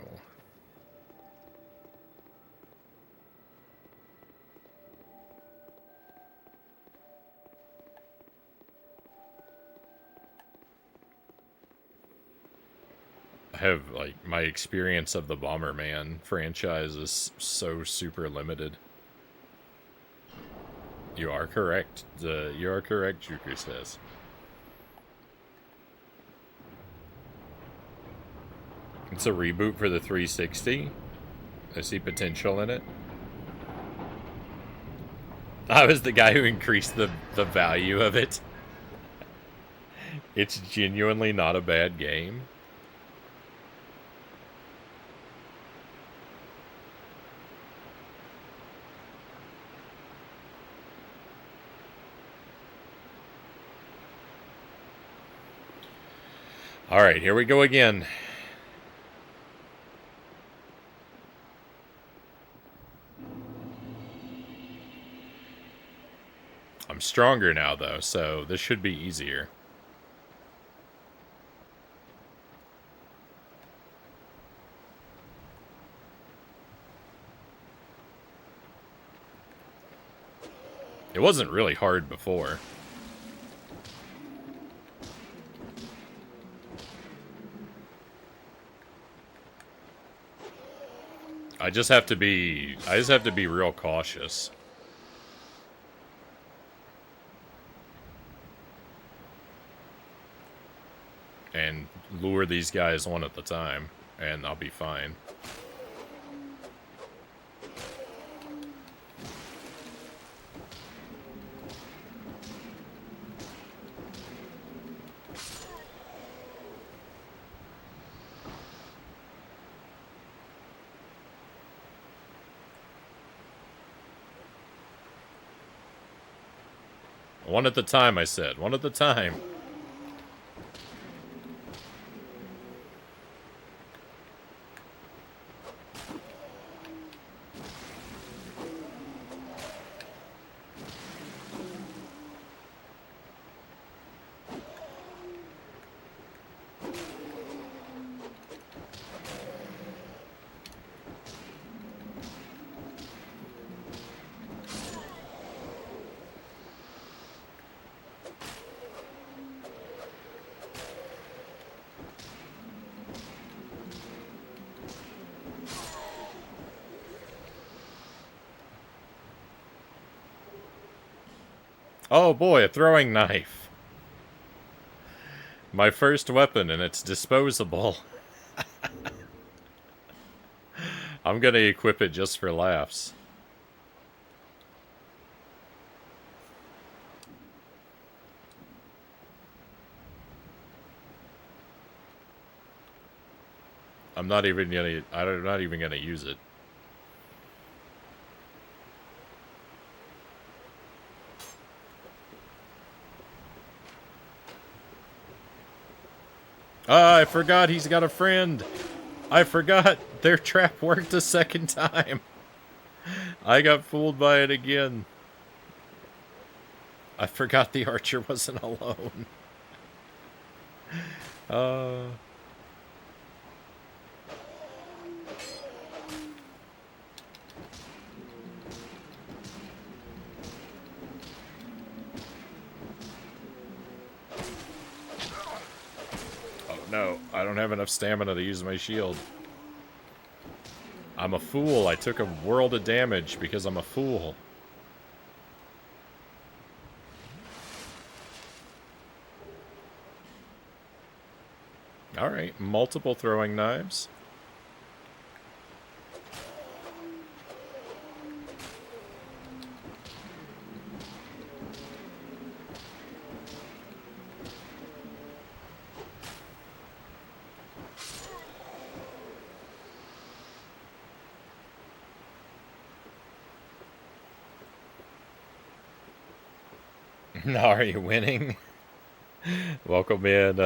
I have, like, my experience of the Bomberman franchise is so super limited. You are correct. You are correct, Juker says. It's a reboot for the 360. I see potential in it. I was the guy who increased the value of it. It's genuinely not a bad game. Alright, here we go again. I'm stronger now, though, so this should be easier. It wasn't really hard before. I just have to be real cautious. And lure these guys one at a time, and I'll be fine. One at a time, I said. One at a time. Oh boy, a throwing knife. My first weapon, and it's disposable. I'm gonna equip it just for laughs. I'm not even gonna use it. Ah, I forgot he's got a friend. I forgot their trap worked a second time. I got fooled by it again. I forgot the archer wasn't alone. Oh no, I don't have enough stamina to use my shield. I'm a fool. I took a world of damage because I'm a fool. Alright, multiple throwing knives. Are you winning? Welcome in,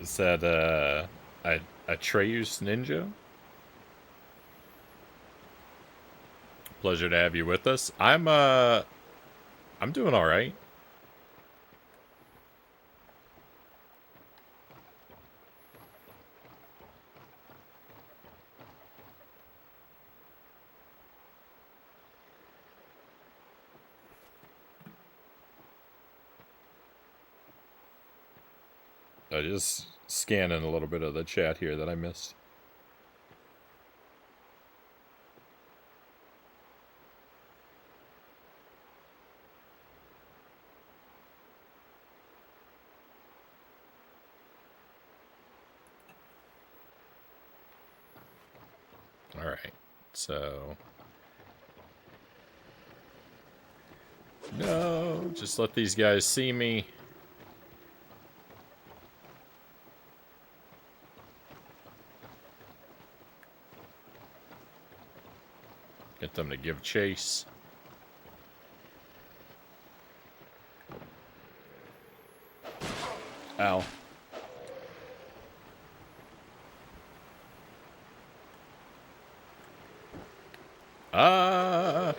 is that, Atreus Ninja? Pleasure to have you with us. I'm doing alright. Just scanning a little bit of the chat here that I missed. Alright, so... No, just let these guys see me. Get them to give chase. Ow. Ah!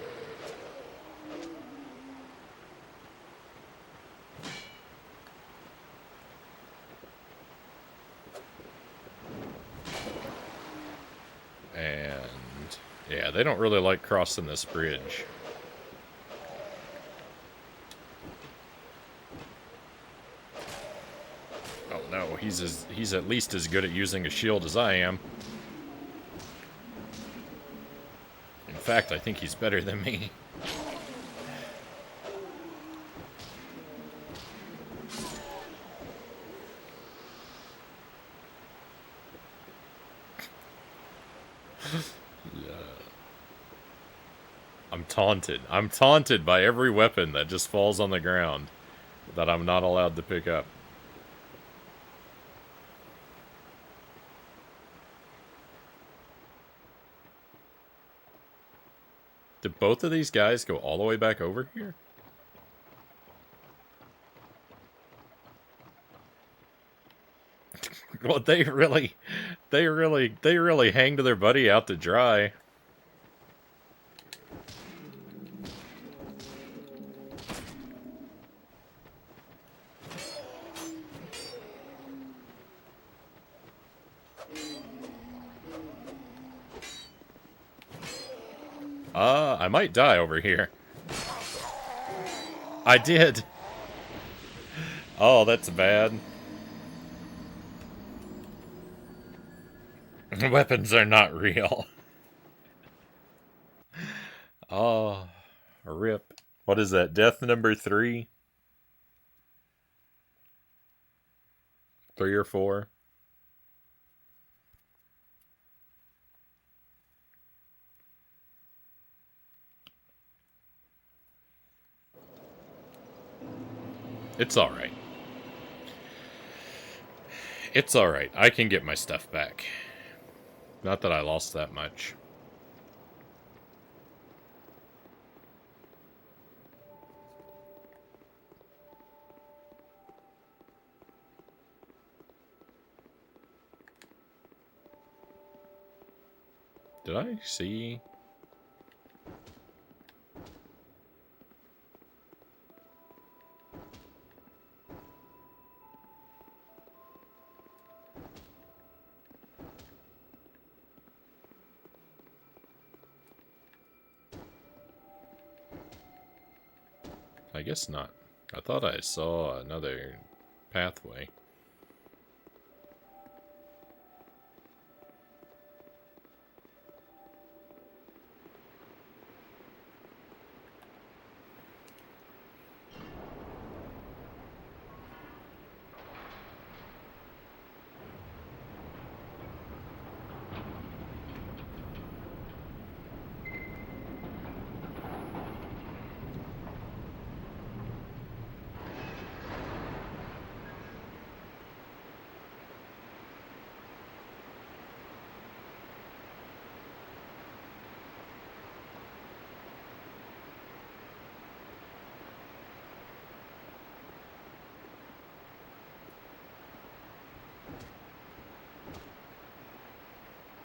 And yeah, they don't really like crossing this bridge. Oh no, he's at least as good at using a shield as I am. In fact, I think he's better than me. I'm taunted. I'm taunted by every weapon that just falls on the ground that I'm not allowed to pick up. Did both of these guys go all the way back over here? Well, they really hanged their buddy out to dry. I might die over here. I did. Oh, that's bad. Weapons are not real. Oh, rip. What is that? Death number 3? 3 or 4? It's alright. It's alright. I can get my stuff back. Not that I lost that much. Did I see? I guess not. I thought I saw another pathway.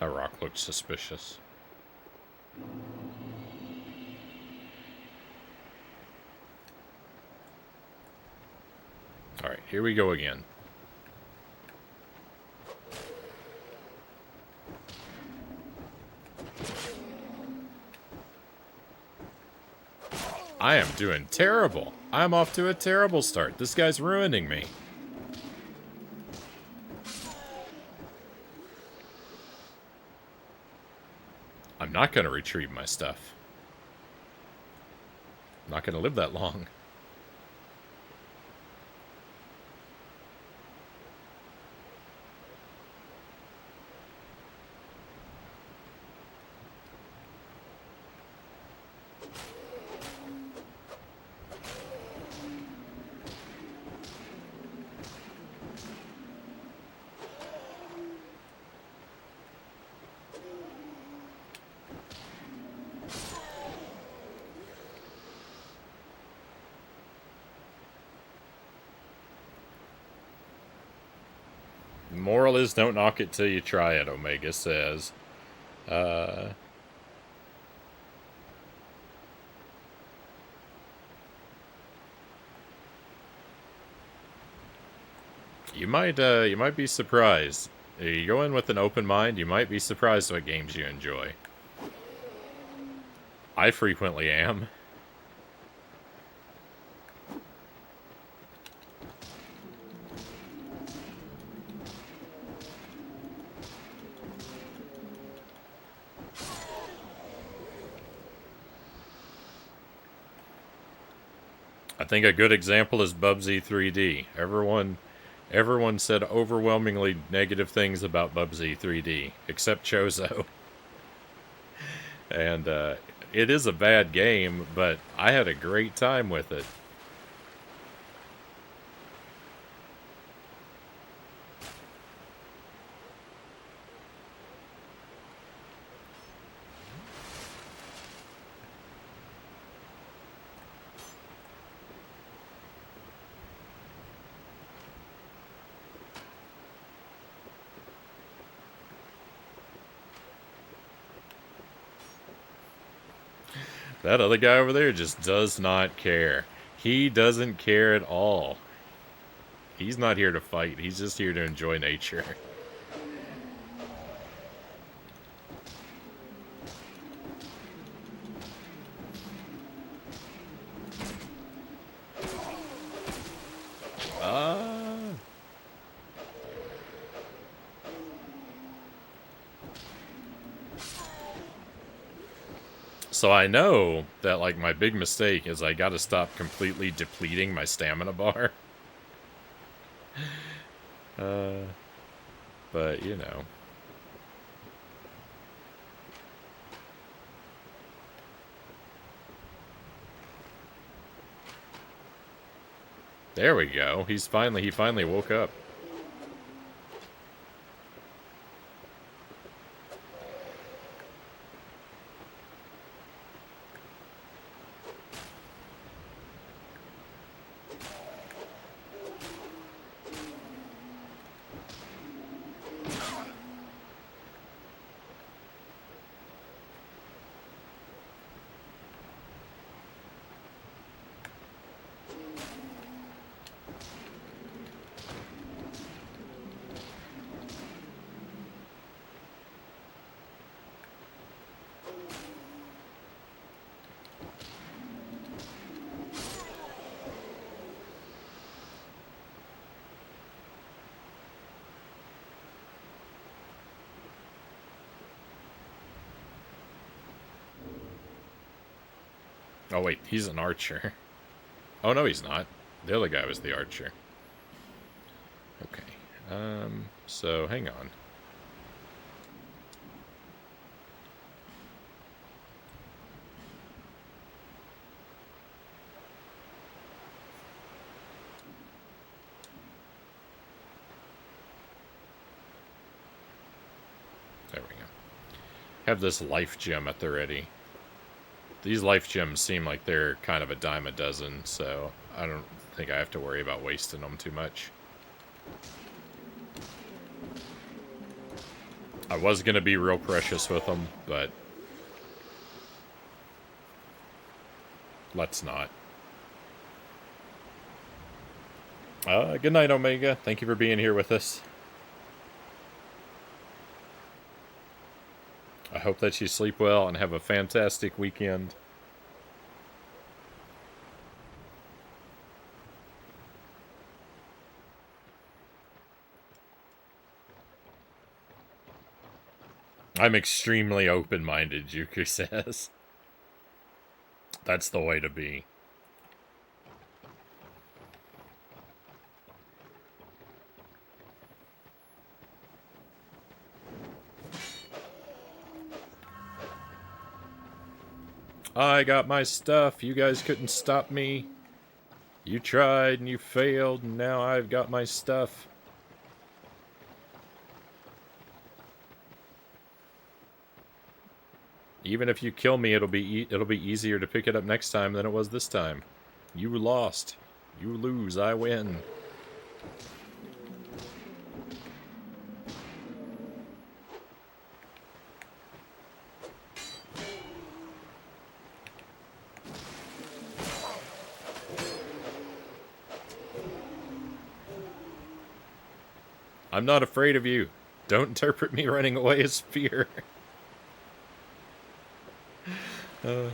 That rock looks suspicious. Alright, here we go again. I am doing terrible. I'm off to a terrible start. This guy's ruining me. I'm not going to retrieve my stuff. I'm not going to live that long. The moral is don't knock it till you try it, Omega says. You might be surprised. You go in with an open mind, you might be surprised what games you enjoy. I frequently am. I think a good example is Bubsy 3D. Everyone said overwhelmingly negative things about Bubsy 3D, except Chozo. And it is a bad game, but I had a great time with it. That other guy over there just does not care. He doesn't care at all. He's not here to fight. He's just here to enjoy nature. So I know that, like, my big mistake is I gotta stop completely depleting my stamina bar. But, you know. There we go. He finally woke up. Oh wait, he's an archer. Oh no, he's not. The other guy was the archer. Okay. So hang on. There we go. Have this life gem at the ready. These life gems seem like they're kind of a dime a dozen, so I don't think I have to worry about wasting them too much. I was going to be real precious with them, but let's not. Good night, Omega. Thank you for being here with us. I hope that you sleep well and have a fantastic weekend. I'm extremely open-minded, Juku says. That's the way to be. I got my stuff. You guys couldn't stop me. You tried and you failed, and now I've got my stuff. Even if you kill me, it'll be easier to pick it up next time than it was this time. You lost. You lose. I win. I'm not afraid of you. Don't interpret me running away as fear. Oh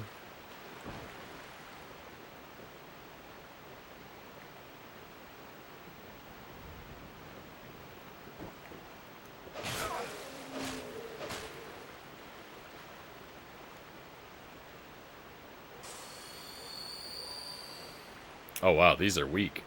wow, these are weak.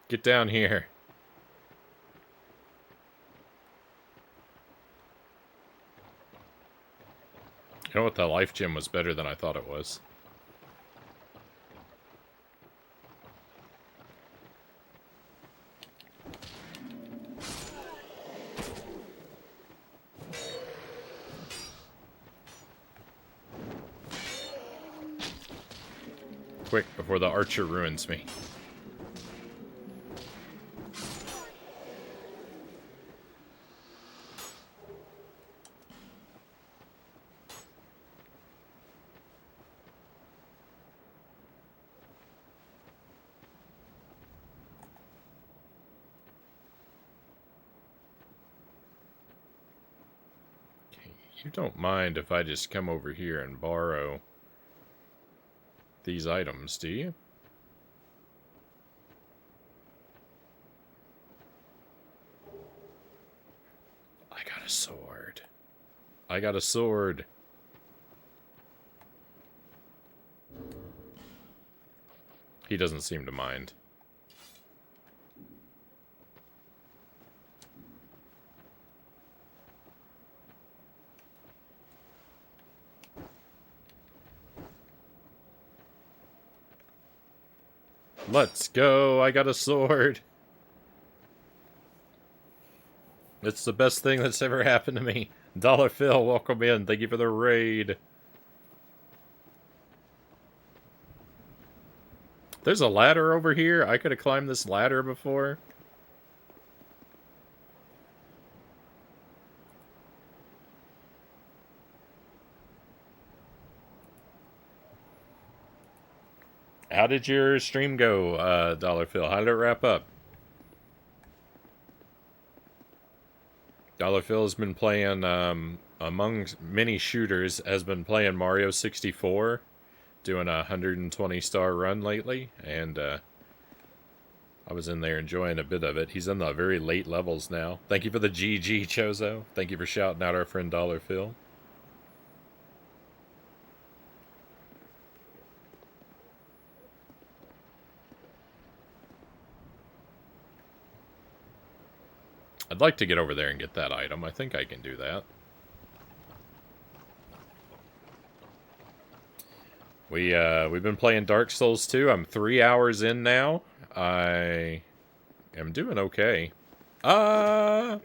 Get down here. You know what? The life gem was better than I thought it was. Quick, before the archer ruins me. You don't mind if I just come over here and borrow these items, do you? I got a sword. I got a sword. He doesn't seem to mind. Let's go. I got a sword. It's the best thing that's ever happened to me. Dollar Phil, welcome in. Thank you for the raid. There's a ladder over here. I could have climbed this ladder before. How did your stream go, Dollar Phil? How did it wrap up? Dollar Phil has been playing, among many shooters, has been playing Mario 64, doing a 120-star run lately, and I was in there enjoying a bit of it. He's in the very late levels now. Thank you for the GG, Chozo. Thank you for shouting out our friend Dollar Phil. I'd like to get over there and get that item. I think I can do that. We've been playing Dark Souls 2. I'm 3 hours in now. I am doing okay. I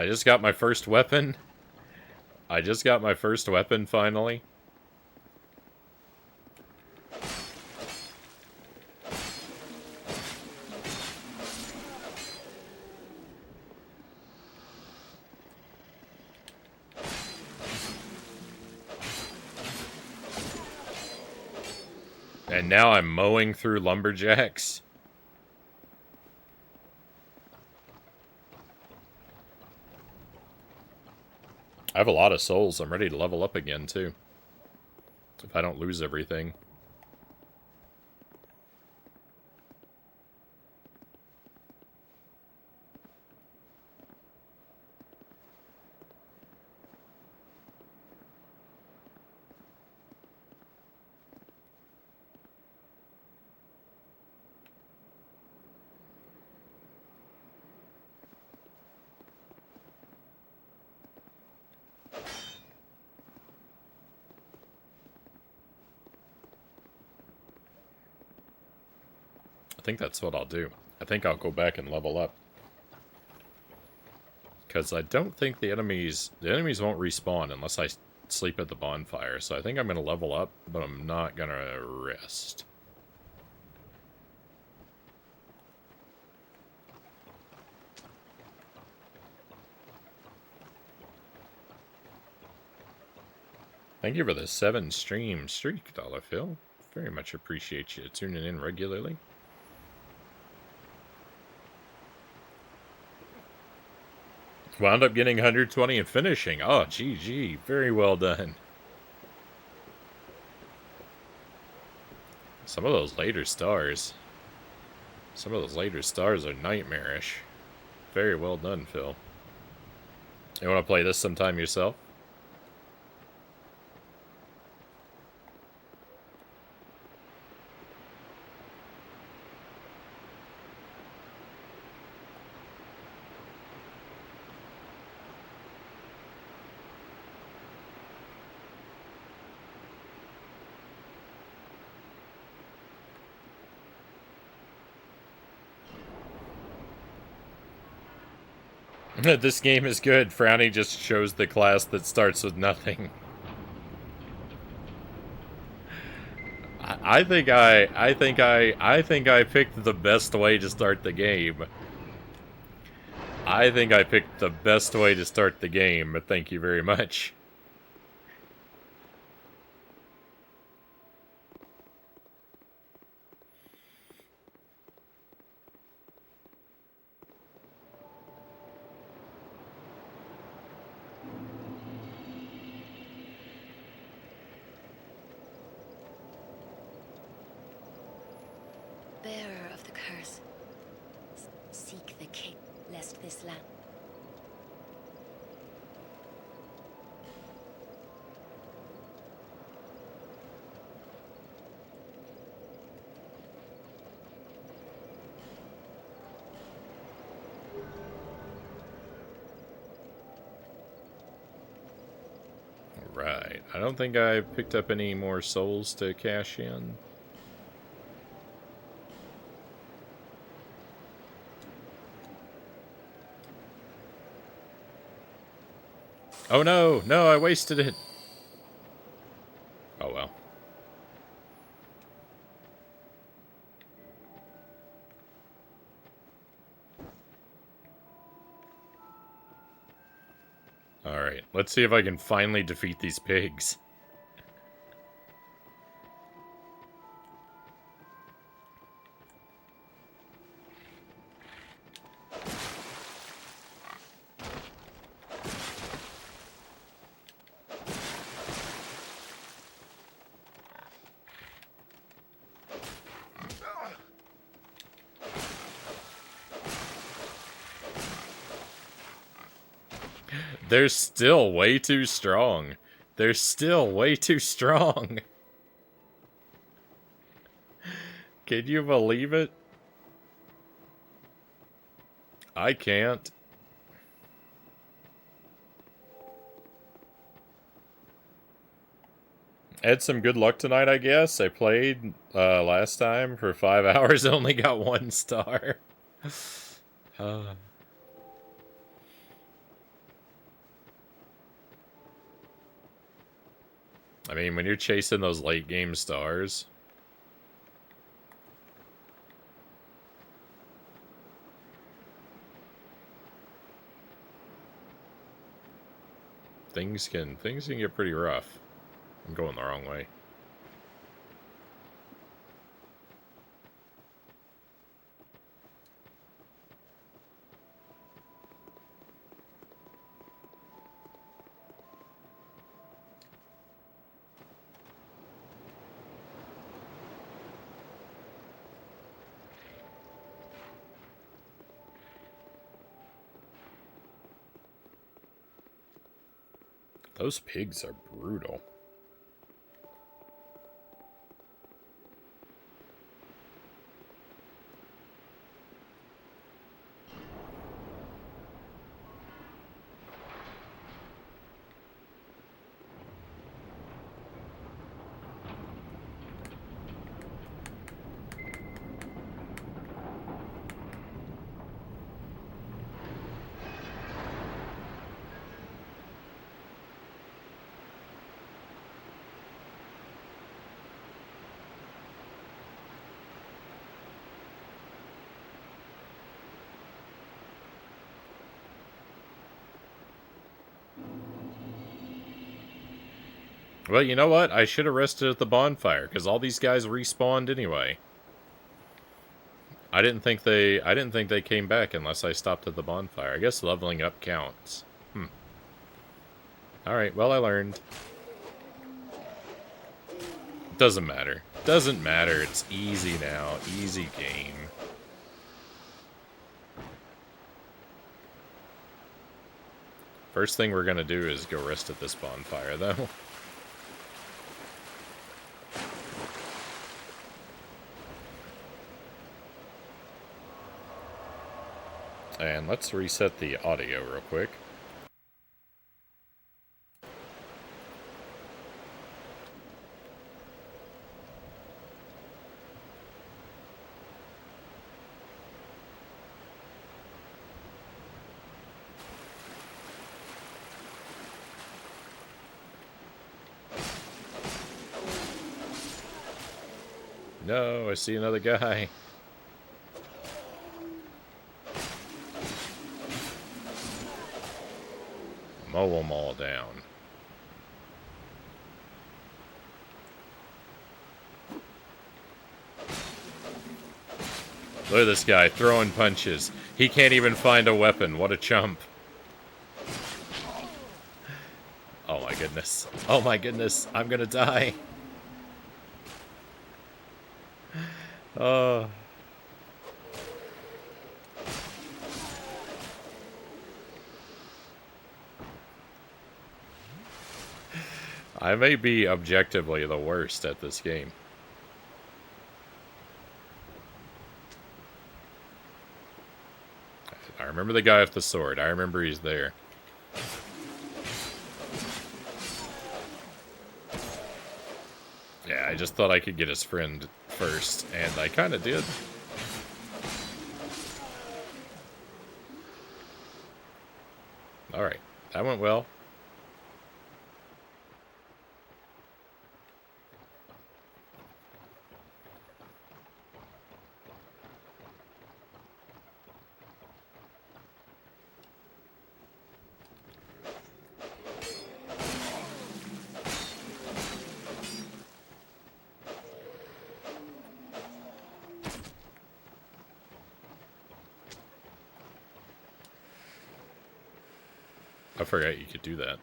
just got my first weapon. I just got my first weapon finally. And now I'm mowing through lumberjacks. I have a lot of souls. I'm ready to level up again, too. If I don't lose everything. I think that's what I'll do. I think I'll go back and level up. Because I don't think the enemies won't respawn unless I sleep at the bonfire. So I think I'm going to level up, but I'm not going to rest. Thank you for the 7 stream streak, Dollar Phil. Very much appreciate you tuning in regularly. Wound up getting 120 and finishing. Oh, GG. Very well done. Some of those later stars are nightmarish. Very well done, Phil. You want to play this sometime yourself? This game is good. Frownie just shows the class that starts with nothing. I think I picked the best way to start the game. I think I picked the best way to start the game, but thank you very much. us. Seek the king, lest this land... Right. I don't think I picked up any more souls to cash in. Oh no! No, I wasted it! Oh well. Alright, let's see if I can finally defeat these pigs. They're still way too strong. They're still way too strong. Can you believe it? I can't. I had some good luck tonight, I guess. I played last time for 5 hours, only got 1 star. I mean, when you're chasing those late game stars... Things can get pretty rough. I'm going the wrong way. Those pigs are brutal. Well, you know what? I should have rested at the bonfire, because all these guys respawned anyway. I didn't think they came back unless I stopped at the bonfire. I guess leveling up counts. Alright, well, I learned. Doesn't matter. Doesn't matter. It's easy now. Easy game. First thing we're gonna do is go rest at this bonfire, though. And let's reset the audio real quick. No, I see another guy. Mow them all down. Look at this guy throwing punches. He can't even find a weapon. What a chump. Oh my goodness. Oh my goodness. I'm gonna die. I may be objectively the worst at this game. I remember the guy with the sword. I remember he's there. Yeah, I just thought I could get his friend first, and I kind of did. Alright, that went well. I forgot you could do that.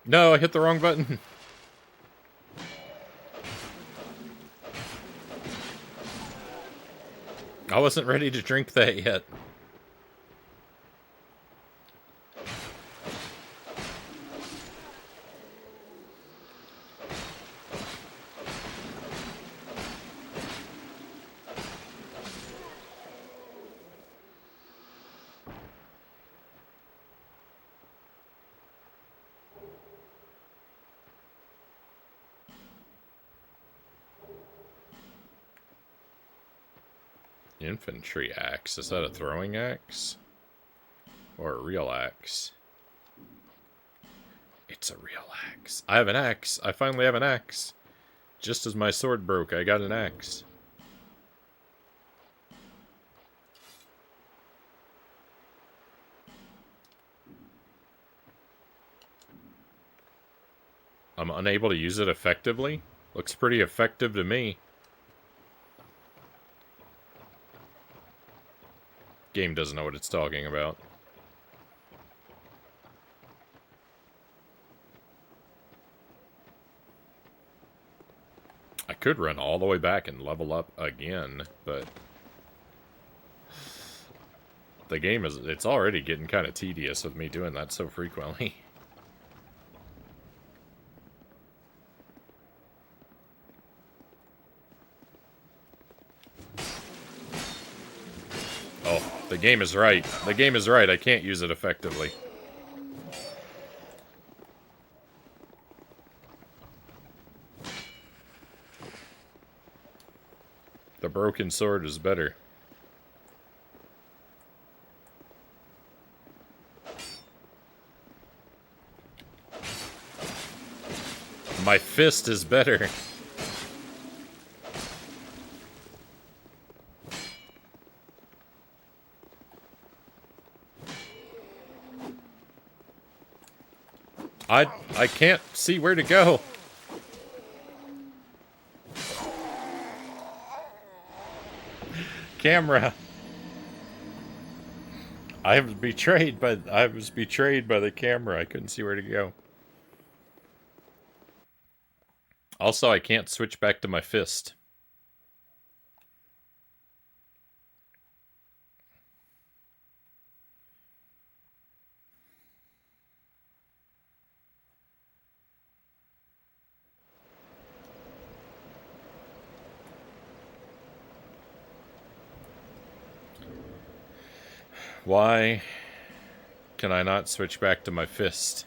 No, I hit the wrong button. I wasn't ready to drink that yet. Infantry axe. Is that a throwing axe? Or a real axe? It's a real axe. I have an axe. I finally have an axe. Just as my sword broke, I got an axe. I'm unable to use it effectively? Looks pretty effective to me. Game doesn't know what it's talking about. I could run all the way back and level up again, but the game it's already getting kind of tedious with me doing that so frequently. Oh, the game is right. The game is right. I can't use it effectively. The broken sword is better. My fist is better. I can't see where to go. Camera. I was betrayed by the camera. I couldn't see where to go. Also, I can't switch back to my fist. Why can I not switch back to my fist?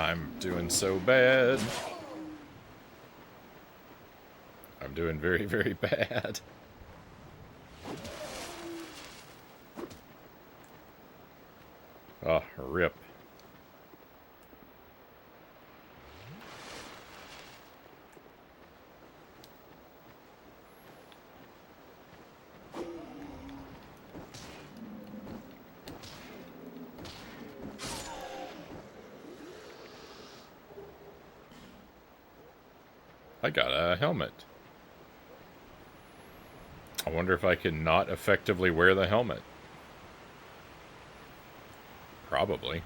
I'm doing so bad. I'm doing very, very bad. Oh, rip. I got a helmet. I wonder if I can not effectively wear the helmet. Probably.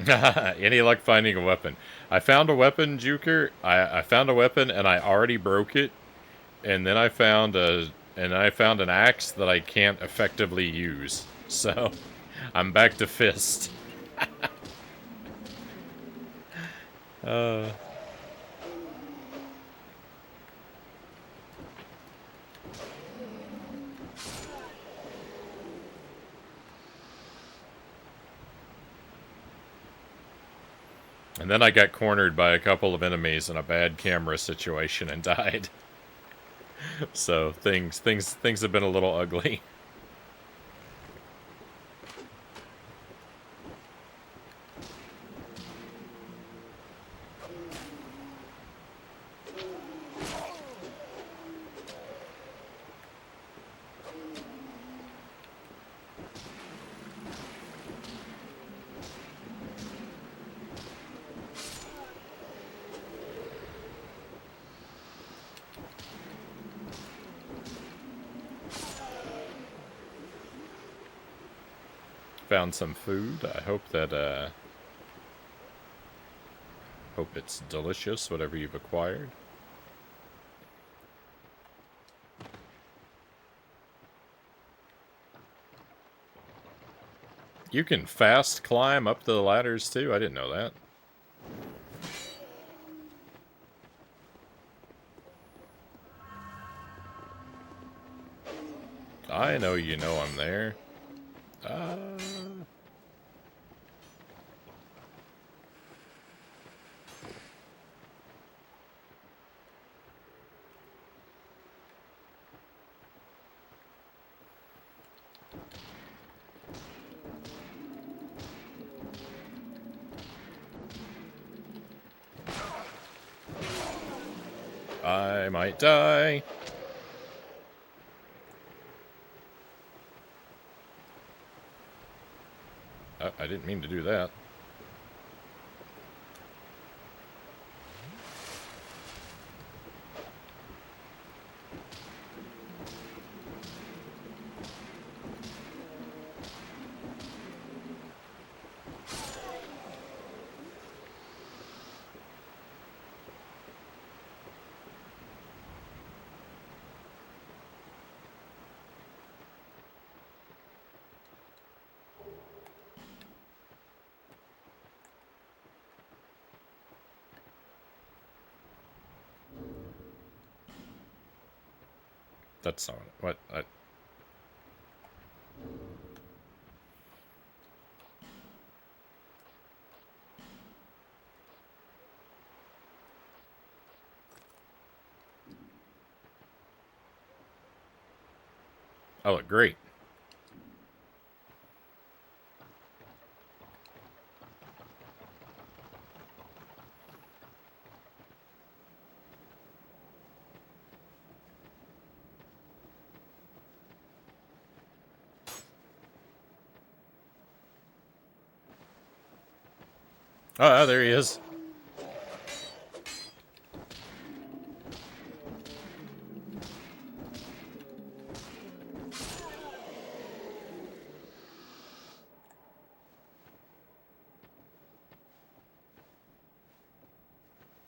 Any luck finding a weapon? I found a weapon, Juker. I found a weapon and I already broke it. And then I found an axe that I can't effectively use. So I'm back to fist. And then I got cornered by a couple of enemies in a bad camera situation and died. So things have been a little ugly. Found some food. I hope that hope it's delicious, whatever you've acquired. You can fast climb up the ladders too? I didn't know that. I know you know I'm there. I might die. I didn't mean to do that. That's not what I... I look great. Oh, there he is.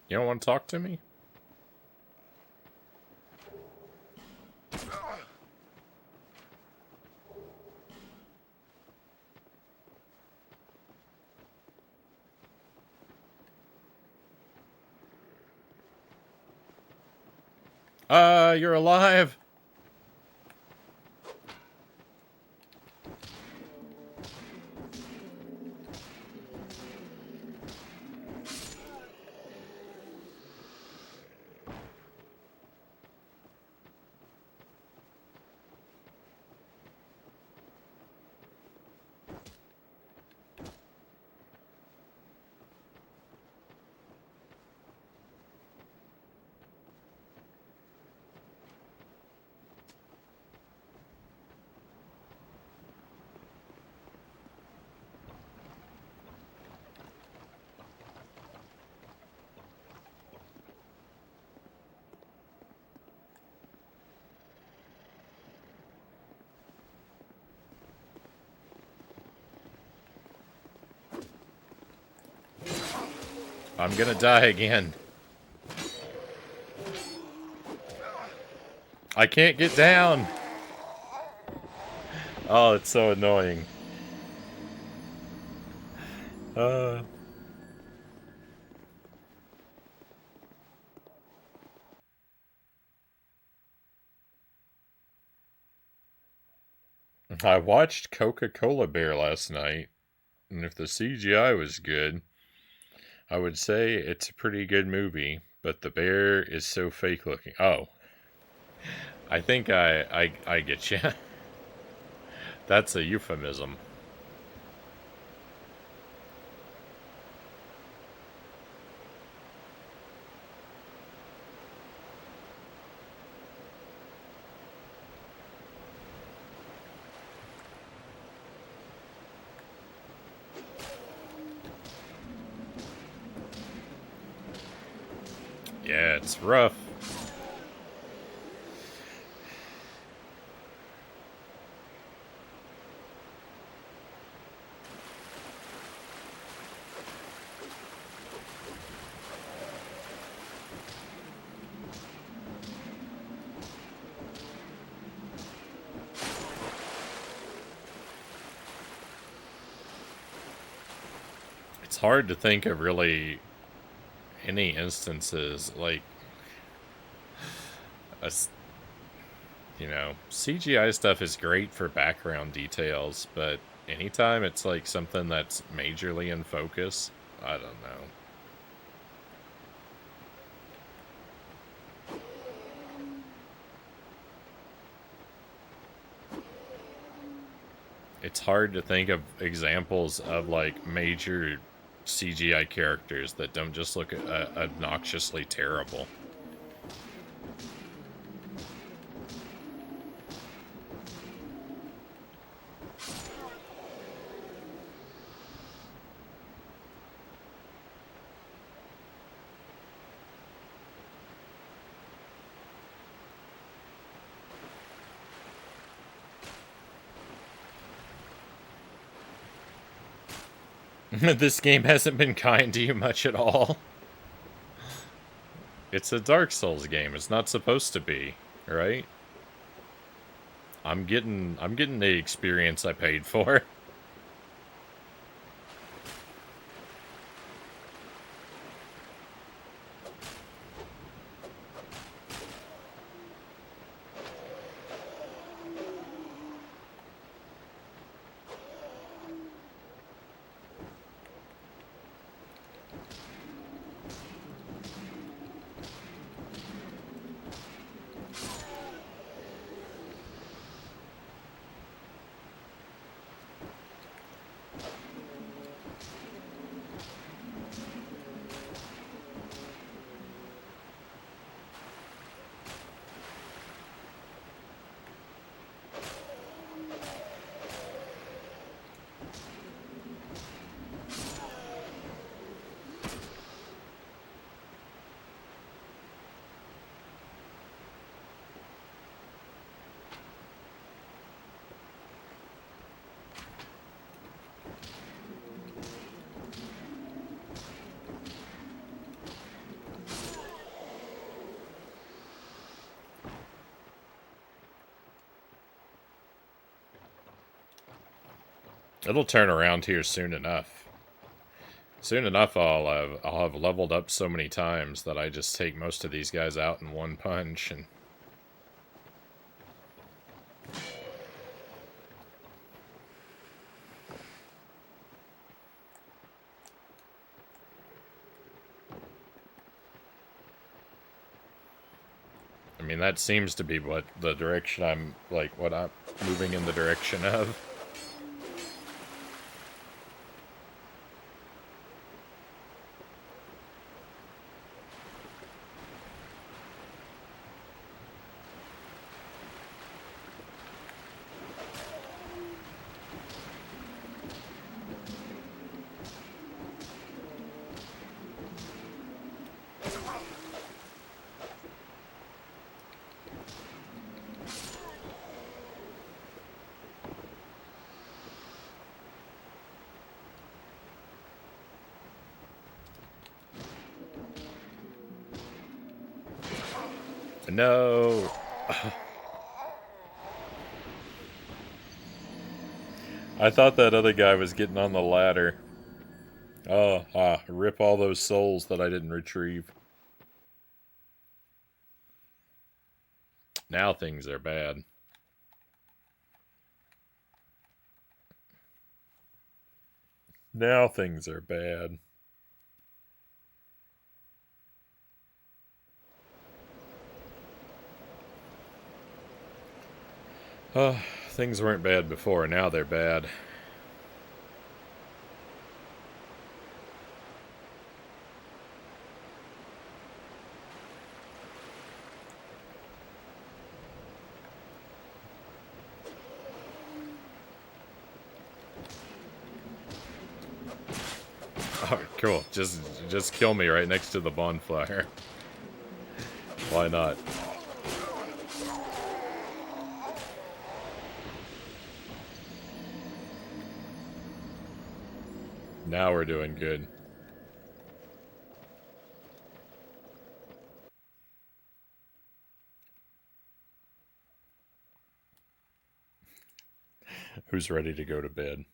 You don't want to talk to me? You're alive. I'm gonna die again. I can't get down. Oh, it's so annoying. I watched Coca-Cola Bear last night, and if the CGI was good, I would say it's a pretty good movie, but the bear is so fake looking. Oh, I think I get you. That's a euphemism. Yeah, it's rough. It's hard to think of really any instances like a, CGI stuff is great for background details, but anytime it's like something that's majorly in focus, I don't know. It's hard to think of examples of like major CGI characters that don't just look obnoxiously terrible. This game hasn't been kind to you much at all. It's a Dark Souls game. It's not supposed to be, right? I'm getting the experience I paid for. It'll turn around here soon enough. Soon enough, I'll have leveled up so many times that I just take most of these guys out in one punch, and I mean that seems to be what the direction I'm moving in the direction of. No. I thought that other guy was getting on the ladder. Oh, rip all those souls that I didn't retrieve. Now things are bad. Now things are bad. Oh, things weren't bad before, now they're bad. Oh, cool. Just kill me right next to the bonfire. Why not? Now we're doing good. Who's ready to go to bed?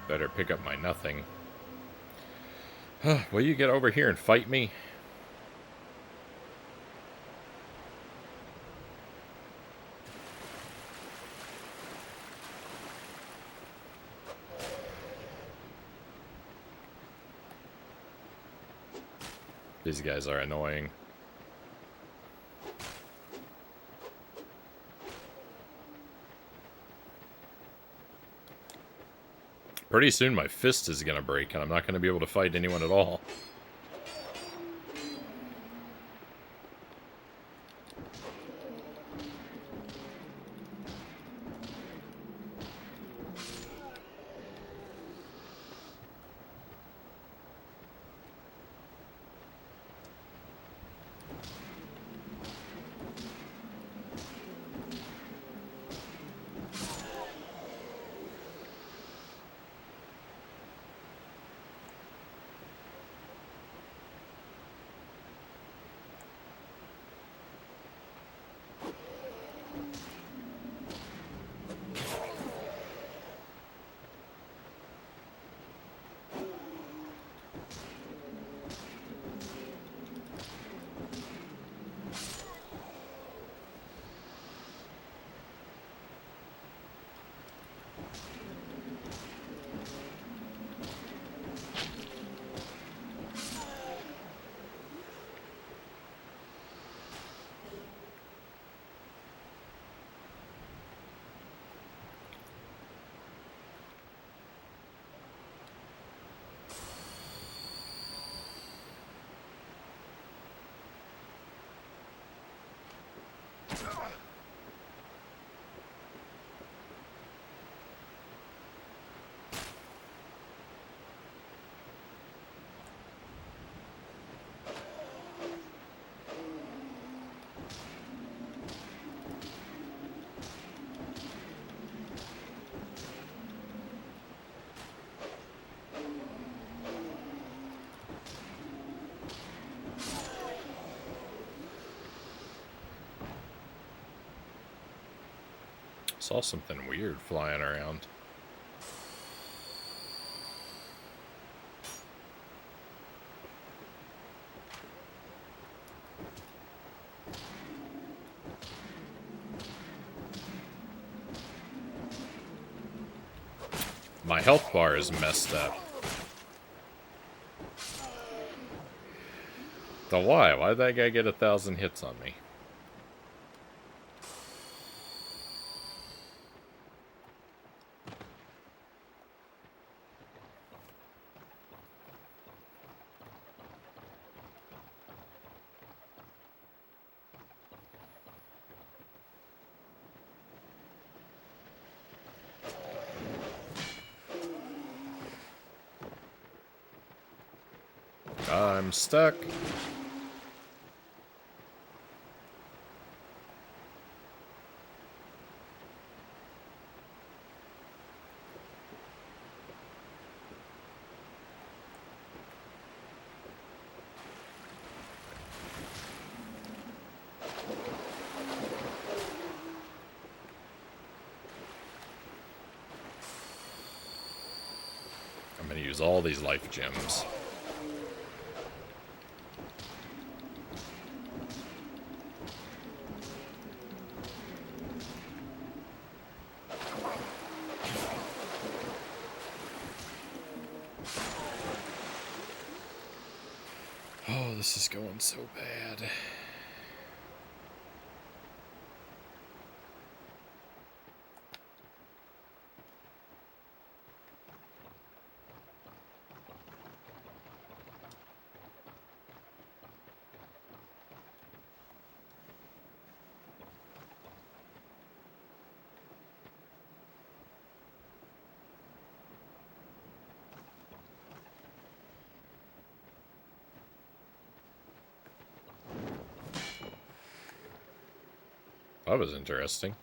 Better pick up my nothing. Will you get over here and fight me? These guys are annoying. Pretty soon my fist is gonna break and I'm not gonna be able to fight anyone at all. Saw something weird flying around. My health bar is messed up. The why? Why did that guy get 1,000 hits on me? I'm stuck. use all these life gems. Oh, this is going so bad. That was interesting.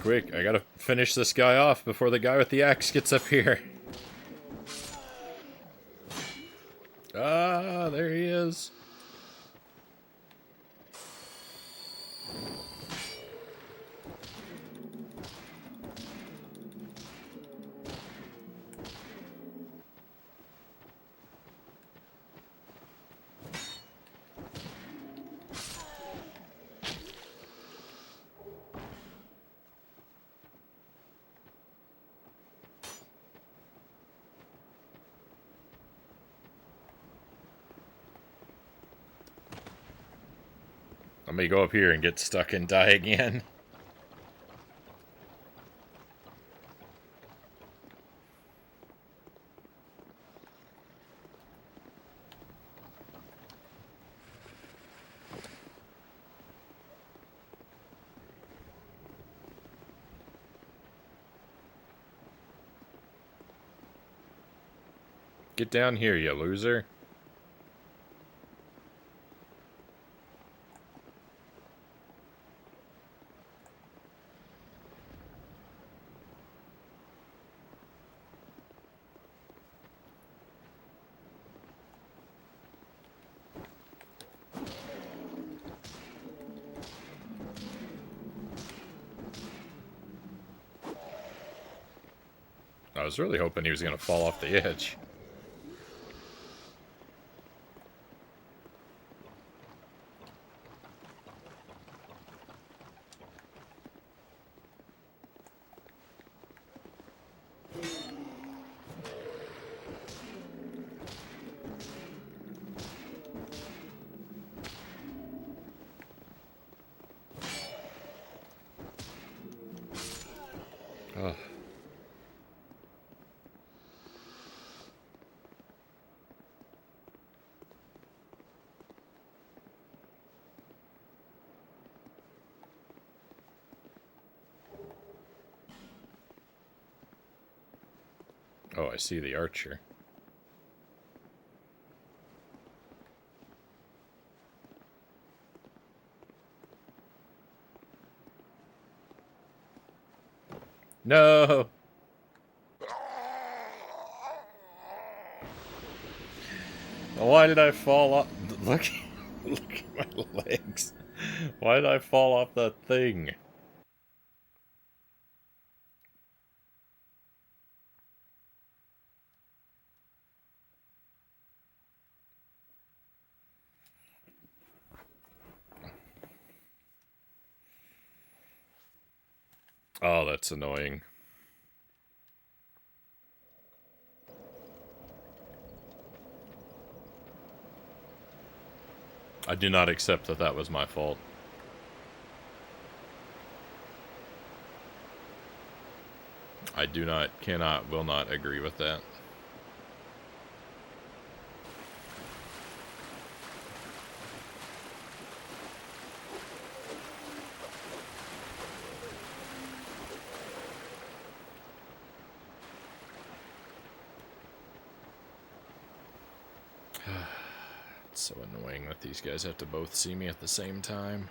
Quick, I gotta finish this guy off before the guy with the axe gets up here. Ah, there he is. Let me go up here and get stuck and die again. Get down here, you loser. I was really hoping he was going to fall off the edge. Ugh. Oh, I see the archer. No! Why did I fall off? Look, look at my legs. Why did I fall off that thing? Oh, that's annoying. I do not accept that that was my fault. I do not, cannot, will not agree with that. It's so annoying that these guys have to both see me at the same time.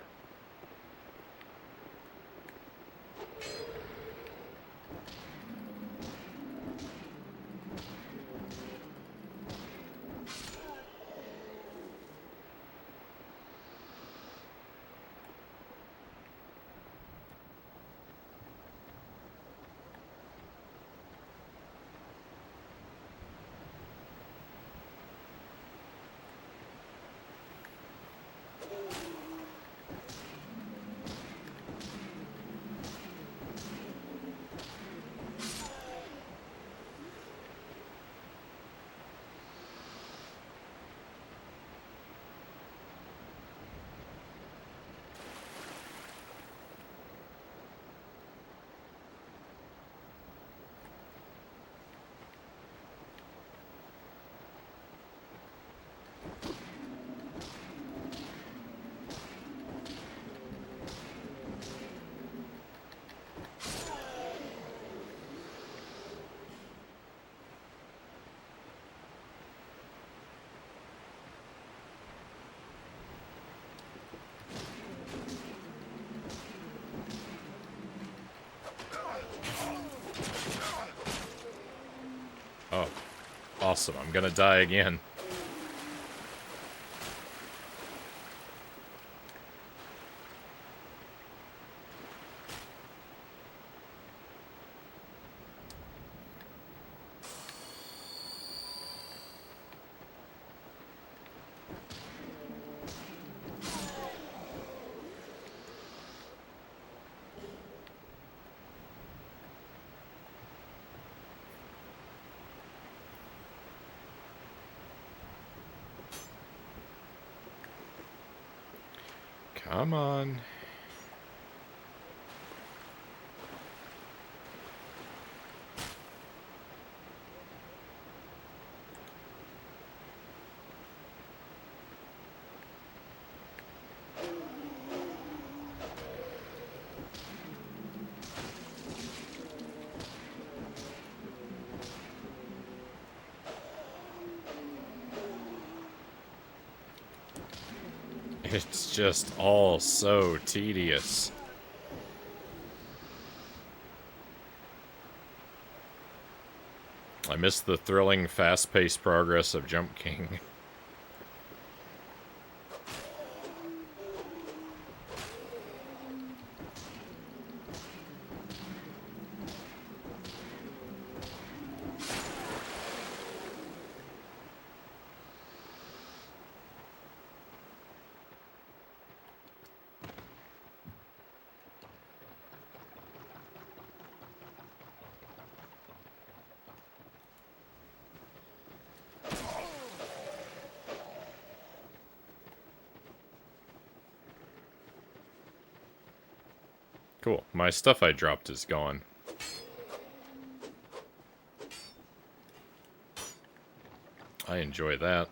Oh, awesome. I'm gonna die again. Come on. It's just all so tedious. I miss the thrilling, fast-paced progress of Jump King. Cool. My stuff I dropped is gone. I enjoy that.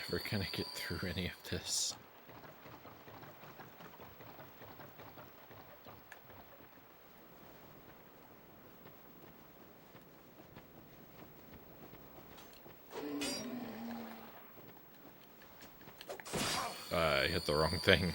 Never gonna get through any of this. I hit the wrong thing.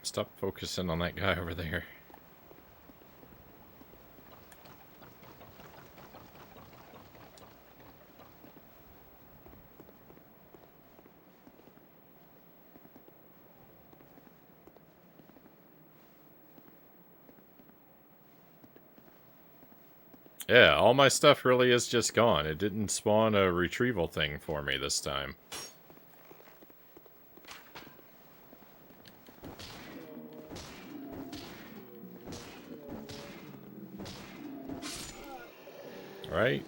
Stop focusing on that guy over there. Yeah, all my stuff really is just gone. It didn't spawn a retrieval thing for me this time. Right?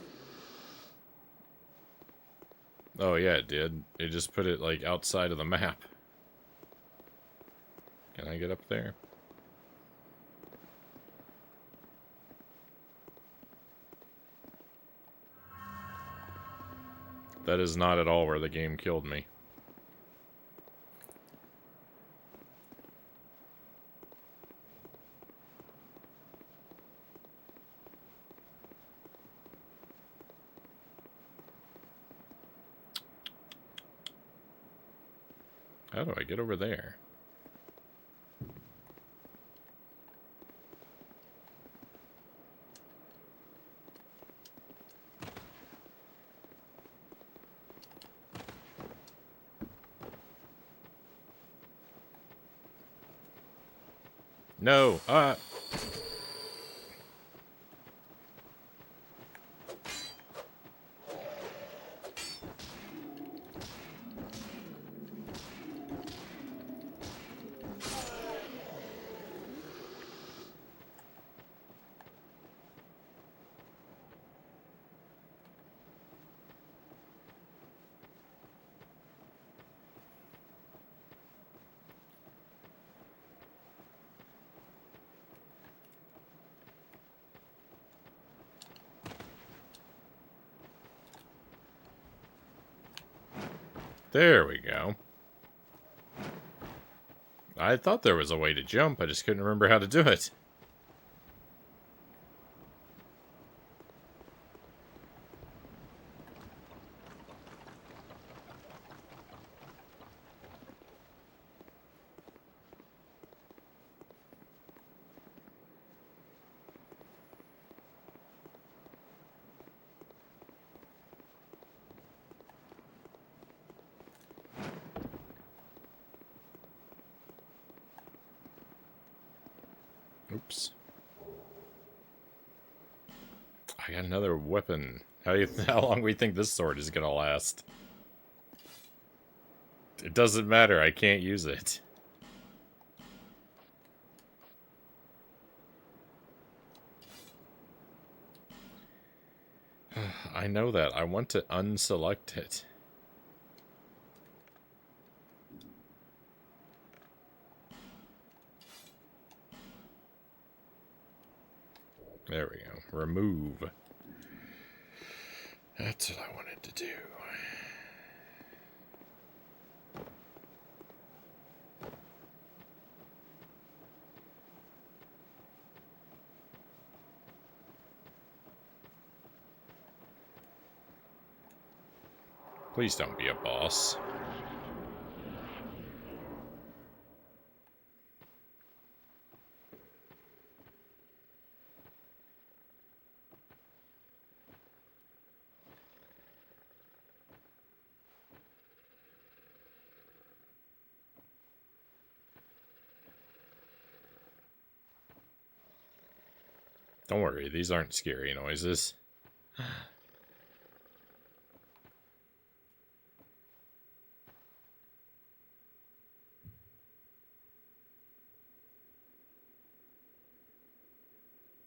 Oh yeah, it did. It just put it, like, outside of the map. Can I get up there? That is not at all where the game killed me. How do I get over there? No! There we go. I thought there was a way to jump, I just couldn't remember how to do it. Oops. I got another weapon. How long do we think this sword is gonna last? It doesn't matter, I can't use it. I know that. I want to unselect it. There we go. Remove. That's what I wanted to do. Please don't be a boss. Don't worry, these aren't scary noises.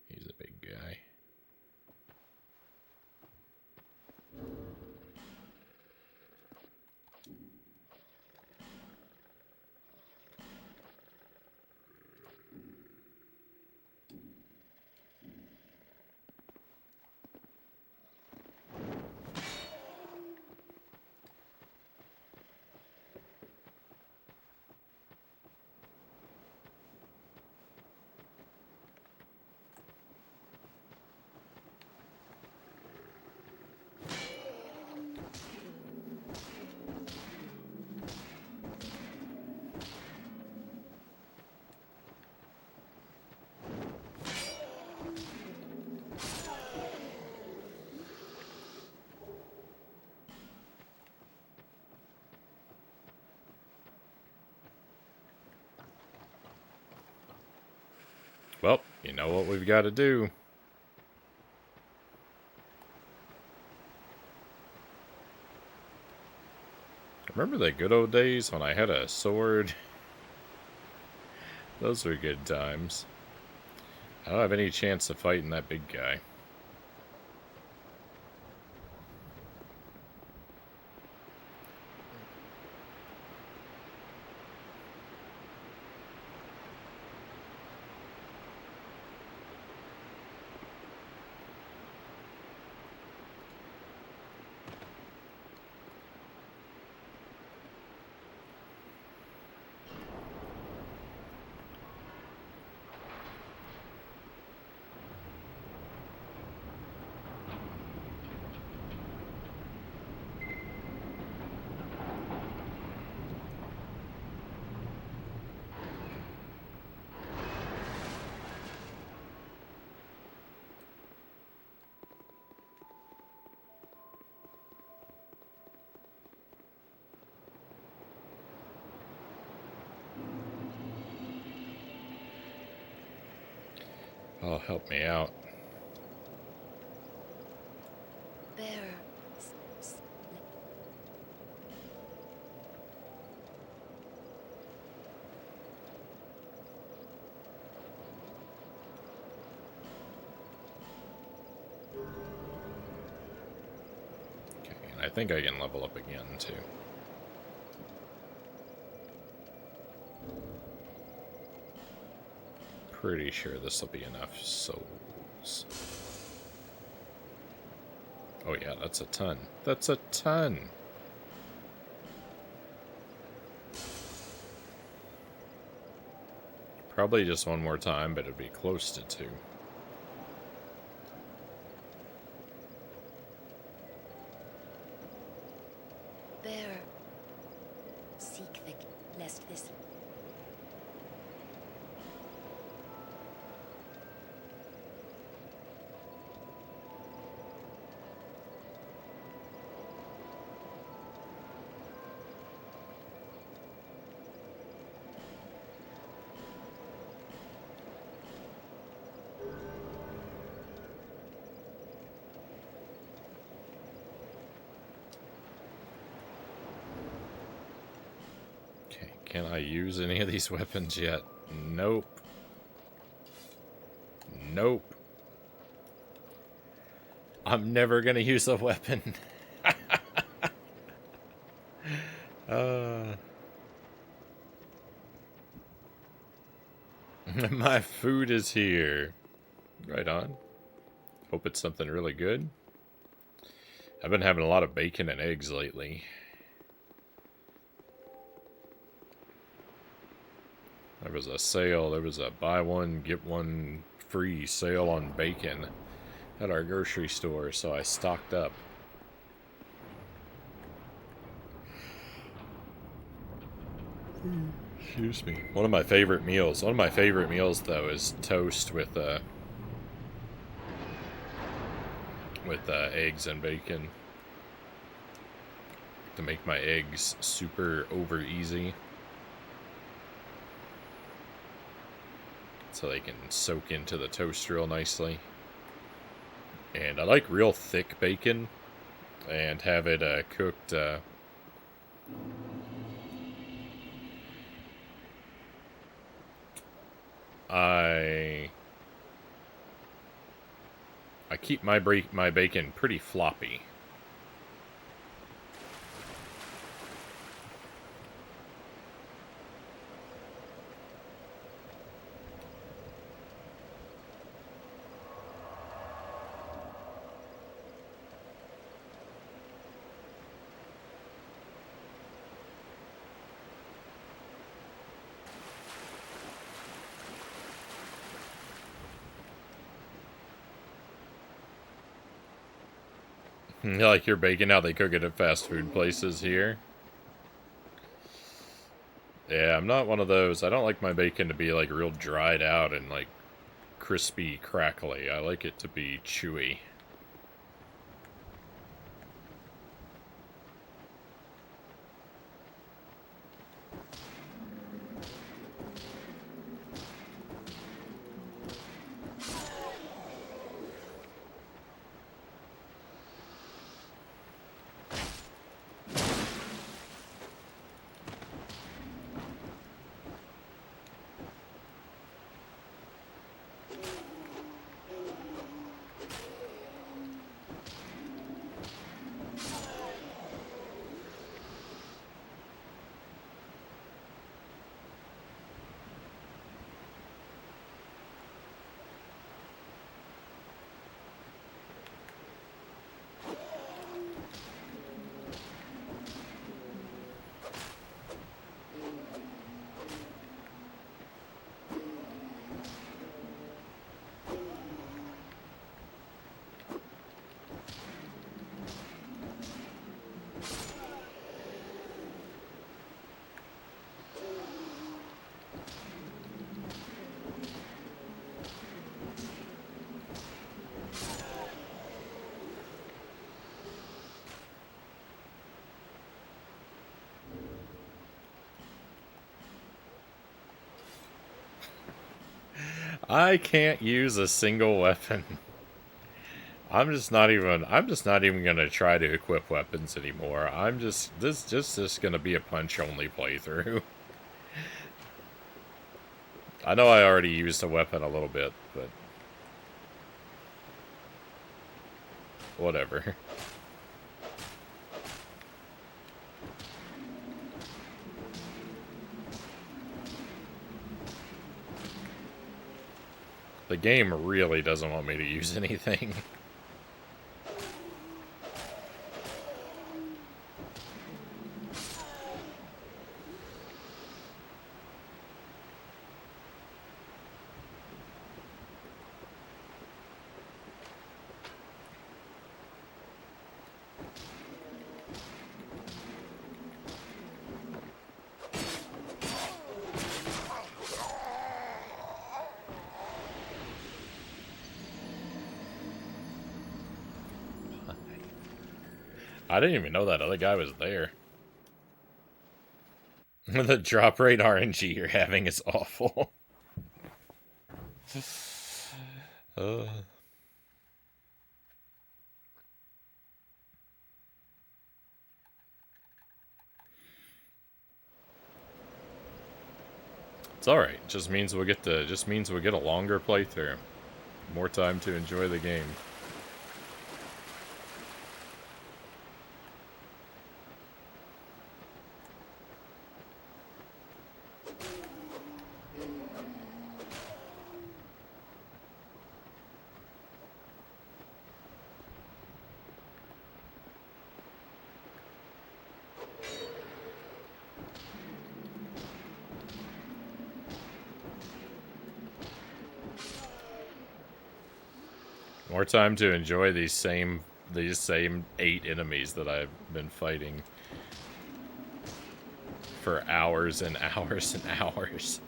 He's a big guy. You know what we've got to do. Remember the good old days when I had a sword? Those were good times. I don't have any chance of fighting that big guy. Oh, help me out. Bear. Okay, and I think I can level up again, too. Pretty sure this will be enough souls. Oh yeah, that's a ton. That's a ton! Probably just one more time, but it'd be close to 2. Bear. Seek the lest this. Okay, can I use any of these weapons yet? Nope. Nope. I'm never gonna use a weapon. My food is here. Right on. Hope it's something really good. I've been having a lot of bacon and eggs lately. There was a sale. There was a buy one, get one free sale on bacon at our grocery store, so I stocked up. Excuse me. One of my favorite meals, though, is toast with eggs and bacon. To make my eggs super over easy, so they can soak into the toast real nicely. And I like real thick bacon, and have it cooked I keep my bacon pretty floppy. You like your bacon, how they cook it at fast food places here? Yeah, I'm not one of those. I don't like my bacon to be like real dried out and like crispy, crackly. I like it to be chewy. I can't use a single weapon. I'm just not even gonna try to equip weapons anymore. This just gonna be a punch only playthrough. I know I already used a weapon a little bit, but whatever. The game really doesn't want me to use anything. I didn't even know that other guy was there. The drop rate RNG you're having is awful. It's all right. Just means we'll get a longer playthrough, more time to enjoy the game. More time to enjoy these same 8 enemies that I've been fighting for hours and hours and hours.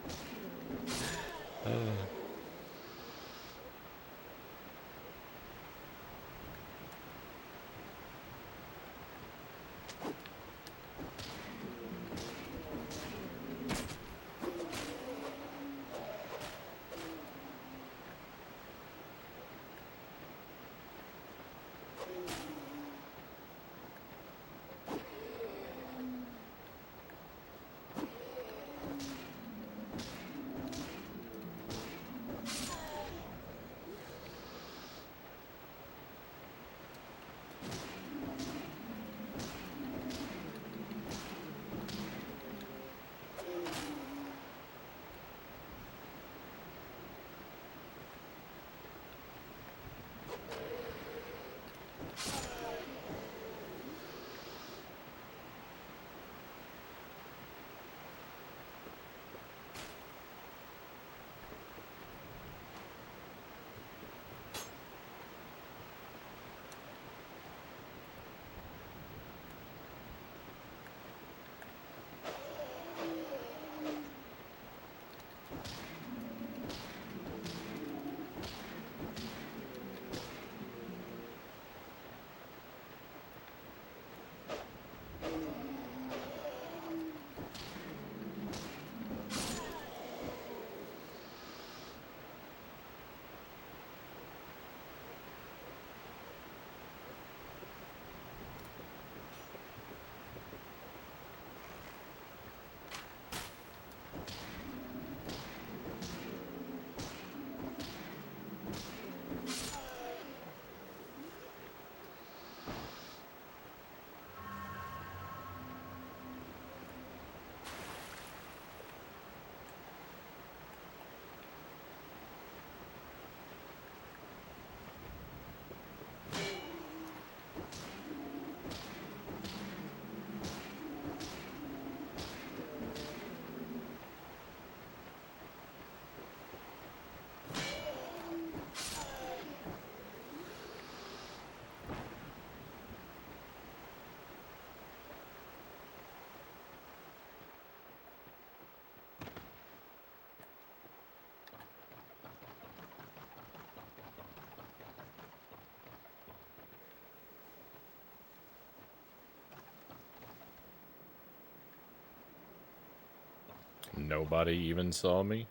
Nobody even saw me.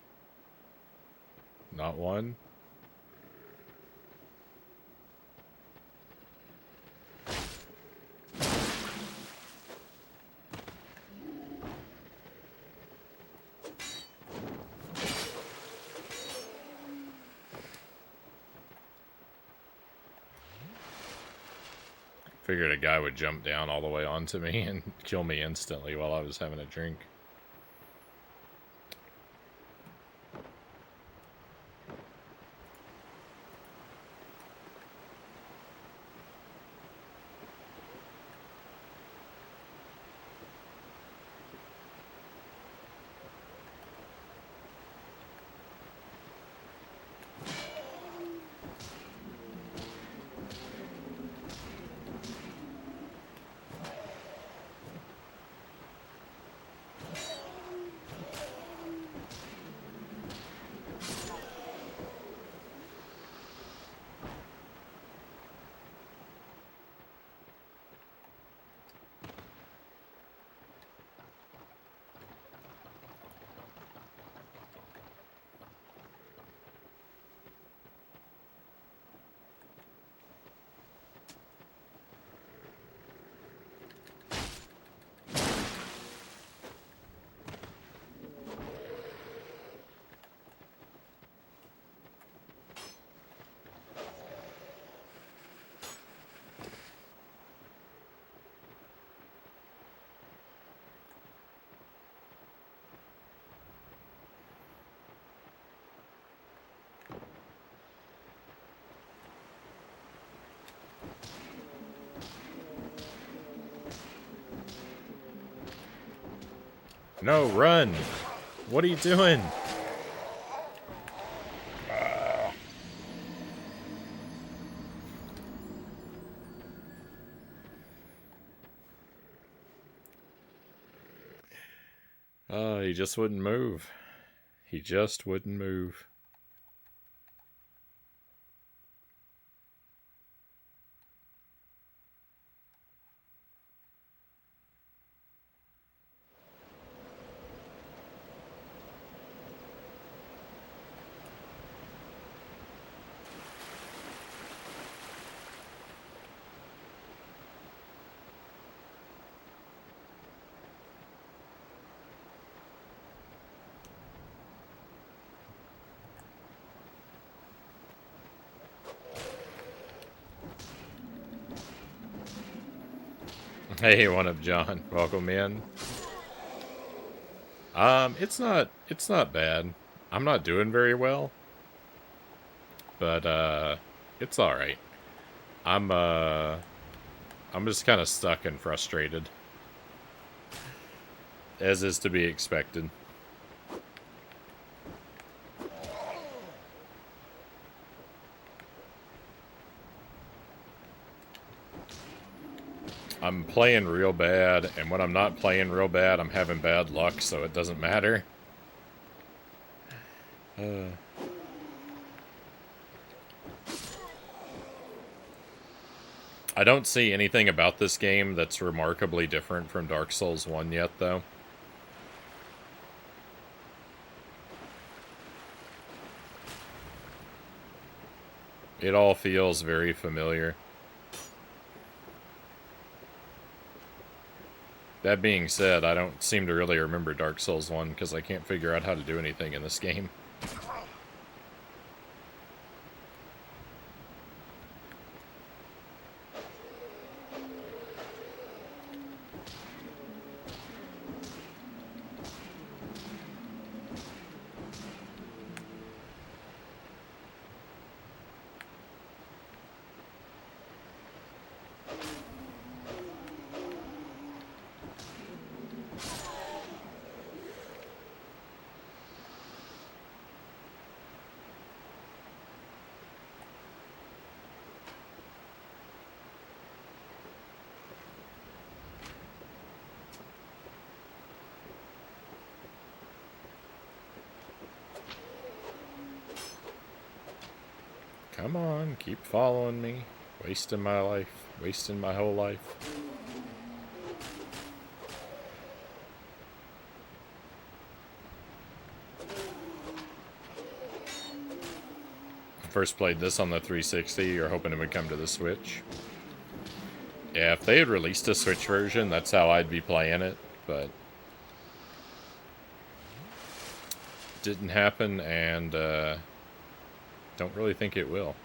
Not Not one. Figured a guy would jump down all the way onto me and kill me instantly while I was having a drink. No, run! What are you doing? Oh, he just wouldn't move. He just wouldn't move. Hey, what up, John? Welcome in. It's not bad. I'm not doing very well, but it's all right. I'm just kind of stuck and frustrated, as is to be expected. I'm playing real bad, and when I'm not playing real bad, I'm having bad luck, so it doesn't matter. I don't see anything about this game that's remarkably different from Dark Souls 1 yet, though. It all feels very familiar. That being said, I don't seem to really remember Dark Souls 1 because I can't figure out how to do anything in this game. Come on, keep following me. Wasting my life. Wasting my whole life. first played this on the 360, you're hoping it would come to the Switch. Yeah, if they had released a Switch version, that's how I'd be playing it, but didn't happen, and don't really think it will.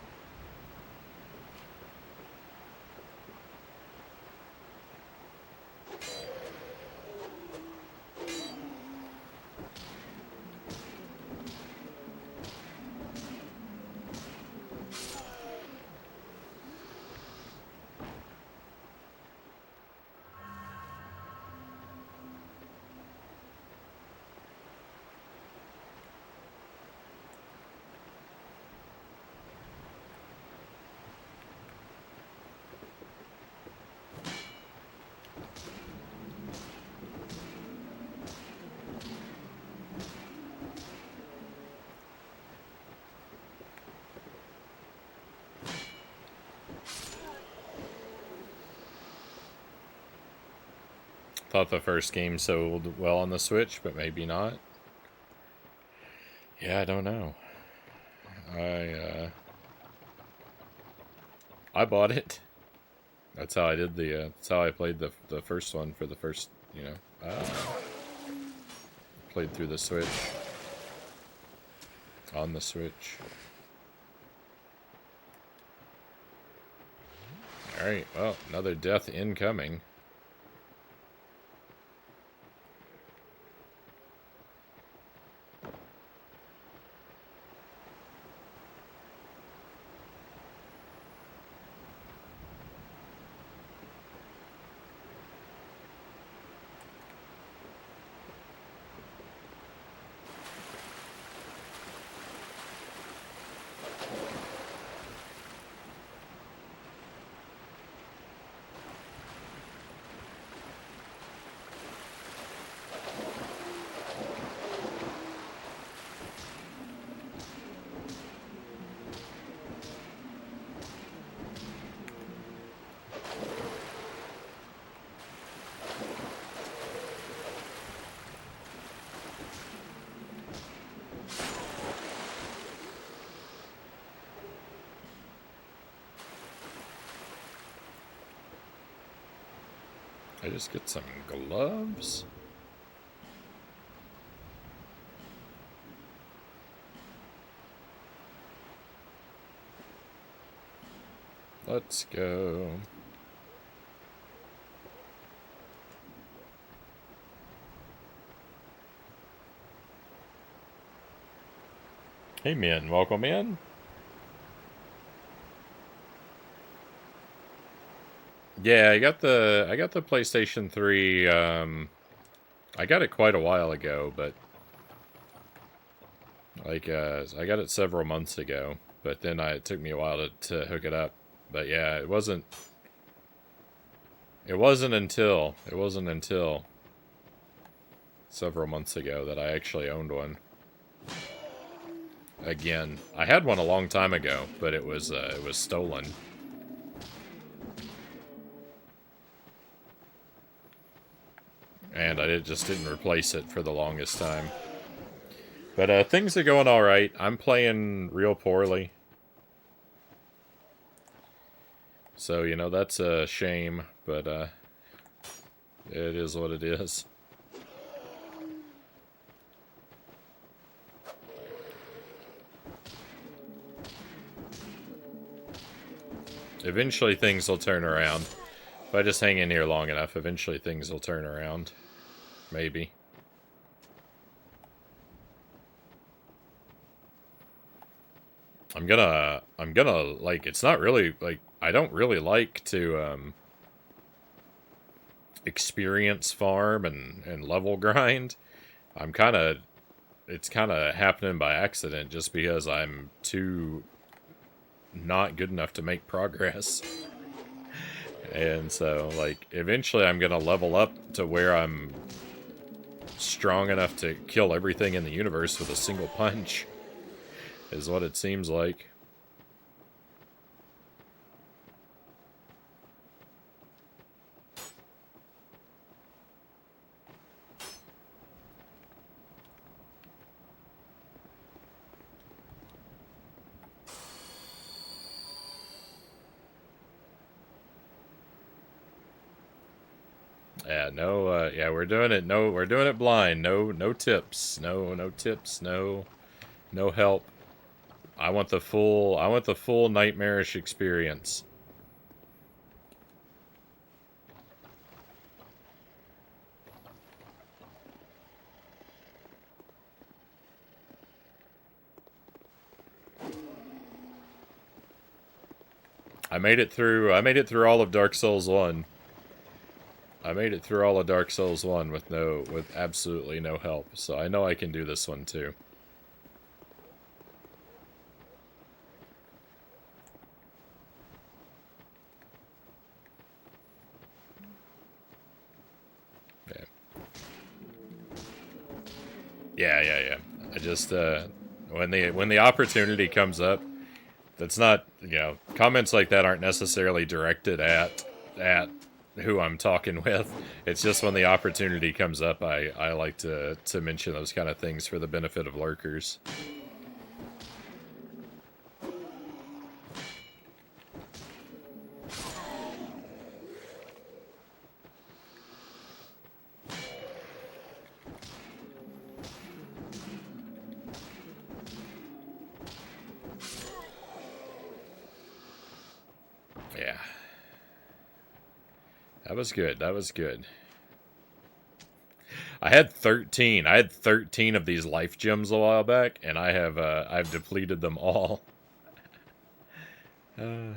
Thought the first game sold well on the Switch, but maybe not. Yeah, I don't know. I bought it. That's how I did the. That's how I played the first one for the first. You know, played through the Switch. On the Switch. All right. Well, another death incoming. I just get some gloves? Let's go. Hey, Min, welcome in. Yeah, I got the PlayStation 3. I got it quite a while ago, but like I got it several months ago. But then it took me a while to hook it up. But yeah, it wasn't until several months ago that I actually owned one. Again, I had one a long time ago, but it was stolen. And I just didn't replace it for the longest time. But things are going alright. I'm playing real poorly. So, you know, that's a shame, but it is what it is. Eventually things will turn around. If I just hang in here long enough, eventually things will turn around. Maybe. I'm gonna, like, it's not really, like, I don't really like to, experience farm and level grind. It's kind of happening by accident just because I'm too not good enough to make progress. And so, like, eventually I'm gonna level up to where I'm strong enough to kill everything in the universe with a single punch, is what it seems like. Yeah, no, yeah, we're doing it. No, we're doing it blind. No tips. No tips. No help. I want the full nightmarish experience. I made it through all of Dark Souls 1. I made it through all of Dark Souls 1 with absolutely no help. So I know I can do this one too. Yeah. I just when the opportunity comes up, that's not, comments like that aren't necessarily directed at who I'm talking with. It's just when the opportunity comes up, I like to mention those kind of things for the benefit of lurkers. Yeah. That was good. That was good. I had 13. I had 13 of these life gems a while back, and I've depleted them all. There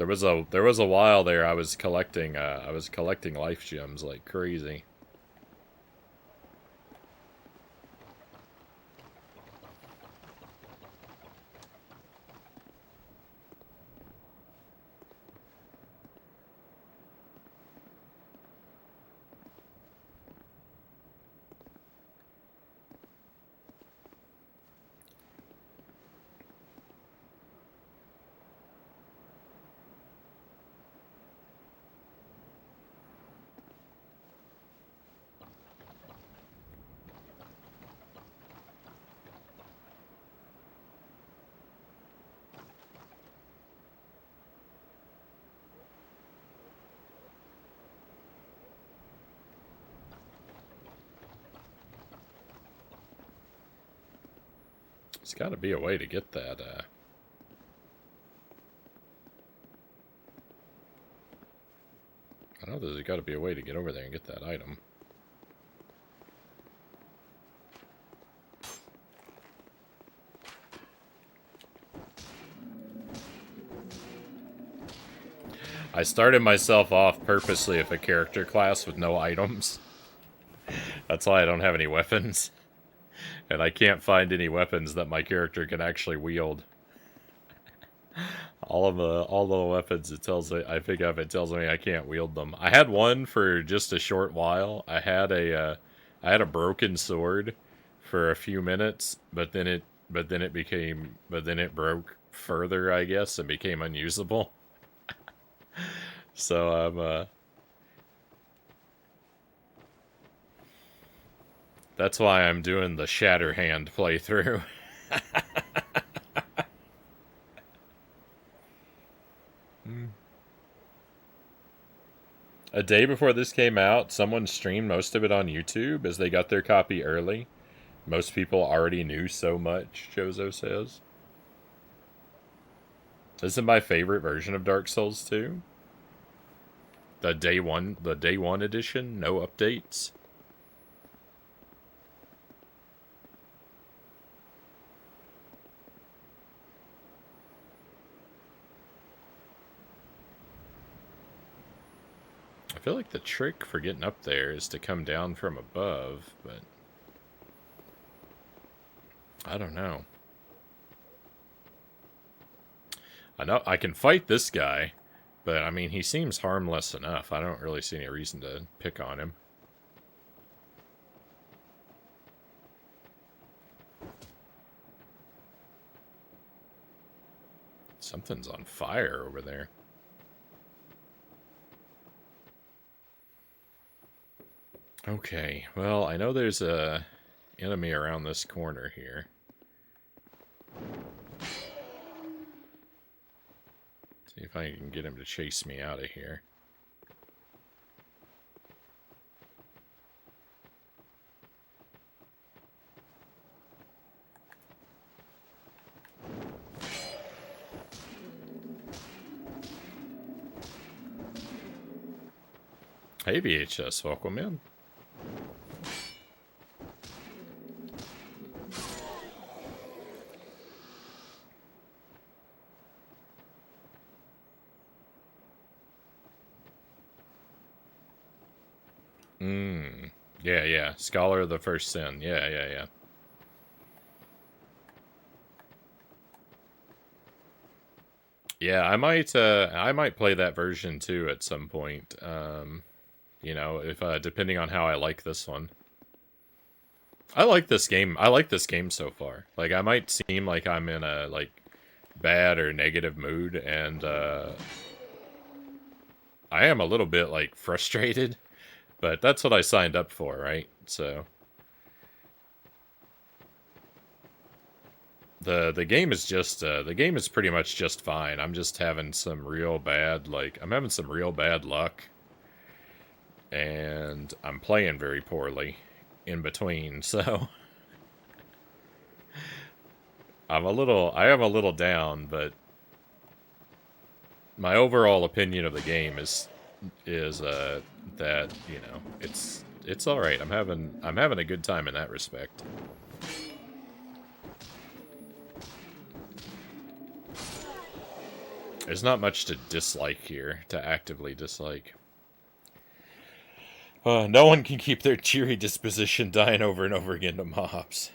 was a while there I was collecting life gems like crazy. There's got to be a way to get that. I know there's got to be a way to get over there and get that item. I started myself off purposely with a character class with no items. That's why I don't have any weapons. And I can't find any weapons that my character can actually wield. All the weapons I pick up, it tells me I can't wield them. I had one for just a short while. I had a broken sword for a few minutes, but then it broke further, I guess, and became unusable. So that's why I'm doing the Shatterhand playthrough. A day before this came out, someone streamed most of it on YouTube as they got their copy early. Most people already knew so much, Jozo says. This is my favorite version of Dark Souls 2. The day one edition, no updates. I feel like the trick for getting up there is to come down from above, but I don't know. I know I can fight this guy, but I mean, he seems harmless enough. I don't really see any reason to pick on him. Something's on fire over there. Okay, well, I know there's a enemy around this corner here. See if I can get him to chase me out of here. Hey VHS, welcome in. Yeah. Scholar of the First Sin. Yeah. Yeah, I might play that version too at some point. You know, if depending on how I like this one. I like this game. I like this game so far. Like, I might seem like I'm in a like bad or negative mood, and I am a little bit like frustrated, but that's what I signed up for, right? So the game is just the game is pretty much just fine. I'm just having some real bad I'm having some real bad luck, and I'm playing very poorly in between. So I am a little down, but my overall opinion of the game is that, you know, it's all right. I'm having a good time in that respect. There's not much to dislike here, to actively dislike. No one can keep their cheery disposition dying over and over again to mobs.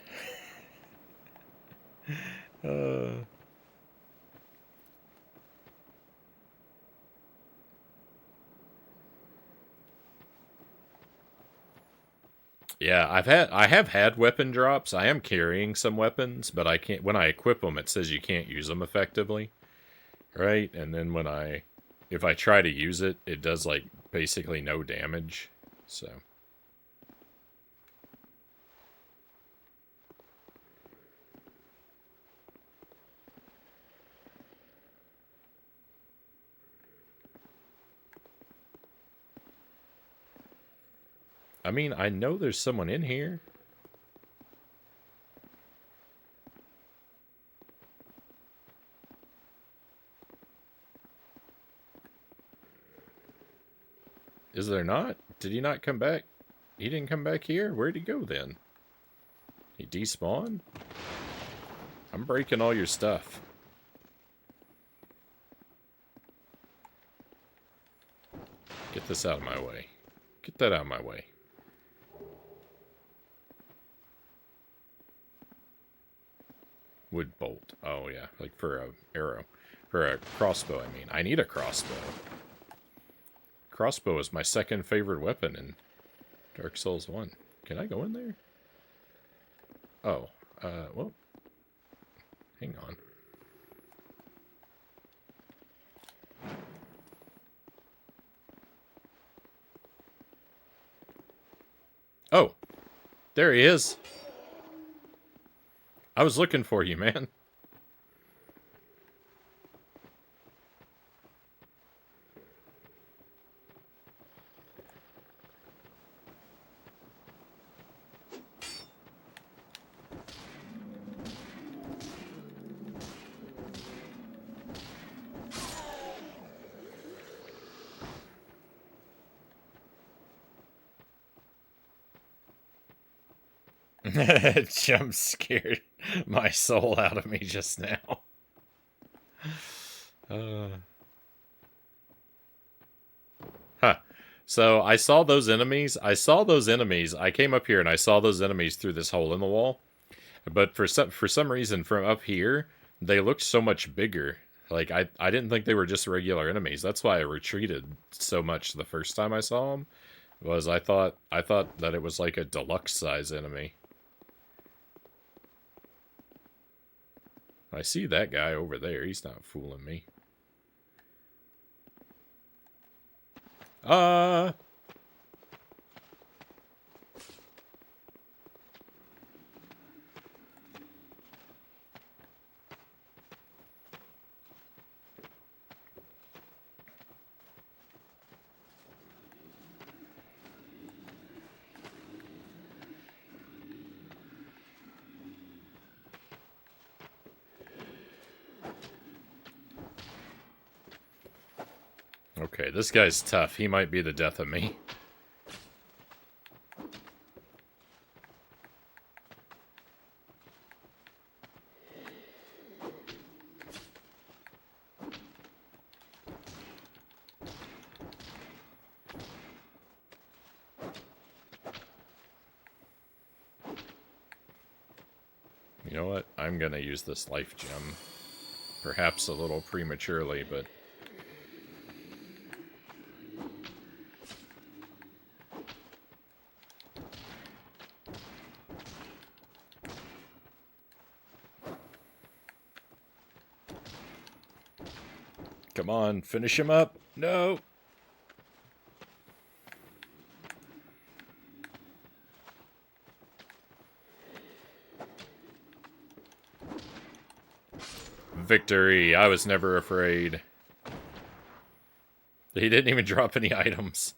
Yeah, I have had weapon drops. I am carrying some weapons, but I can't. When I equip them, it says you can't use them effectively, right? And then if I try to use it, it does like basically no damage. So. I mean, I know there's someone in here. Is there not? Did he not come back? He didn't come back here? Where'd he go then? He despawned? I'm breaking all your stuff. Get this out of my way. Get that out of my way. Wood bolt. Oh, yeah. Like for a arrow. For a crossbow, I mean. I need a crossbow. Crossbow is my second favorite weapon in Dark Souls 1. Can I go in there? Oh. Well. Hang on. Oh. There he is. I was looking for you, man. Jump scared my soul out of me just now. Huh. So I saw those enemies. I came up here and I saw those enemies through this hole in the wall. But for some reason, from up here, they looked so much bigger. Like, I didn't think they were just regular enemies. That's why I retreated so much the first time I saw them. I thought that it was like a deluxe size enemy. I see that guy over there. He's not fooling me. Okay, this guy's tough. He might be the death of me. You know what? I'm gonna use this life gem. Perhaps a little prematurely, but... Come on, finish him up! No! Victory! I was never afraid. He didn't even drop any items.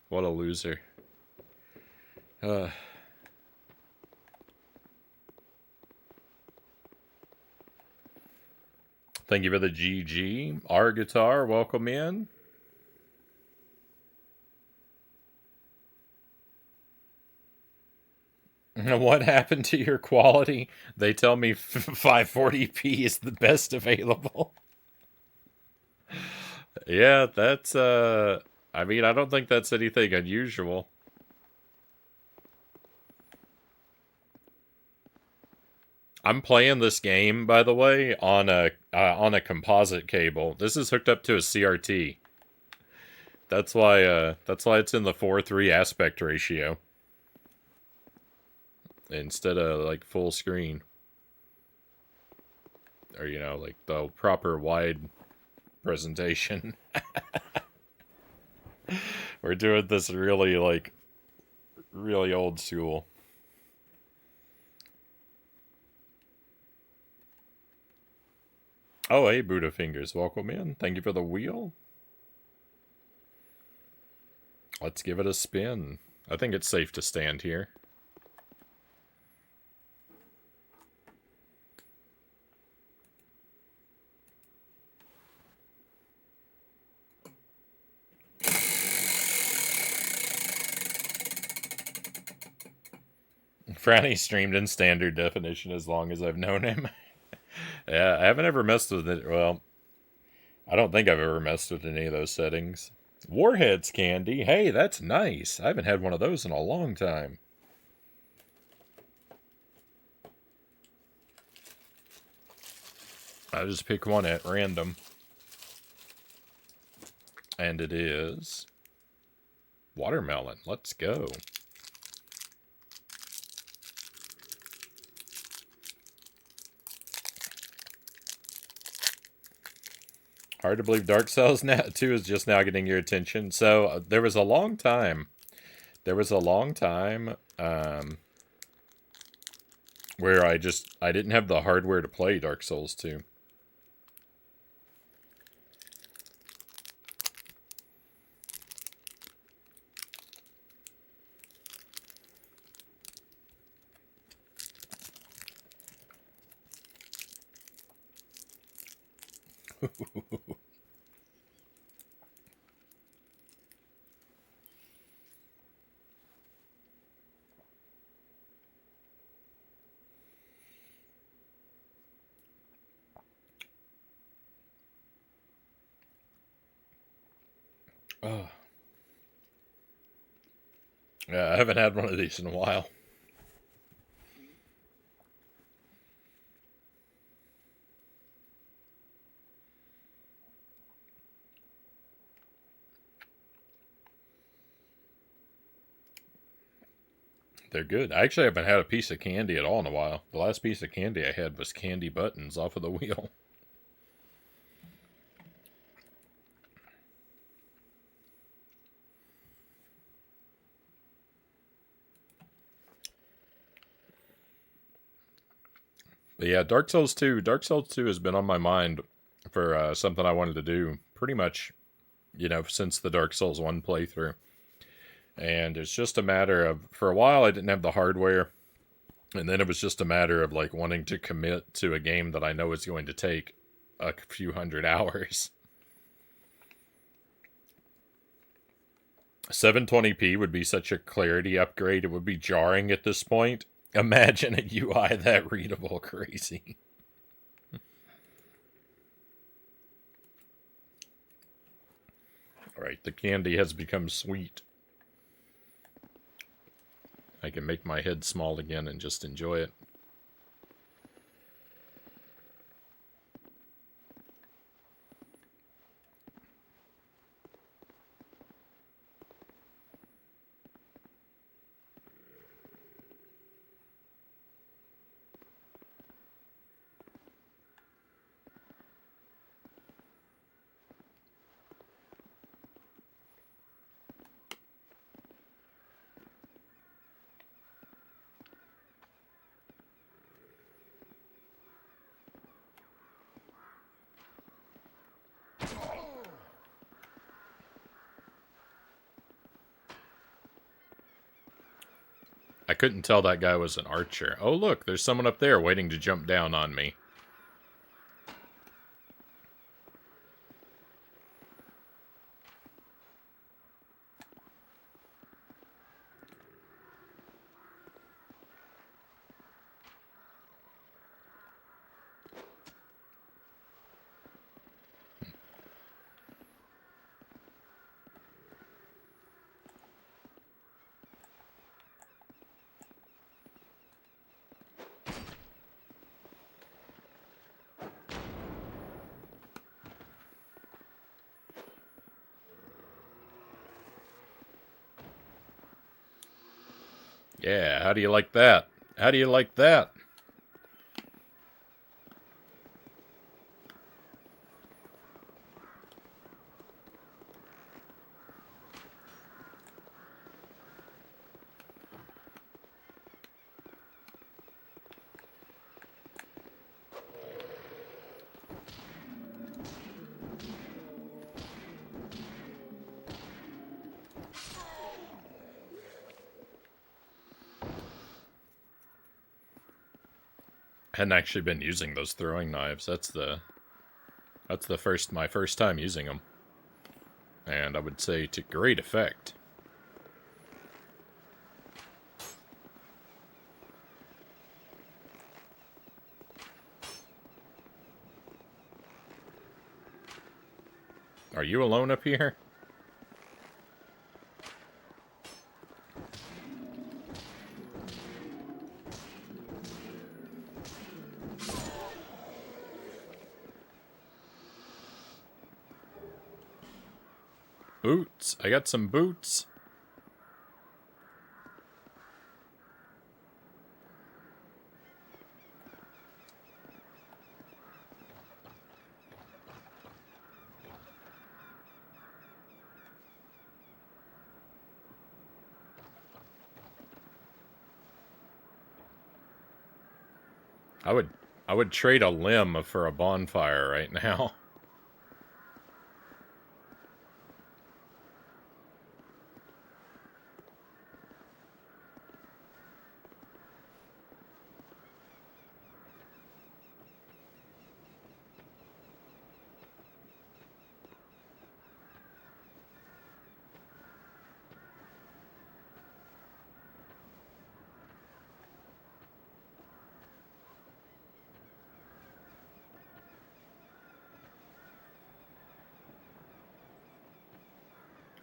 What a loser. Thank you for the GG. Our guitar, welcome in. What happened to your quality? They tell me 540p is the best available. Yeah, that's, I mean, I don't think that's anything unusual. I'm playing this game, by the way, on a composite cable. This is hooked up to a CRT. That's why it's in the 4:3 aspect ratio. Instead of, like, full screen. Or, you know, like, the proper wide presentation. We're doing this really, like, really old school. Oh, hey, Buddha Fingers. Welcome in. Thank you for the wheel. Let's give it a spin. I think it's safe to stand here. Frownie streamed in standard definition as long as I've known him. Yeah, I haven't ever messed with it. Well, I don't think I've ever messed with any of those settings. Warheads candy. Hey, that's nice. I haven't had one of those in a long time. I'll just pick one at random. And it is watermelon. Let's go. Hard to believe Dark Souls 2 is just now getting your attention. So, there was a long time. Where I didn't have the hardware to play Dark Souls 2. Oh. Yeah, I haven't had one of these in a while. They're good. I actually haven't had a piece of candy at all in a while. The last piece of candy I had was candy buttons off of the wheel. But yeah, Dark Souls 2. Dark Souls 2 has been on my mind for something I wanted to do pretty much, you know, since the Dark Souls 1 playthrough. And it's just a matter of, for a while I didn't have the hardware. And then it was just a matter of, like, wanting to commit to a game that I know is going to take a few hundred hours. 720p would be such a clarity upgrade, it would be jarring at this point. Imagine a UI that readable crazy. Alright, the candy has become sweet. I can make my head small again and just enjoy it. I couldn't tell that guy was an archer. Oh, look, there's someone up there waiting to jump down on me. Yeah, how do you like that? How do you like that? Hadn't actually been using those throwing knives. That's my first time using them. And I would say to great effect. Are you alone up here? Boots. I got some boots. I would trade a limb for a bonfire right now.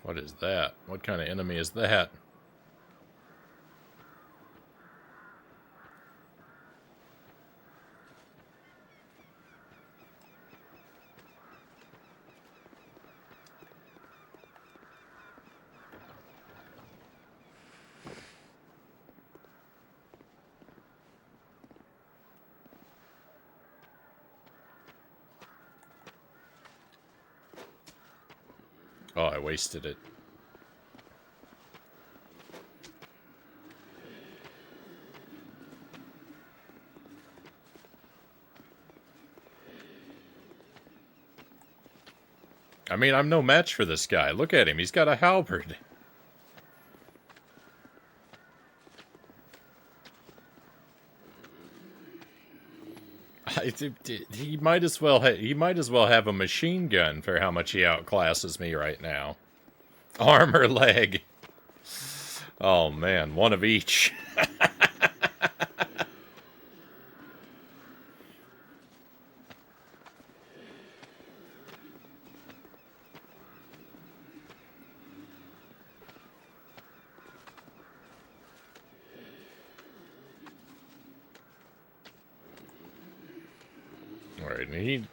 What is that? What kind of enemy is that? Oh, I wasted it. I mean, I'm no match for this guy. Look at him. He's got a halberd. He might as well have a machine gun for how much he outclasses me right now. Arm or leg? Oh man, one of each. Alright,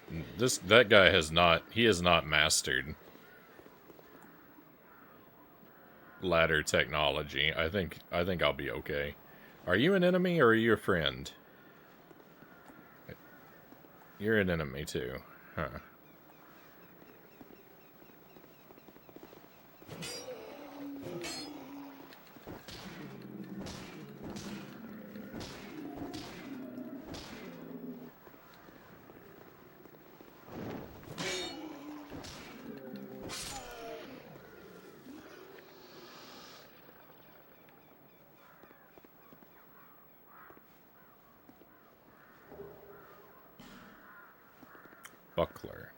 that guy has not mastered ladder technology. I think I'll be okay. Are you an enemy or are you a friend? You're an enemy too. Huh. Buckler.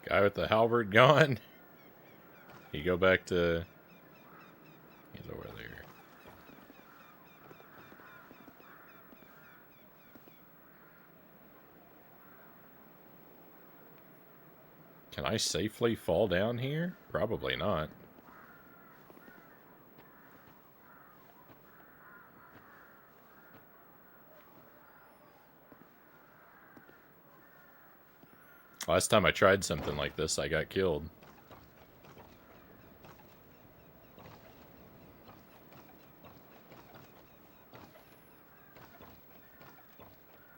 Guy with the halberd gone. You go back to... He's over there. Can I safely fall down here? Probably not. Last time I tried something like this, I got killed.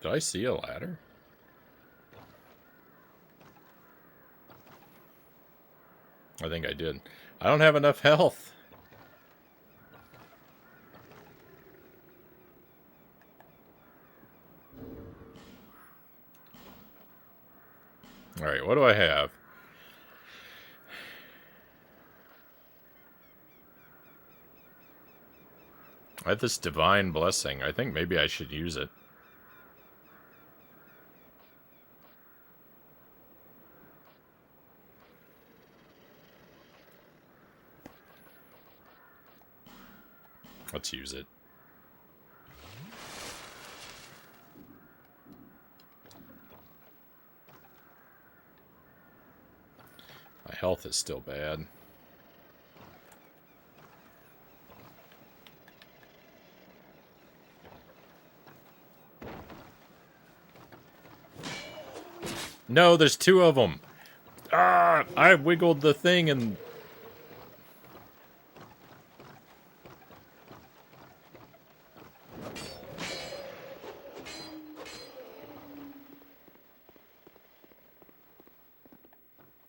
Did I see a ladder? I think I did. I don't have enough health. Alright, what do I have? I have this divine blessing. I think maybe I should use it. Let's use it. My health is still bad. No, there's two of them. Ah, I wiggled the thing and...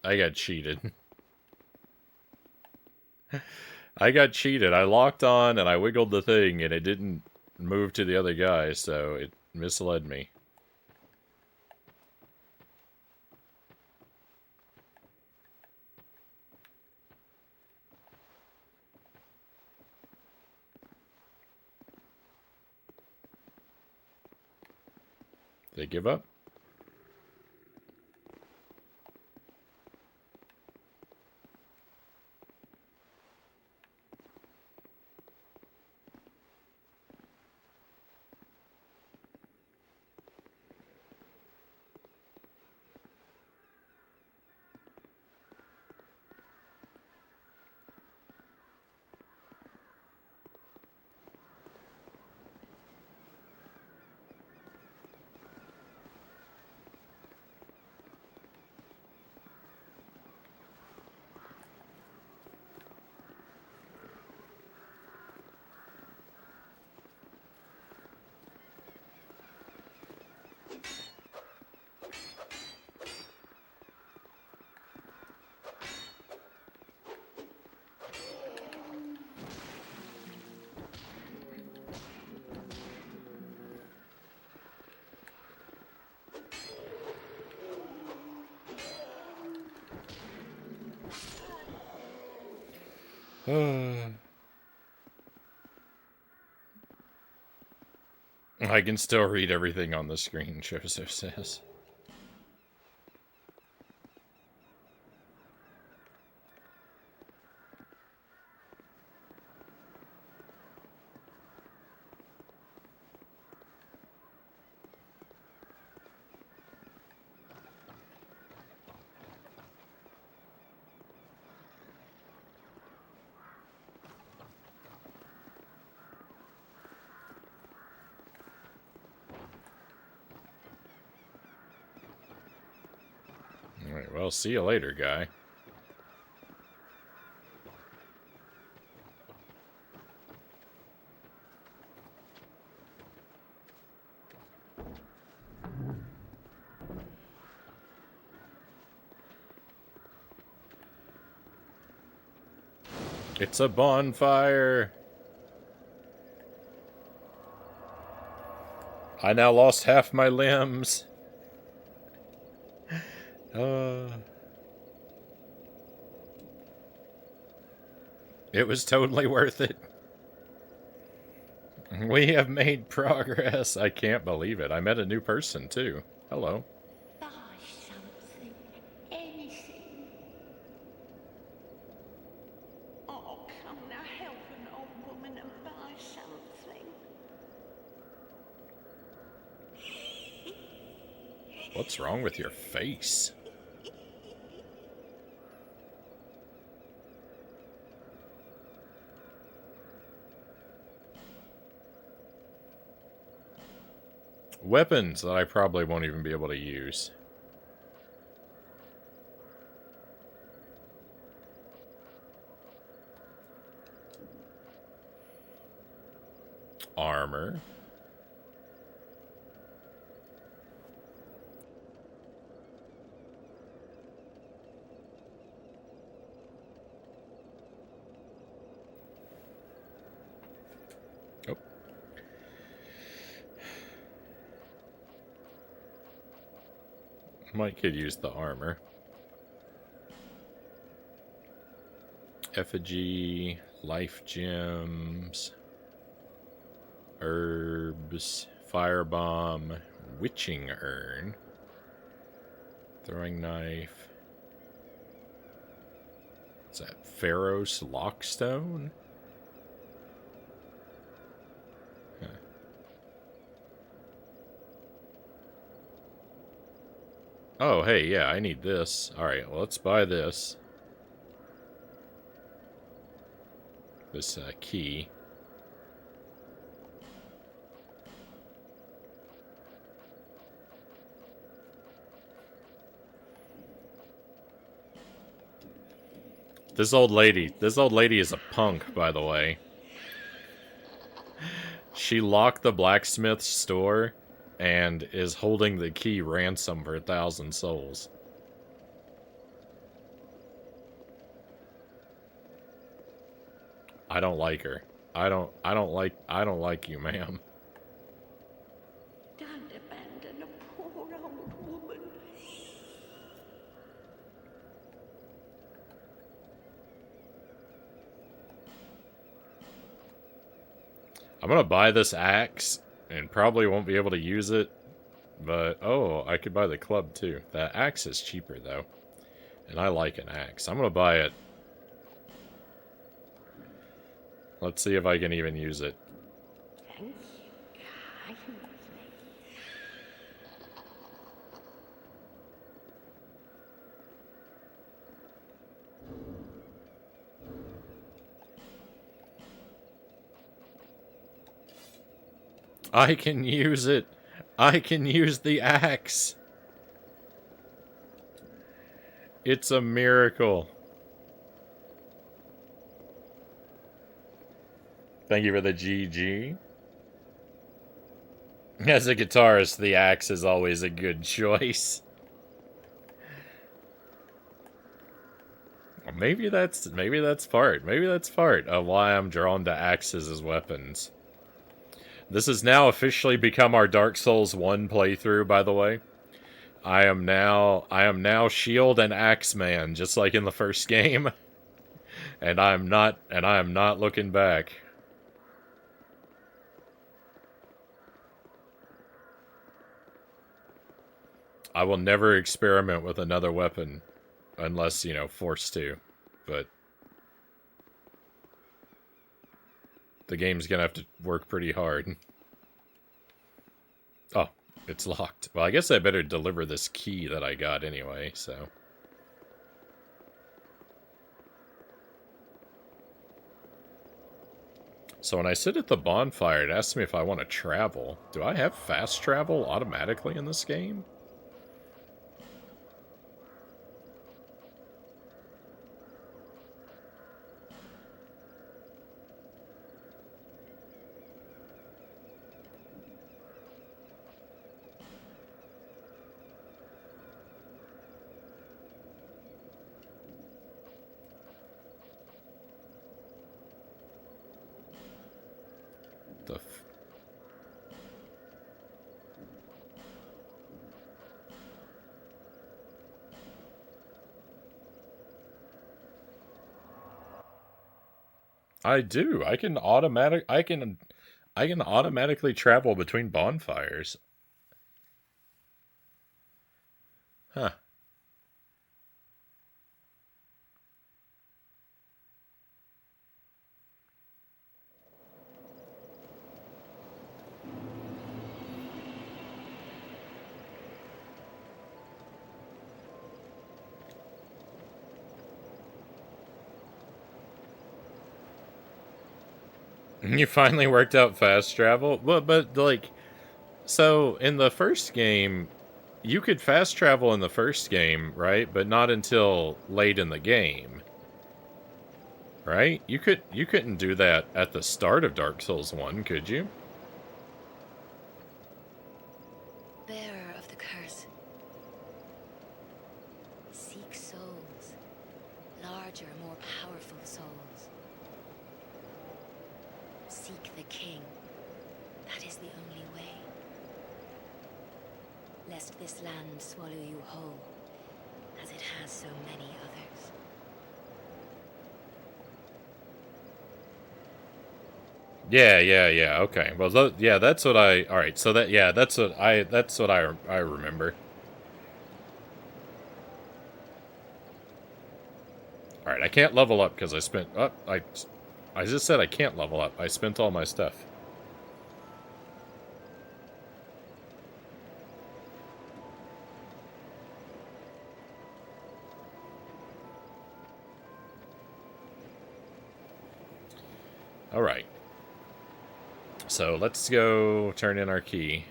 I got cheated. I got cheated. I locked on and I wiggled the thing and it didn't move to the other guy, so it misled me. Did they give up? I can still read everything on the screen, Joseph says. Alright, well, see you later, guy. It's a bonfire! I now lost half my limbs. It was totally worth it. We have made progress. I can't believe it. I met a new person, too. Hello. Buy something. Anything. Oh, come now, help an old woman and buy something. What's wrong with your face? Weapons that I probably won't even be able to use. Armor. Oh. Might could use the armor. Effigy, life gems, herbs, firebomb, witching urn, throwing knife. What's that? Pharaoh's lockstone? Huh. Oh, hey, yeah, I need this. Alright, well, let's buy this. This key. This old lady is a punk, by the way. She locked the blacksmith store and is holding the key ransom for 1,000 souls. I don't like her. I don't like you, ma'am. Don't abandon a poor old woman. I'm gonna buy this axe and probably won't be able to use it. But, oh, I could buy the club too. The axe is cheaper though. And I like an axe. I'm gonna buy it. Let's see if I can even use it. Thank you kindly. I can use it. I can use the axe. It's a miracle. Thank you for the GG. As a guitarist, the axe is always a good choice. Maybe that's part of why I'm drawn to axes as weapons. This has now officially become our Dark Souls 1 playthrough, by the way. I am now Shield and Axe Man, just like in the first game. And I am not looking back. I will never experiment with another weapon unless, you know, forced to. But the game's gonna have to work pretty hard. Oh, it's locked. Well, I guess I better deliver this key that I got anyway, so. So when I sit at the bonfire, it asks me if I want to travel. Do I have fast travel automatically in this game? I do. I can automatically travel between bonfires. Huh. You finally worked out fast travel? But like, so in the first game, you could fast travel in the first game, right? But not until late in the game. Right? You couldn't do that at the start of Dark Souls 1, could you? Bearer of the curse. Seek souls. Larger, more powerful souls. Seek the king. That is the only way. Lest this land swallow you whole, as it has so many others. Yeah. Okay. Well, yeah, that's what I. All right. So that's what I remember. All right. I can't level up because I spent. Oh, I just said I can't level up. I spent all my stuff. All right. So let's go turn in our key.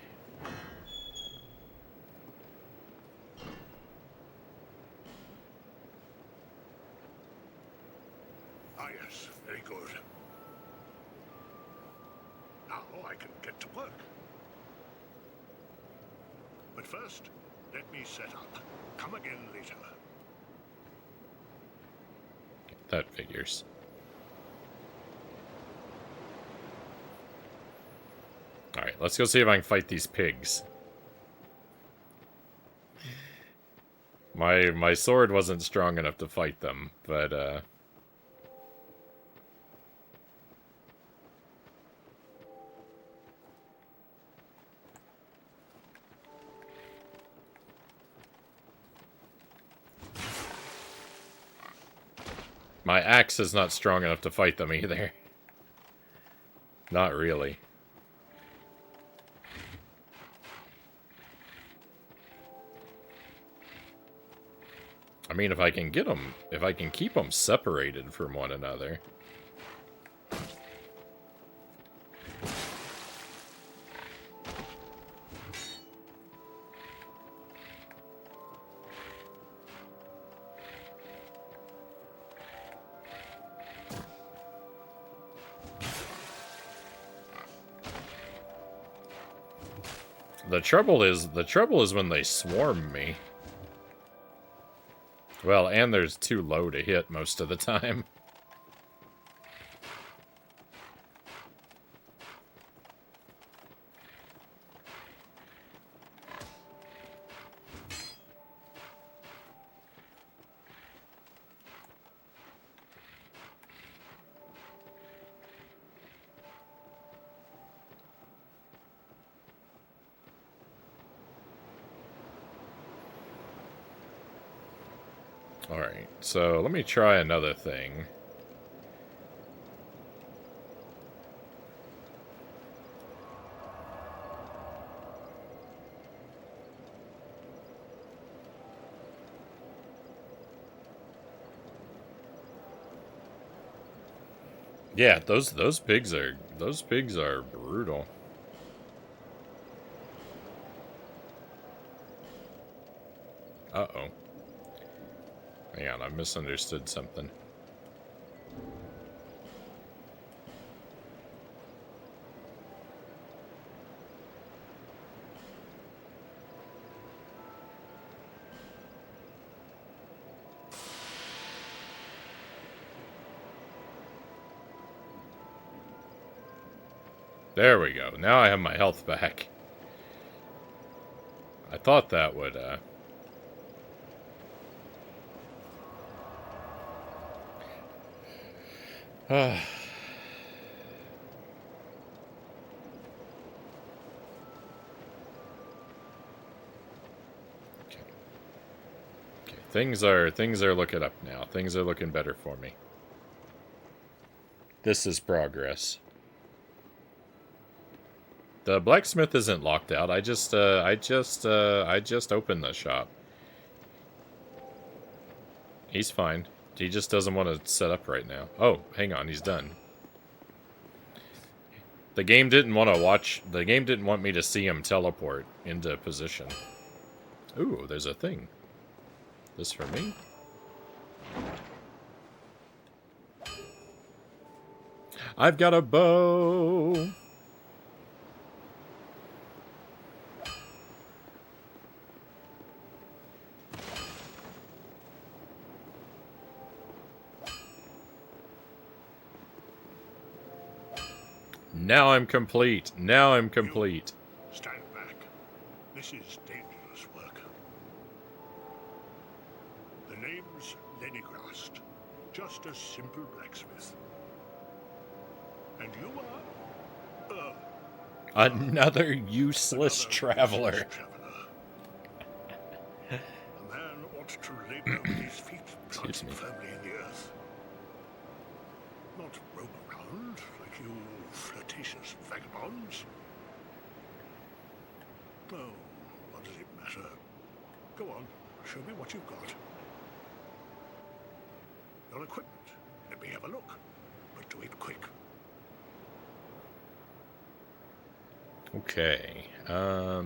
Ah, yes, very good. Now I can get to work. But first, let me set up. Come again later. That figures. Alright, let's go see if I can fight these pigs. My sword wasn't strong enough to fight them, but my axe is not strong enough to fight them either. Not really. I mean, if I can get them, if I can keep them separated from one another. The trouble is when they swarm me. Well, and there's too low to hit most of the time. Alright, so let me try another thing. Yeah, those pigs are brutal. Uh-oh. Hang on, I misunderstood something. There we go. Now I have my health back. I thought that would, Okay. Things are looking up now. Things are looking better for me. This is progress. The blacksmith isn't locked out. I just opened the shop. He's fine. He just doesn't want to set up right now. Oh, hang on, he's done. The game didn't want to watch. The game didn't want me to see him teleport into position. Ooh, there's a thing. This for me? I've got a bow. Now I'm complete. Now I'm complete. You stand back. This is dangerous work. The name's Lenigrast. Just a simple blacksmith. And you are... Another useless traveler. A man ought to labor with his feet planted firmly in the earth. Not roam around like you flirtatious vagabonds. Oh, what does it matter? Go on, show me what you've got. Your equipment. Let me have a look. But do it quick. Okay. I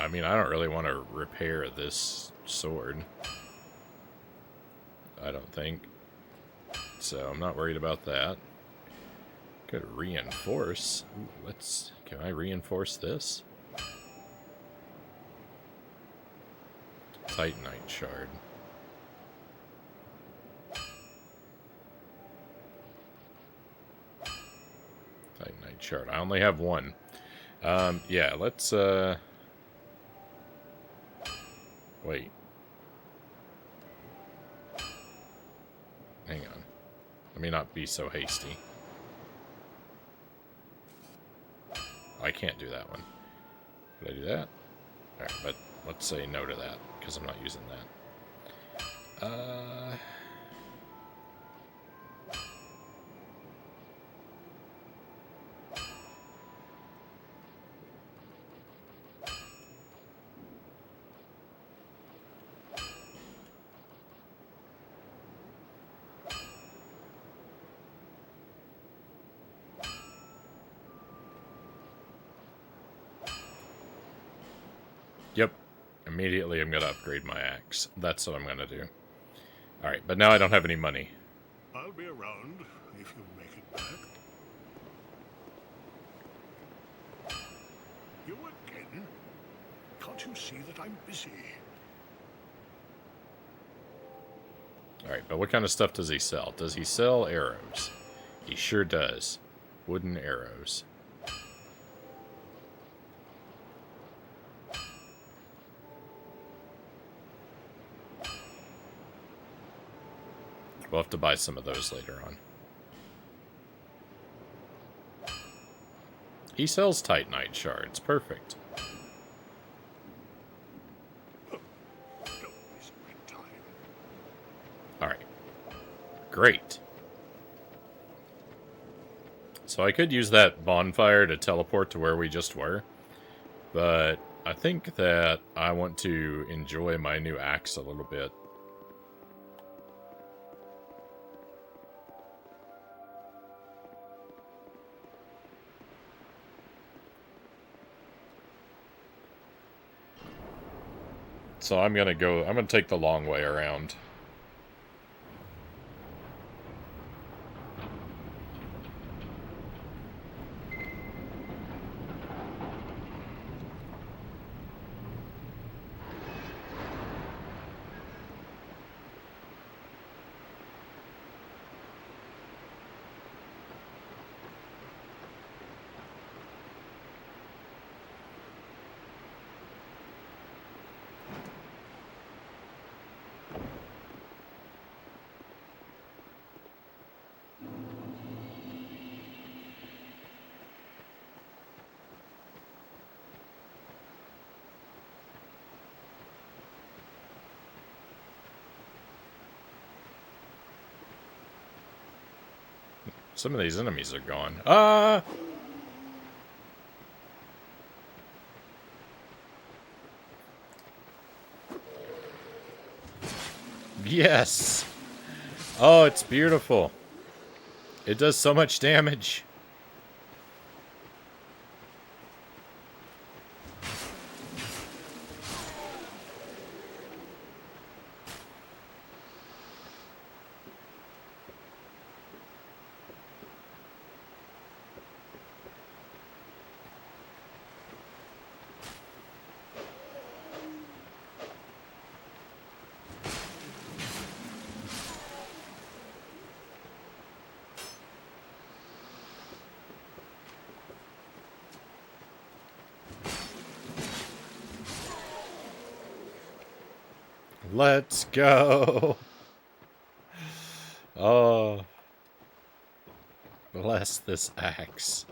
mean, I don't really want to repair this sword. I don't think. So I'm not worried about that. Could reinforce. Ooh, can I reinforce this? Titanite shard. Titanite shard. I only have one. Yeah, let's, wait. Hang on. Let me not be so hasty. I can't do that one. Could I do that? Alright, but let's say no to that, because I'm not using that. Yep. Immediately I'm going to upgrade my axe. That's what I'm going to do. Alright, but now I don't have any money. I'll be around if you make it back. You again? Can't you see that I'm busy? Alright, but what kind of stuff does he sell? Does he sell arrows? He sure does. Wooden arrows. We'll have to buy some of those later on. He sells Titanite shards. Perfect. Alright. Great. So I could use that bonfire to teleport to where we just were. But I think that I want to enjoy my new axe a little bit. So I'm gonna take the long way around. Some of these enemies are gone. Ah! Yes! Oh, it's beautiful. It does so much damage. Let's go. Oh. Bless this axe.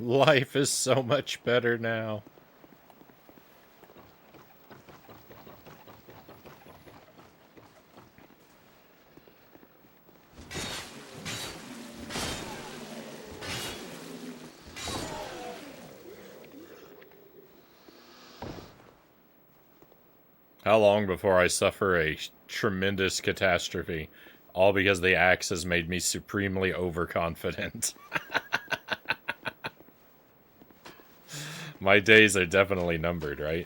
Life is so much better now. How long before I suffer a tremendous catastrophe? All because the axe has made me supremely overconfident. My days are definitely numbered, right?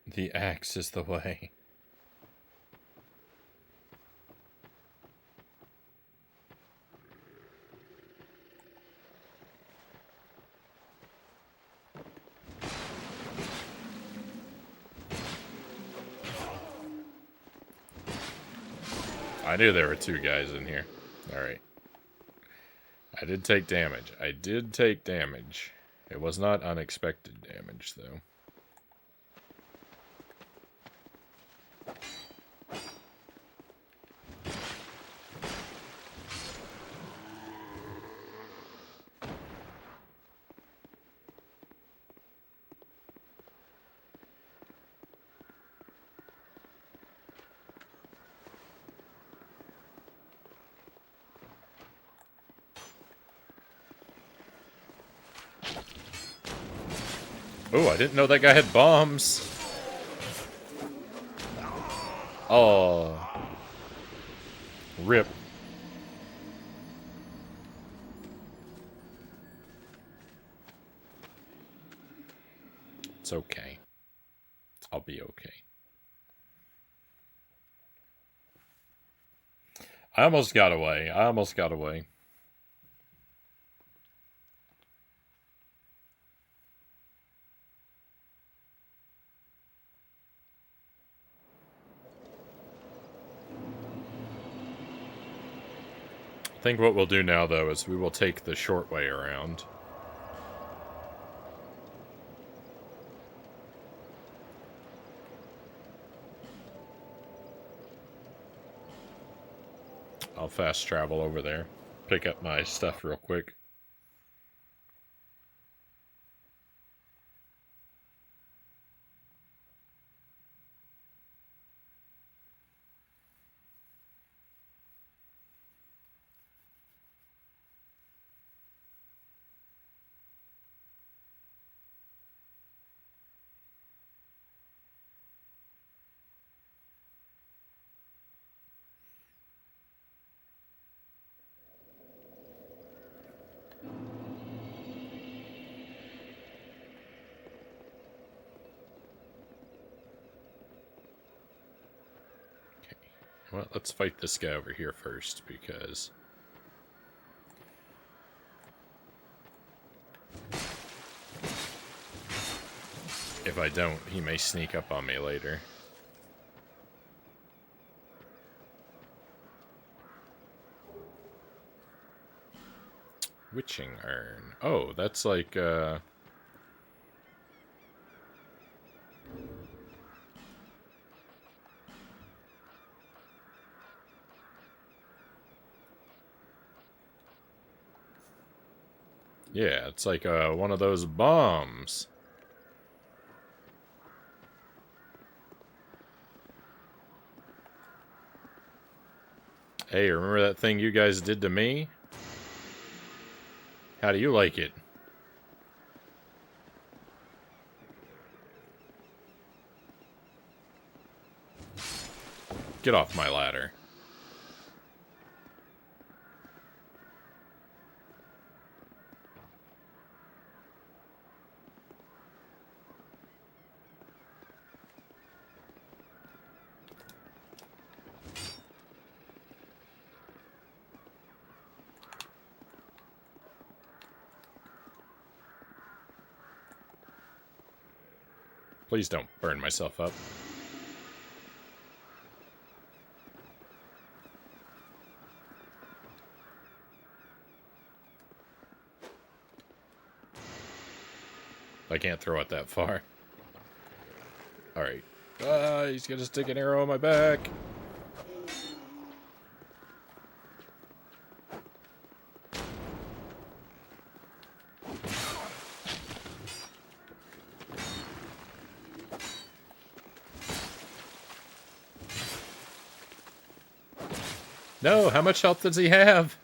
The axe is the way. I knew there were two guys in here. Alright. I did take damage. I did take damage. It was not unexpected damage, though. Oh, I didn't know that guy had bombs. Oh. Rip. It's okay. I'll be okay. I almost got away. I think what we'll do now, though, is we will take the short way around. I'll fast travel over there. Pick up my stuff real quick. Well, let's fight this guy over here first, because... if I don't, he may sneak up on me later. Witching urn. Oh, that's like, yeah, it's like one of those bombs. Hey, remember that thing you guys did to me? How do you like it? Get off my ladder. Please don't burn myself up. I can't throw it that far. Alright. He's gonna stick an arrow in my back. No, how much health does he have?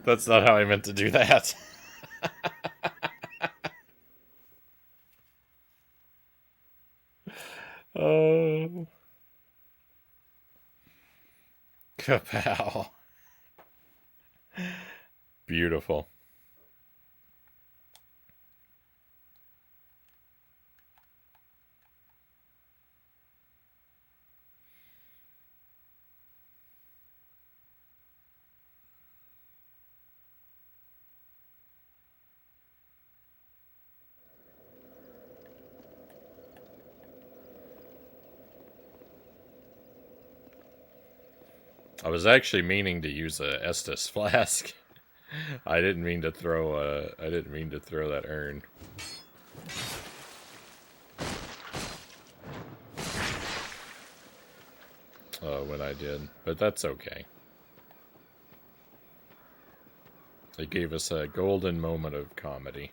That's not how I meant to do that. Oh. Kapow. Beautiful. I was actually meaning to use a Estus flask. I didn't mean to throw that urn. When I did, but that's okay. It gave us a golden moment of comedy.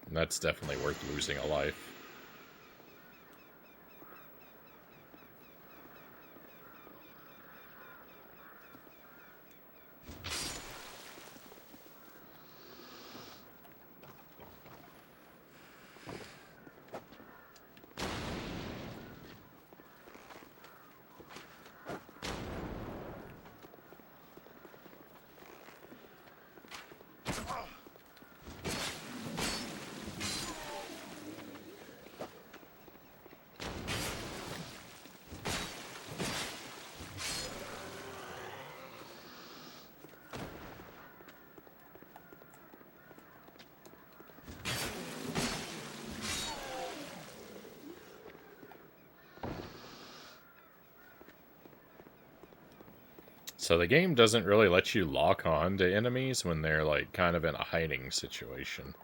And that's definitely worth losing a life. So the game doesn't really let you lock on to enemies when they're like kind of in a hiding situation.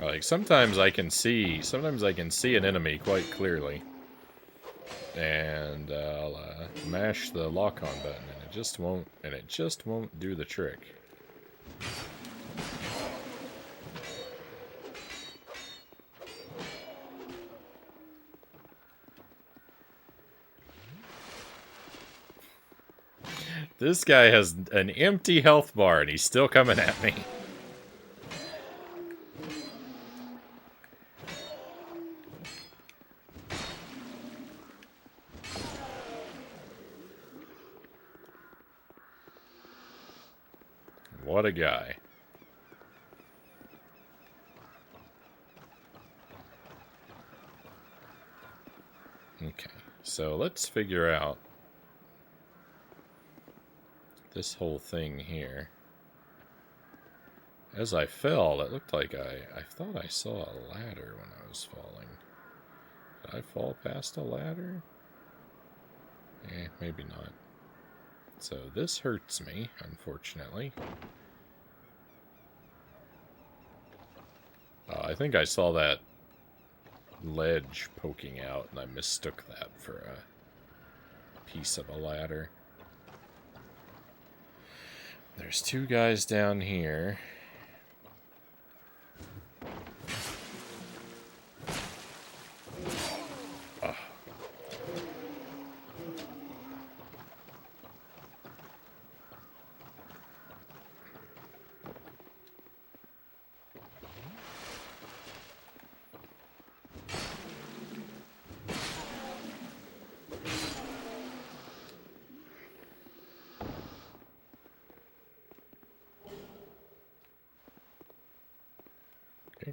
Like sometimes I can see an enemy quite clearly, and I'll mash the lock-on button, and it just won't do the trick. This guy has an empty health bar, and he's still coming at me. What a guy. Okay, so let's figure out this whole thing here. As I fell, it looked like I thought I saw a ladder when I was falling. Did I fall past a ladder? Maybe not. So this hurts me, unfortunately. I think I saw that ledge poking out, and I mistook that for a piece of a ladder. There's two guys down here.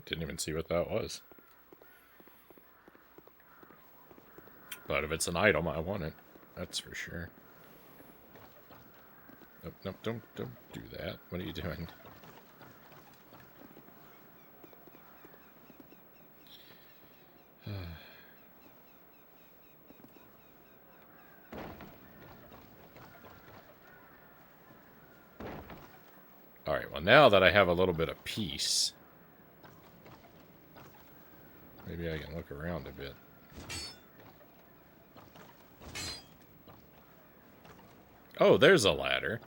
Didn't even see what that was. But if it's an item, I want it. That's for sure. Nope, nope, don't do that. What are you doing? Alright, well now that I have a little bit of peace, maybe I can look around a bit. Oh, there's a ladder.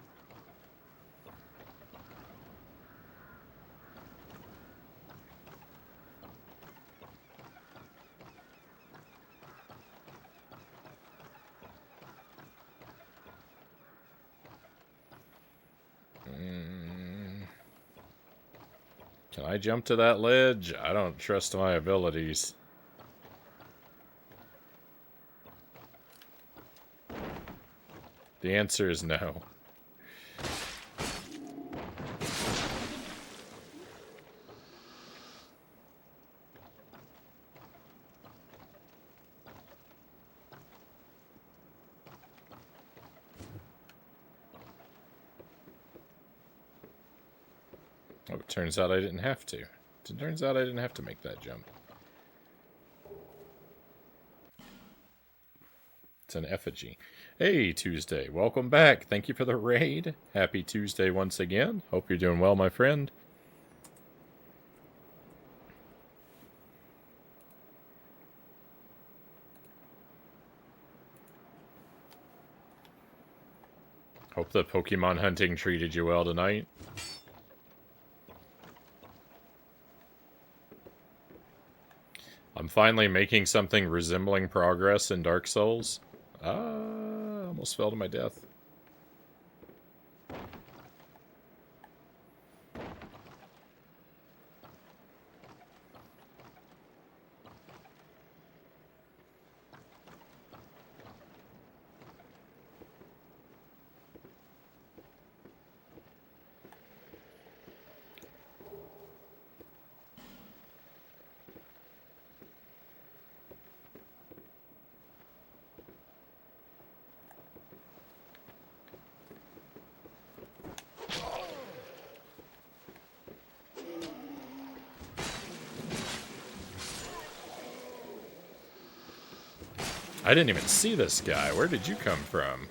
Can I jump to that ledge? I don't trust my abilities. The answer is no. Oh, it turns out I didn't have to. It turns out I didn't have to make that jump. It's an effigy. Hey, Tuesday. Welcome back. Thank you for the raid. Happy Tuesday once again. Hope you're doing well, my friend. Hope the Pokemon hunting treated you well tonight. I'm finally making something resembling progress in Dark Souls. Almost fell to my death. I didn't even see this guy. Where did you come from?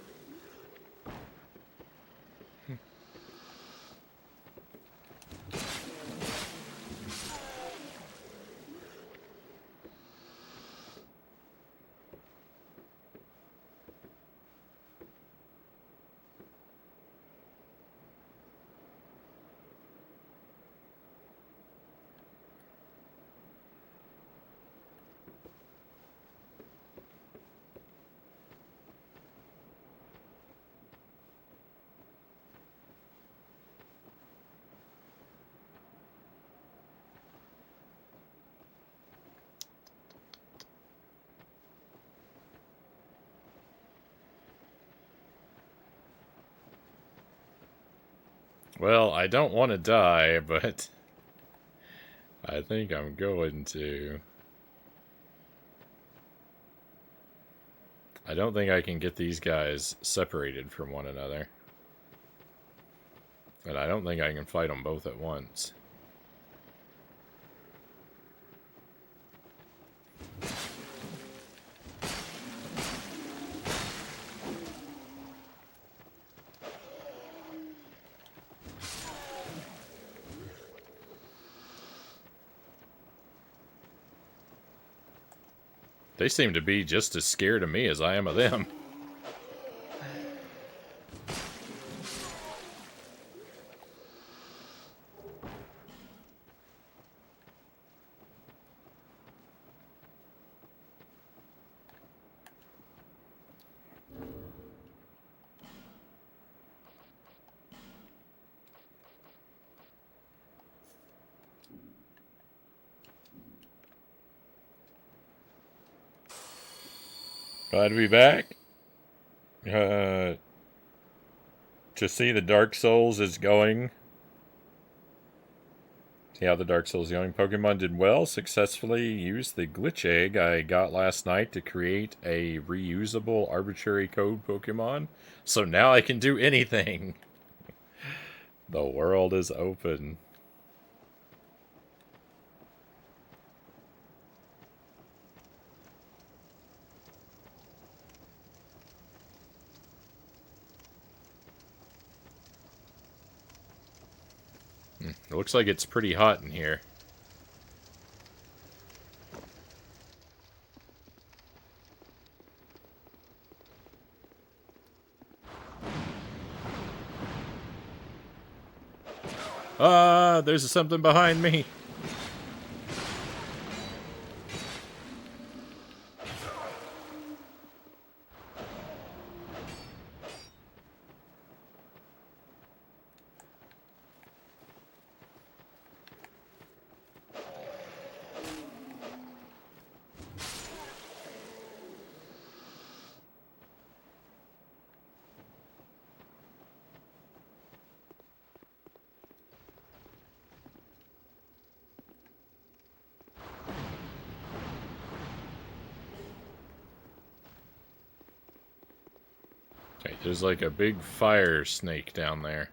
Well, I don't want to die, but I think I'm going to. I don't think I can get these guys separated from one another. And I don't think I can fight them both at once. They seem to be just as scared of me as I am of them. Glad to be back. To see the Dark Souls is going. See how the Dark Souls going. Pokemon did well. Successfully used the glitch egg I got last night to create a reusable arbitrary code Pokemon. So now I can do anything. The world is open. It looks like it's pretty hot in here. There's something behind me. Okay, there's like a big fire snake down there.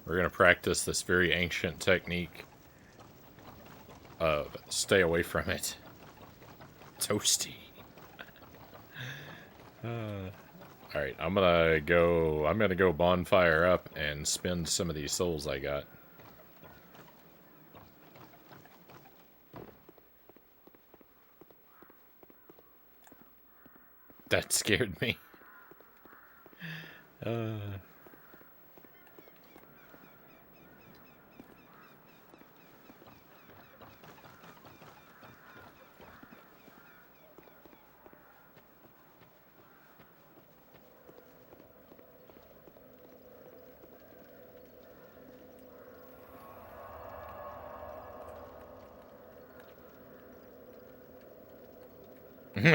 We're going to practice this very ancient technique of stay away from it. Toasty. Alright, I'm gonna go bonfire up and spend some of these souls I got. That scared me.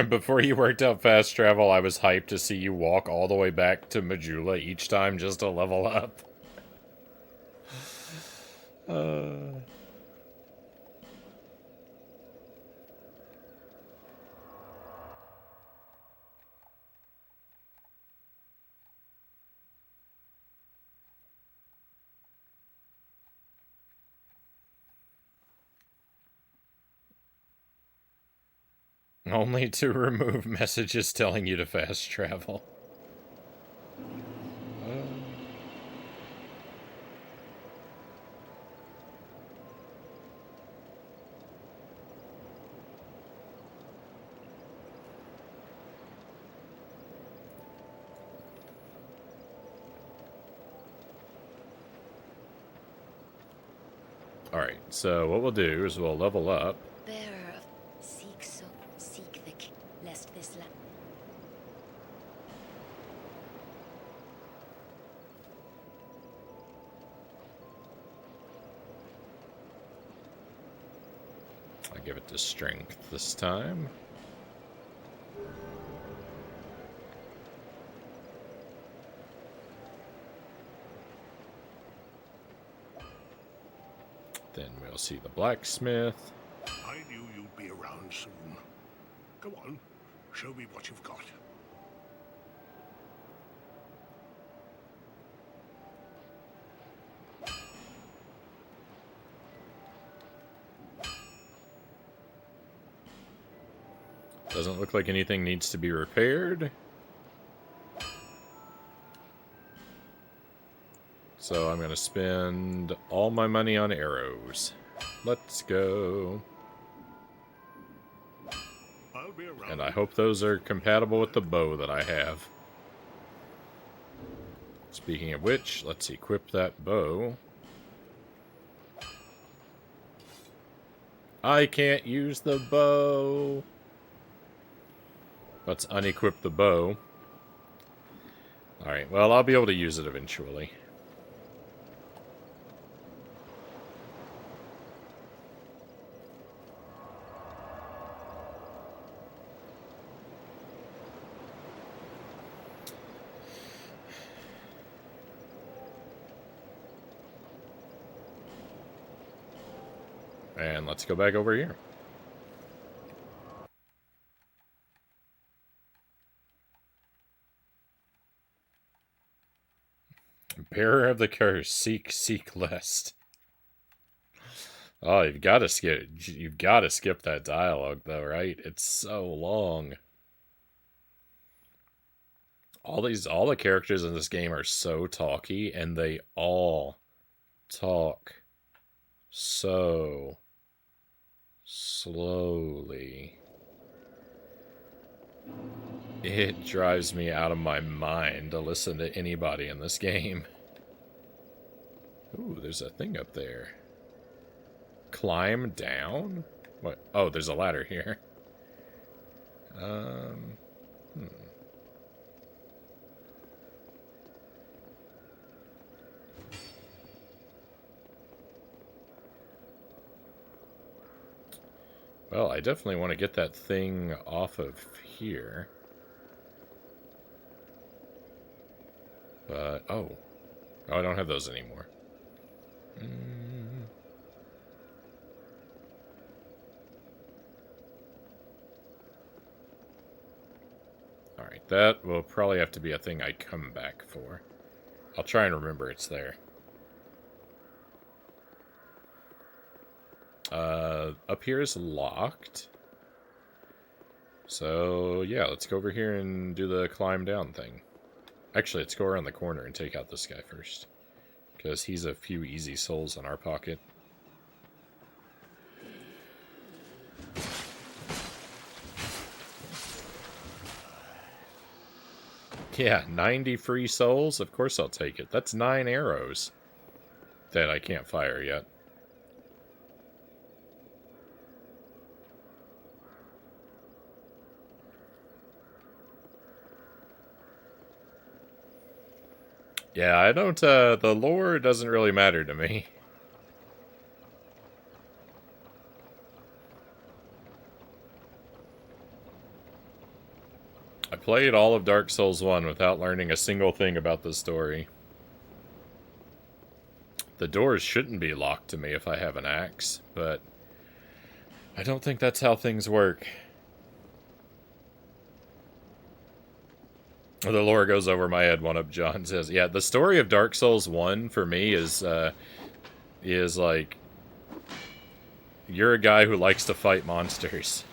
Before you worked out fast travel, I was hyped to see you walk all the way back to Majula each time just to level up. Only to remove messages telling you to fast travel. Alright, so what we'll do is we'll level up. Bearer of seek the lest this land. I'll give it to strength this time. Then we'll see the blacksmith. I knew you'd be around soon. Come on, show me what you've got. Doesn't look like anything needs to be repaired. So I'm going to spend all my money on arrows. Let's go. I'll be around. And I hope those are compatible with the bow that I have. Speaking of which, let's equip that bow. I can't use the bow. Let's unequip the bow. Alright, well, I'll be able to use it eventually. And let's go back over here. Bearer of the curse, seek lest. Oh, you've got to skip that dialogue though, right? It's so long. All the characters in this game are so talky, and they all talk so slowly. It drives me out of my mind to listen to anybody in this game. Ooh, there's a thing up there. Climb down? What? Oh, there's a ladder here. Well, I definitely want to get that thing off of here. But, oh, I don't have those anymore. Alright, that will probably have to be a thing I come back for. I'll try and remember it's there. Up here is locked. So, yeah, let's go over here and do the climb down thing. Actually, let's go around the corner and take out this guy first. Because he's a few easy souls in our pocket. Yeah, 90 free souls? Of course I'll take it. That's 9 arrows that I can't fire yet. Yeah, I don't, the lore doesn't really matter to me. I played all of Dark Souls 1 without learning a single thing about the story. The doors shouldn't be locked to me if I have an axe, but I don't think that's how things work. The lore goes over my head, One Up John says. Yeah, the story of Dark Souls 1 for me is like, you're a guy who likes to fight monsters.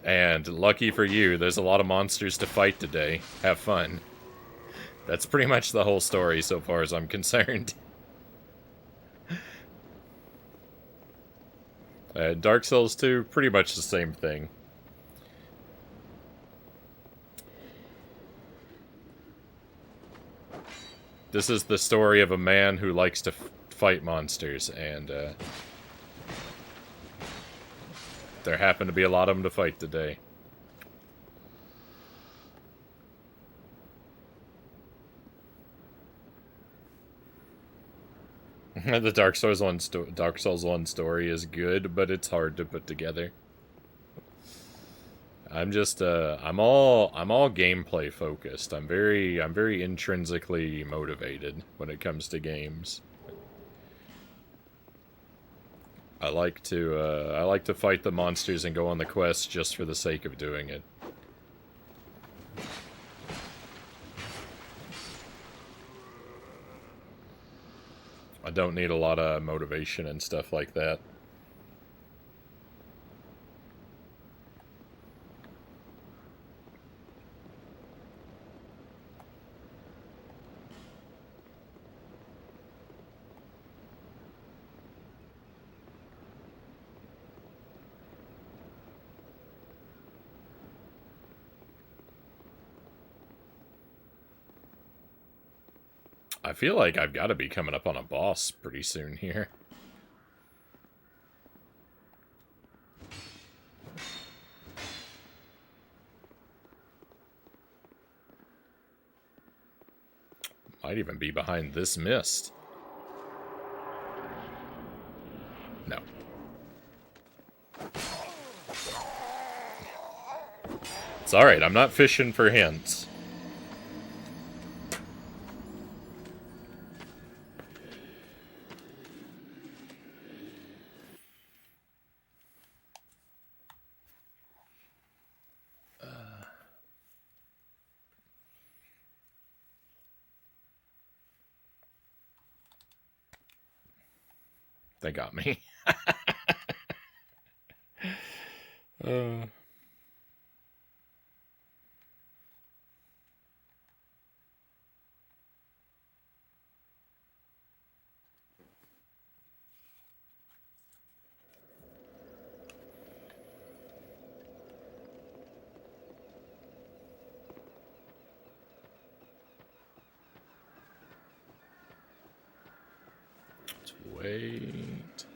And lucky for you, there's a lot of monsters to fight today. Have fun. That's pretty much the whole story so far as I'm concerned. Dark Souls 2, pretty much the same thing. This is the story of a man who likes to fight monsters, and there happen to be a lot of them to fight today. The Dark Souls 1 story is good, but it's hard to put together. I'm just I'm all gameplay focused. I'm very intrinsically motivated when it comes to games. I like to fight the monsters and go on the quest just for the sake of doing it. I don't need a lot of motivation and stuff like that. I feel like I've got to be coming up on a boss pretty soon here. Might even be behind this mist. No. It's alright, I'm not fishing for hints. They got me. Let's wait.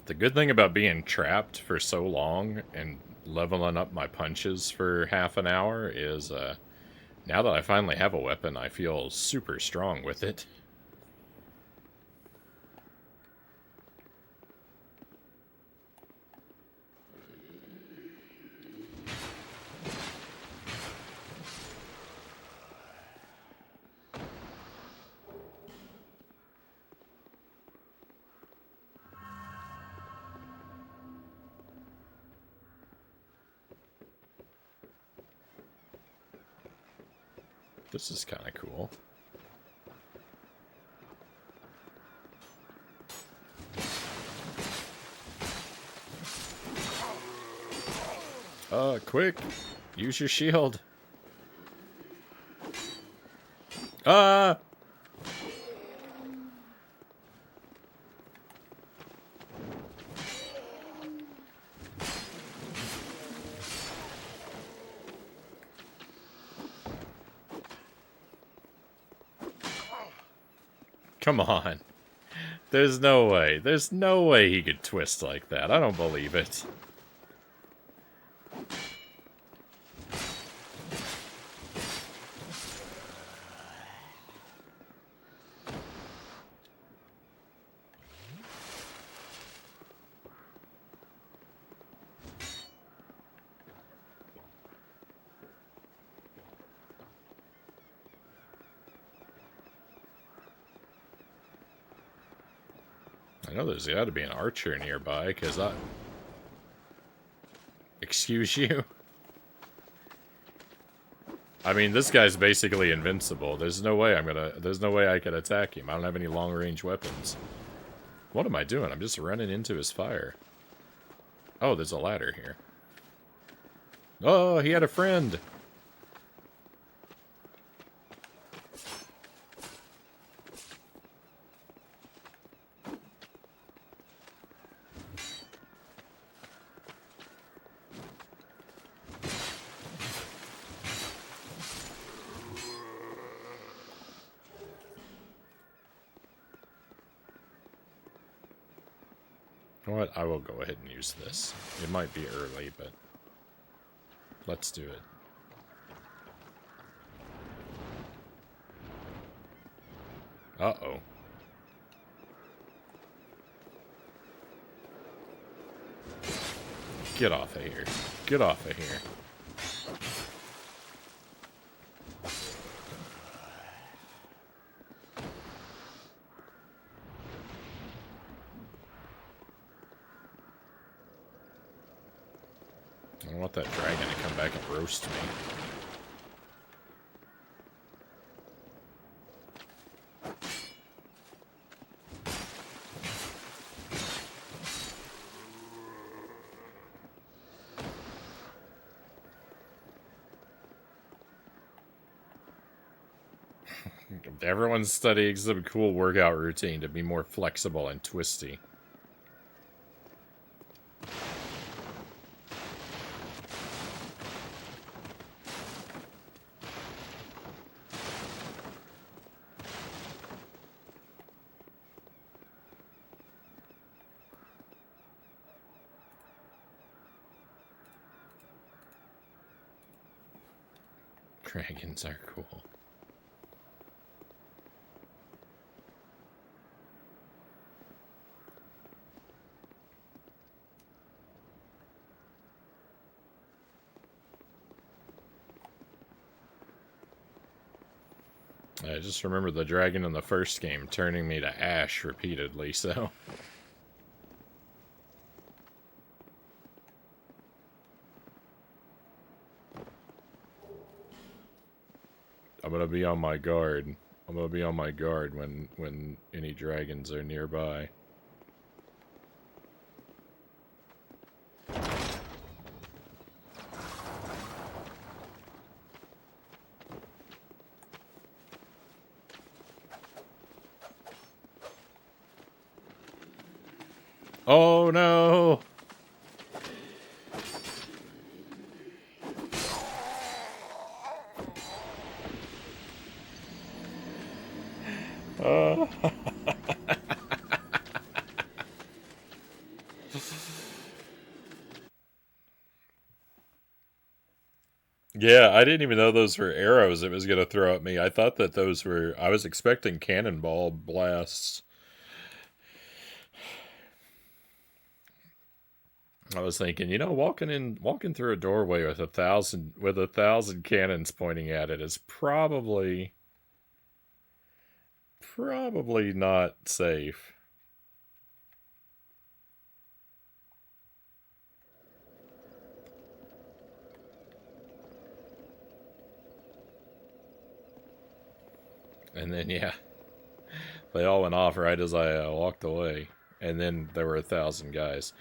The good thing about being trapped for so long and leveling up my punches for half an hour is, now that I finally have a weapon, I feel super strong with it. This is kind of cool. Quick! Use your shield! Ah! Come on. There's no way. There's no way he could twist like that. I don't believe it. I know there's got to be an archer nearby, because I... Excuse you? I mean, this guy's basically invincible. There's no way There's no way I could attack him. I don't have any long-range weapons. What am I doing? I'm just running into his fire. Oh, there's a ladder here. Oh, he had a friend! You know what? I will go ahead and use this. It might be early, but let's do it. Uh-oh. Get off of here. Get off of here. I don't want that dragon to come back and roast me. Everyone's studying some cool workout routine to be more flexible and twisty. Dragons are cool. I just remember the dragon in the first game turning me to ash repeatedly, so... I'm gonna be on my guard. I'm gonna be on my guard when any dragons are nearby. Oh no! Yeah, I didn't even know those were arrows it was going to throw at me. I thought that those were... I was expecting cannonball blasts. I was thinking, you know, walking through a doorway with a thousand cannons pointing at it is probably not safe. And then, yeah, they all went off right as I walked away. And then there were 1,000 guys.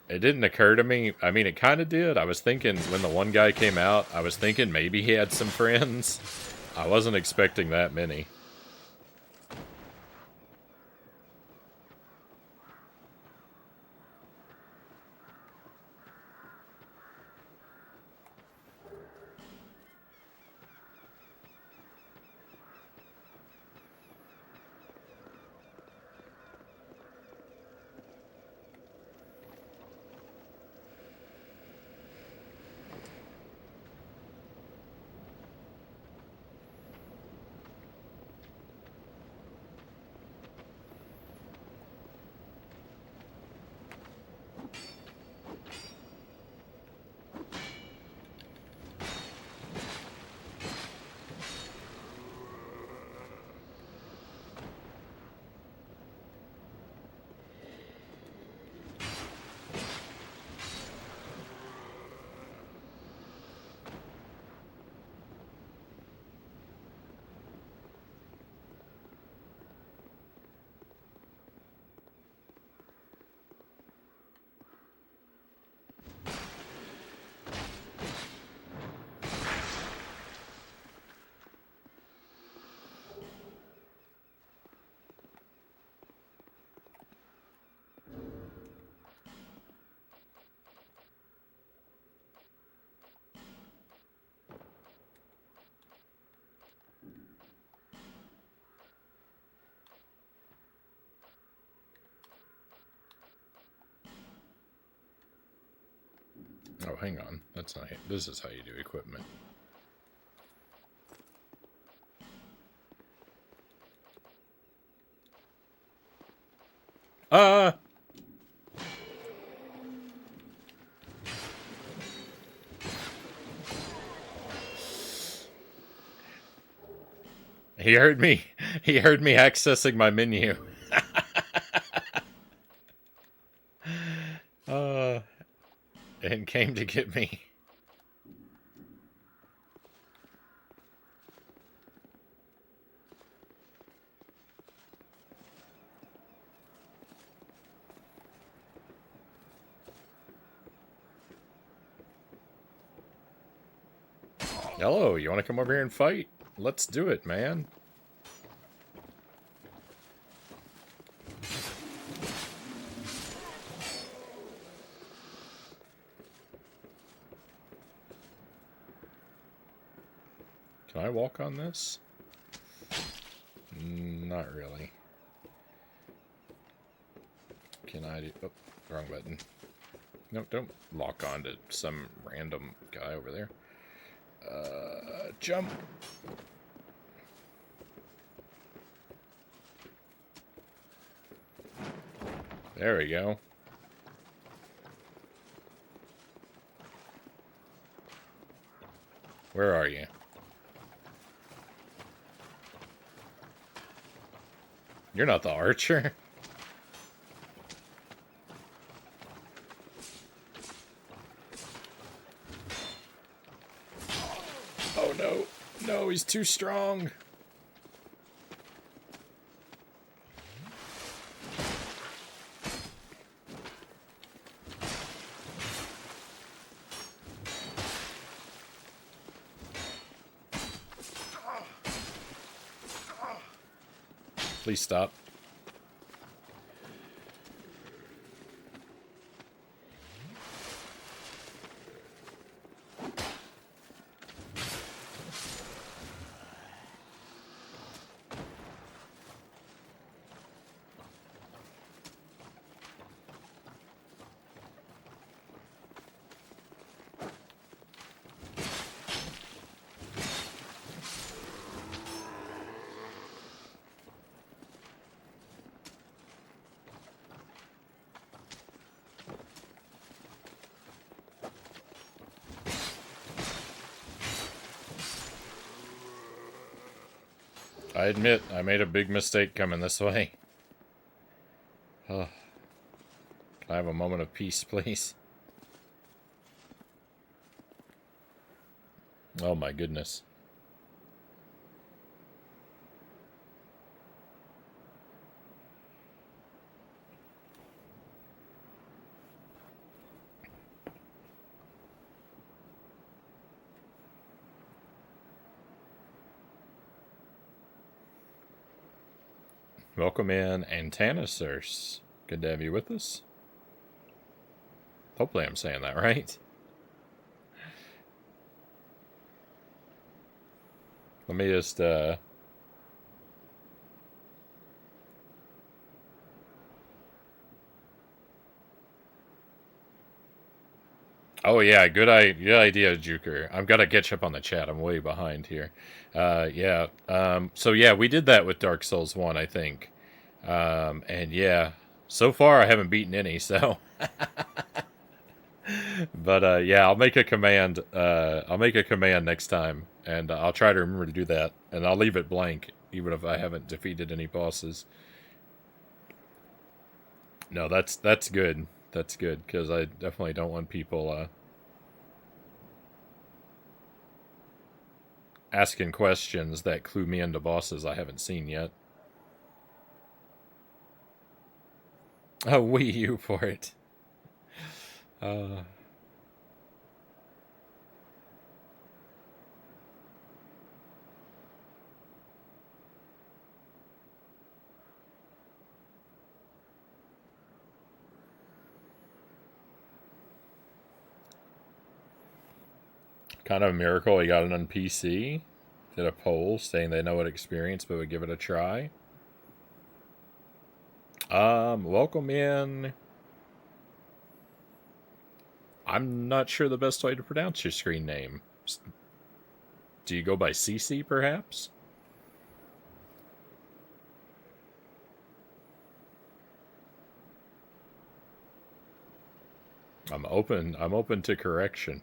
It didn't occur to me. I mean, it kind of did. I was thinking when the one guy came out, I was thinking maybe he had some friends. I wasn't expecting that many. hang on. That's not. This is how you do equipment. He heard me. He heard me accessing my menu. And came to get me. Hello, you want to come over here and fight? Let's do it, man. Can I walk on this? Not really. Can I do... Oh, wrong button. No, don't lock on to some random guy over there. Jump! There we go. Where are you? You're not the archer. Oh no. No, he's too strong. Please stop. I admit, I made a big mistake coming this way. Can I have a moment of peace, please? Oh my goodness. Welcome in, Antanosurs. Good to have you with us. Hopefully I'm saying that right. Let me just, Oh yeah, good idea, Juker. I've got to catch up on the chat. I'm way behind here. Yeah. So yeah, we did that with Dark Souls 1, I think. And yeah, so far I haven't beaten any, so. But yeah, I'll make a command. I'll make a command next time, and I'll try to remember to do that. And I'll leave it blank, even if I haven't defeated any bosses. No, that's good. That's good, because I definitely don't want people asking questions that clue me into bosses I haven't seen yet. Oh, Wii U for it. Kind of a miracle he got it on PC. Did a poll saying they know what experience but would give it a try. Welcome in. I'm not sure the best way to pronounce your screen name. Do you go by CC, perhaps? I'm open to correction.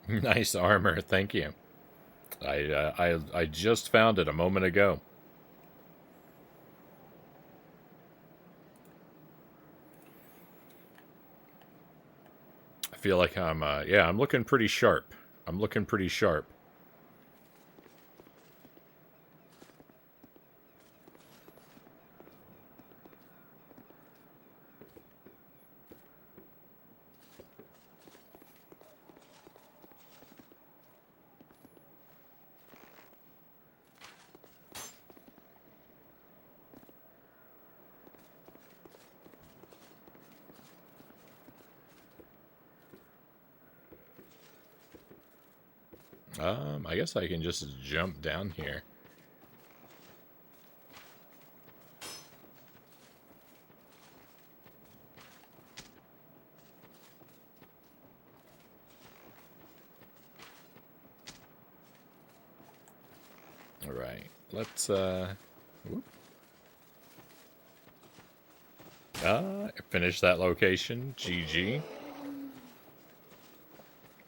Nice armor, thank you. I just found it a moment ago. I feel like I'm I'm looking pretty sharp. I'm looking pretty sharp. I guess I can just jump down here. Alright, let's, finish that location. GG.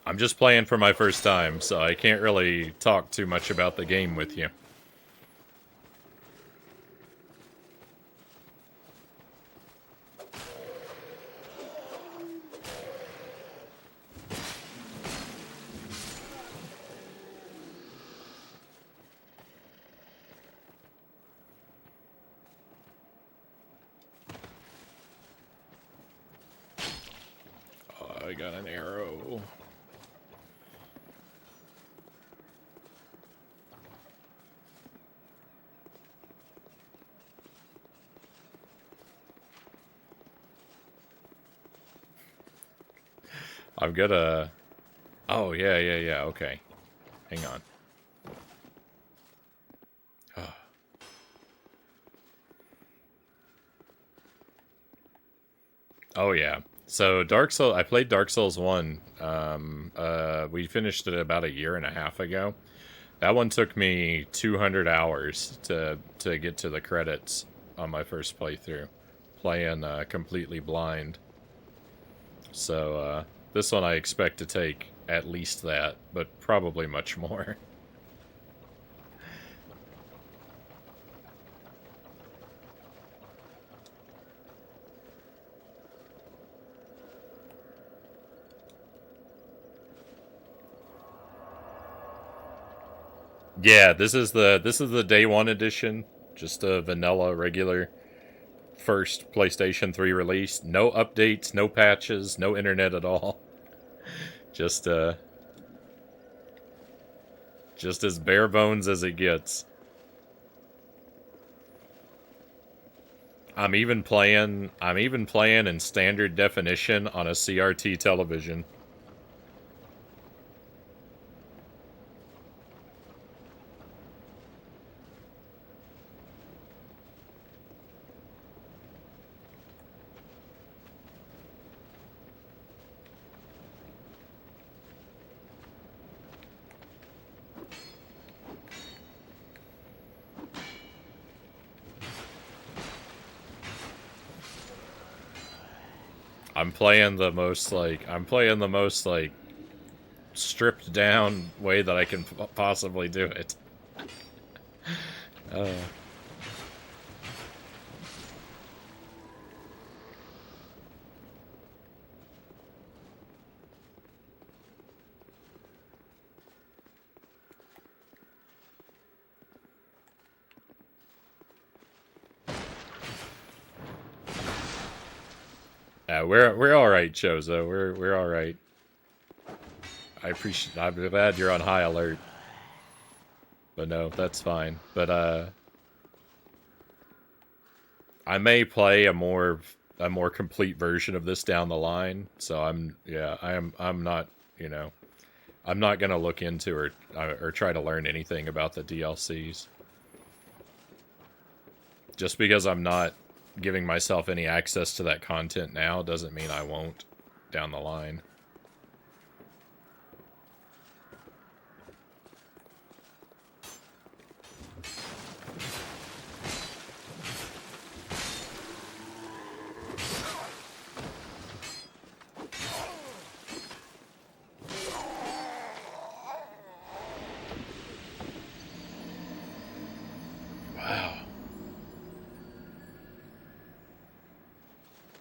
I'm just playing for my first time, so I can't really talk too much about the game with you. Oh, I got an arrow. I've got a... Oh, yeah, okay. Hang on. Oh, yeah. So, Dark Souls... I played Dark Souls 1. We finished it about a year and a half ago. That one took me 200 hours to get to the credits on my first playthrough. Playing completely blind. So, this one I expect to take at least that, but probably much more. Yeah, this is the day one edition, just a vanilla regular first PlayStation 3 release. No updates, no patches, no internet at all. Just as bare bones as it gets. I'm even playing in standard definition on a CRT television. I'm playing the most stripped down way that I can possibly do it. We're all right, Chozo. We're all right. I'm glad you're on high alert. But no, that's fine. But I may play a more a more complete version of this down the line. So I'm not, I'm not gonna look into or try to learn anything about the DLCs. Just because I'm not giving myself any access to that content now doesn't mean I won't down the line.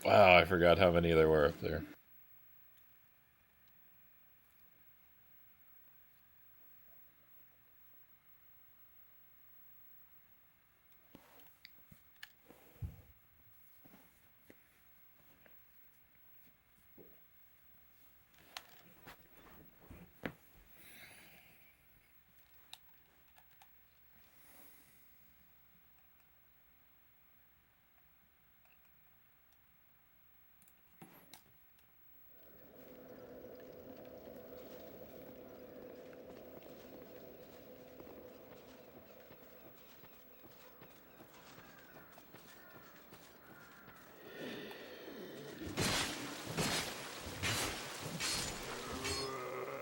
Wow, I forgot how many there were up there.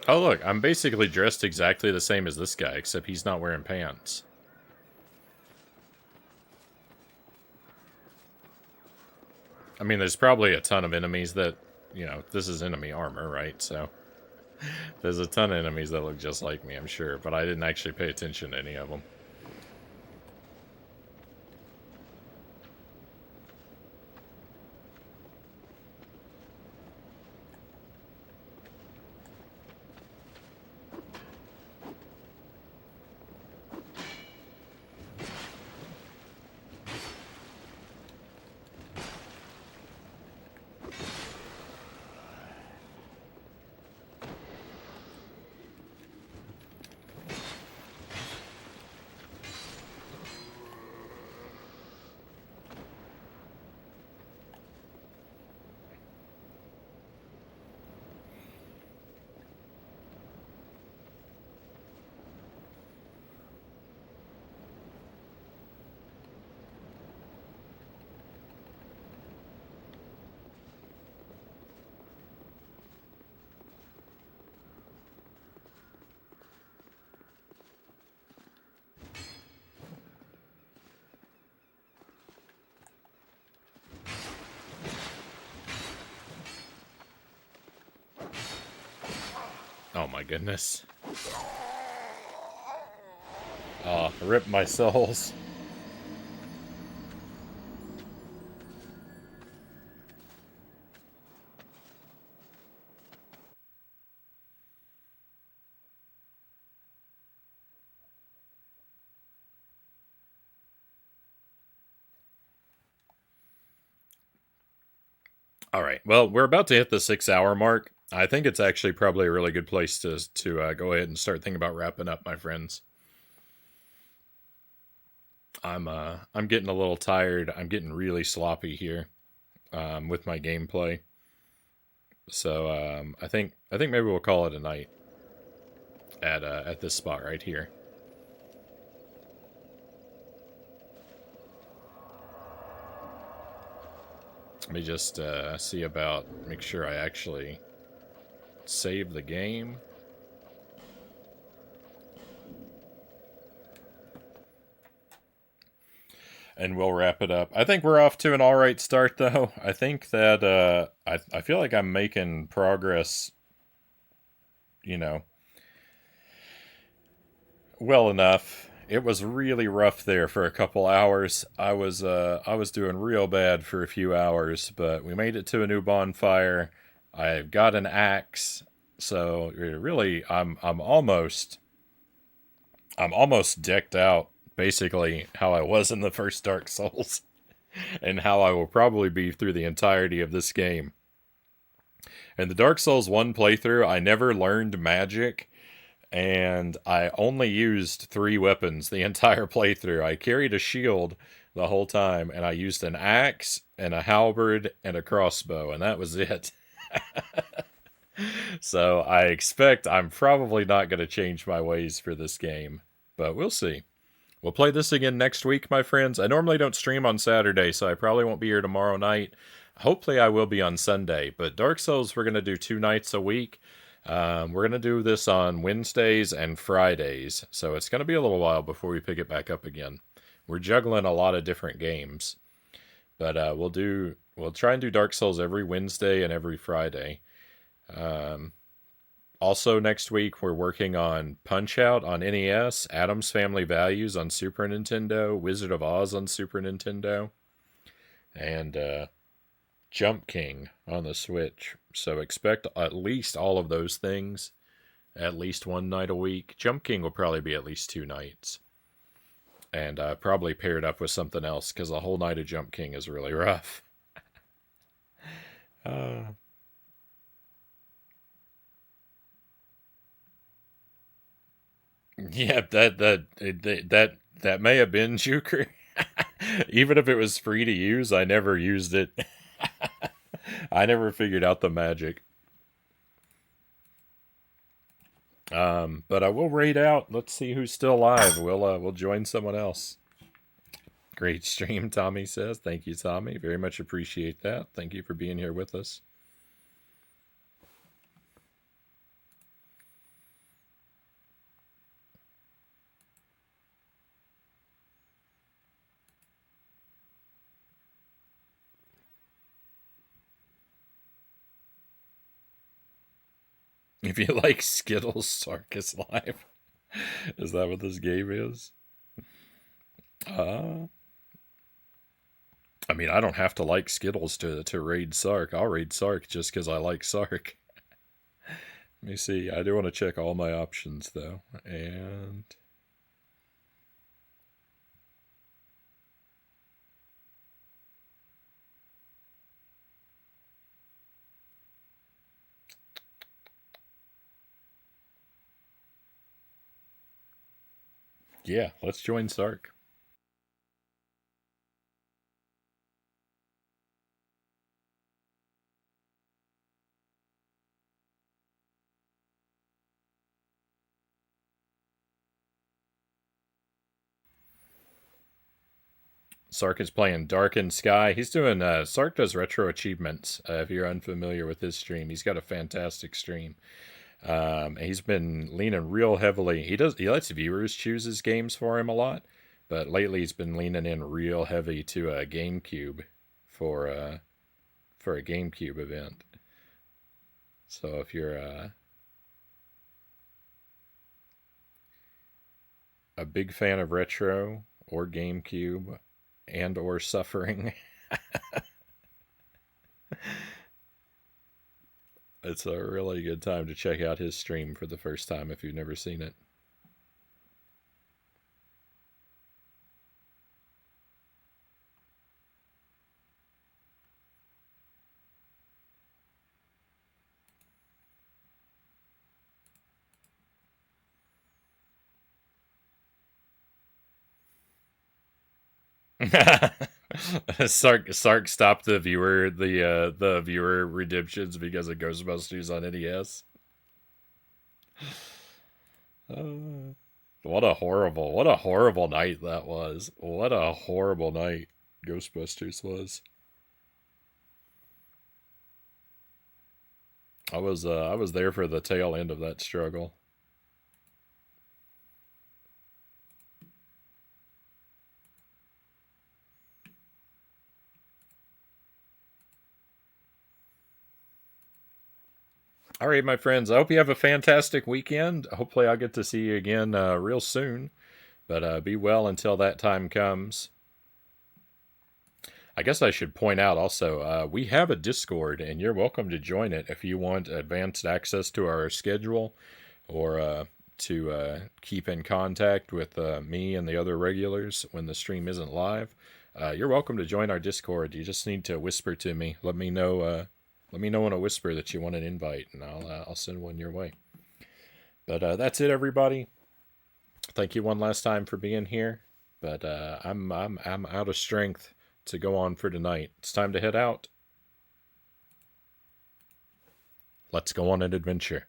Oh look, I'm basically dressed exactly the same as this guy, except he's not wearing pants. I mean, there's probably a ton of enemies that, this is enemy armor, right? So, there's a ton of enemies that look just like me, I'm sure, but I didn't actually pay attention to any of them. Oh my goodness. Oh, rip my souls. All right. Well, we're about to hit the 6-hour mark. I think it's actually probably a really good place to go ahead and start thinking about wrapping up, my friends. I'm getting a little tired. I'm getting really sloppy here with my gameplay. So I think maybe we'll call it a night at this spot right here. Let me just see about, make sure I actually save the game. And we'll wrap it up. I think we're off to an alright start, though. I think that I feel like I'm making progress, well enough. It was really rough there for a couple hours. I was doing real bad for a few hours, but we made it to a new bonfire. I got an axe, so really I'm almost decked out, basically how I was in the first Dark Souls, and how I will probably be through the entirety of this game. In the Dark Souls 1 playthrough, I never learned magic, and I only used 3 weapons the entire playthrough. I carried a shield, the whole time, and I used an axe and a halberd and a crossbow, and that was it. So I expect I'm probably not going to change my ways for this game, but we'll see. We'll play this again next week, my friends. I normally don't stream on Saturday, so I probably won't be here tomorrow night. Hopefully I will be on Sunday, but Dark Souls we're going to do 2 nights a week. We're going to do this on Wednesdays and Fridays, so it's going to be a little while before we pick it back up again. We're juggling a lot of different games, but we'll try and do Dark Souls every Wednesday and every Friday. Also next week we're working on Punch-Out on NES, Addams Family Values on Super Nintendo, Wizard of Oz on Super Nintendo, and Jump King on the Switch. So expect at least all of those things at least 1 night a week. Jump King will probably be at least 2 nights. And probably paired up with something else, because a whole night of Jump King is really rough. Yeah, that may have been Juker. Even if it was free to use, I never used it. I never figured out the magic. But I will raid out. Let's see who's still alive. We'll join someone else. Great stream, Tommy says. Thank you, Tommy. Very much appreciate that. Thank you for being here with us. If you like Skittles, Sark is live. Is that what this game is? I mean, I don't have to like Skittles to raid Sark. I'll raid Sark just because I like Sark. Let me see. I do want to check all my options, though. And... yeah, let's join Sark. Sark is playing Darkened Sky. He's doing, Sark does retro achievements. If you're unfamiliar with his stream, he's got a fantastic stream. He's been leaning real heavily. He lets viewers choose his games for him a lot, but lately he's been leaning in real heavy to a GameCube for a GameCube event. So if you're a big fan of retro or GameCube and or suffering, it's a really good time to check out his stream for the first time if you've never seen it. Sark stopped the viewer redemptions because of Ghostbusters on NES. What a horrible night that was. What a horrible night Ghostbusters was. I was there for the tail end of that struggle. All right, my friends. I hope you have a fantastic weekend. Hopefully, I'll get to see you again real soon. But be well until that time comes. I guess I should point out also, we have a Discord, and you're welcome to join it if you want advanced access to our schedule or to keep in contact with me and the other regulars when the stream isn't live. You're welcome to join our Discord. You just need to whisper to me. Let me know in a whisper that you want an invite, and I'll send one your way. But that's it, everybody. Thank you one last time for being here. but I'm out of strength to go on for tonight. It's time to head out. Let's go on an adventure.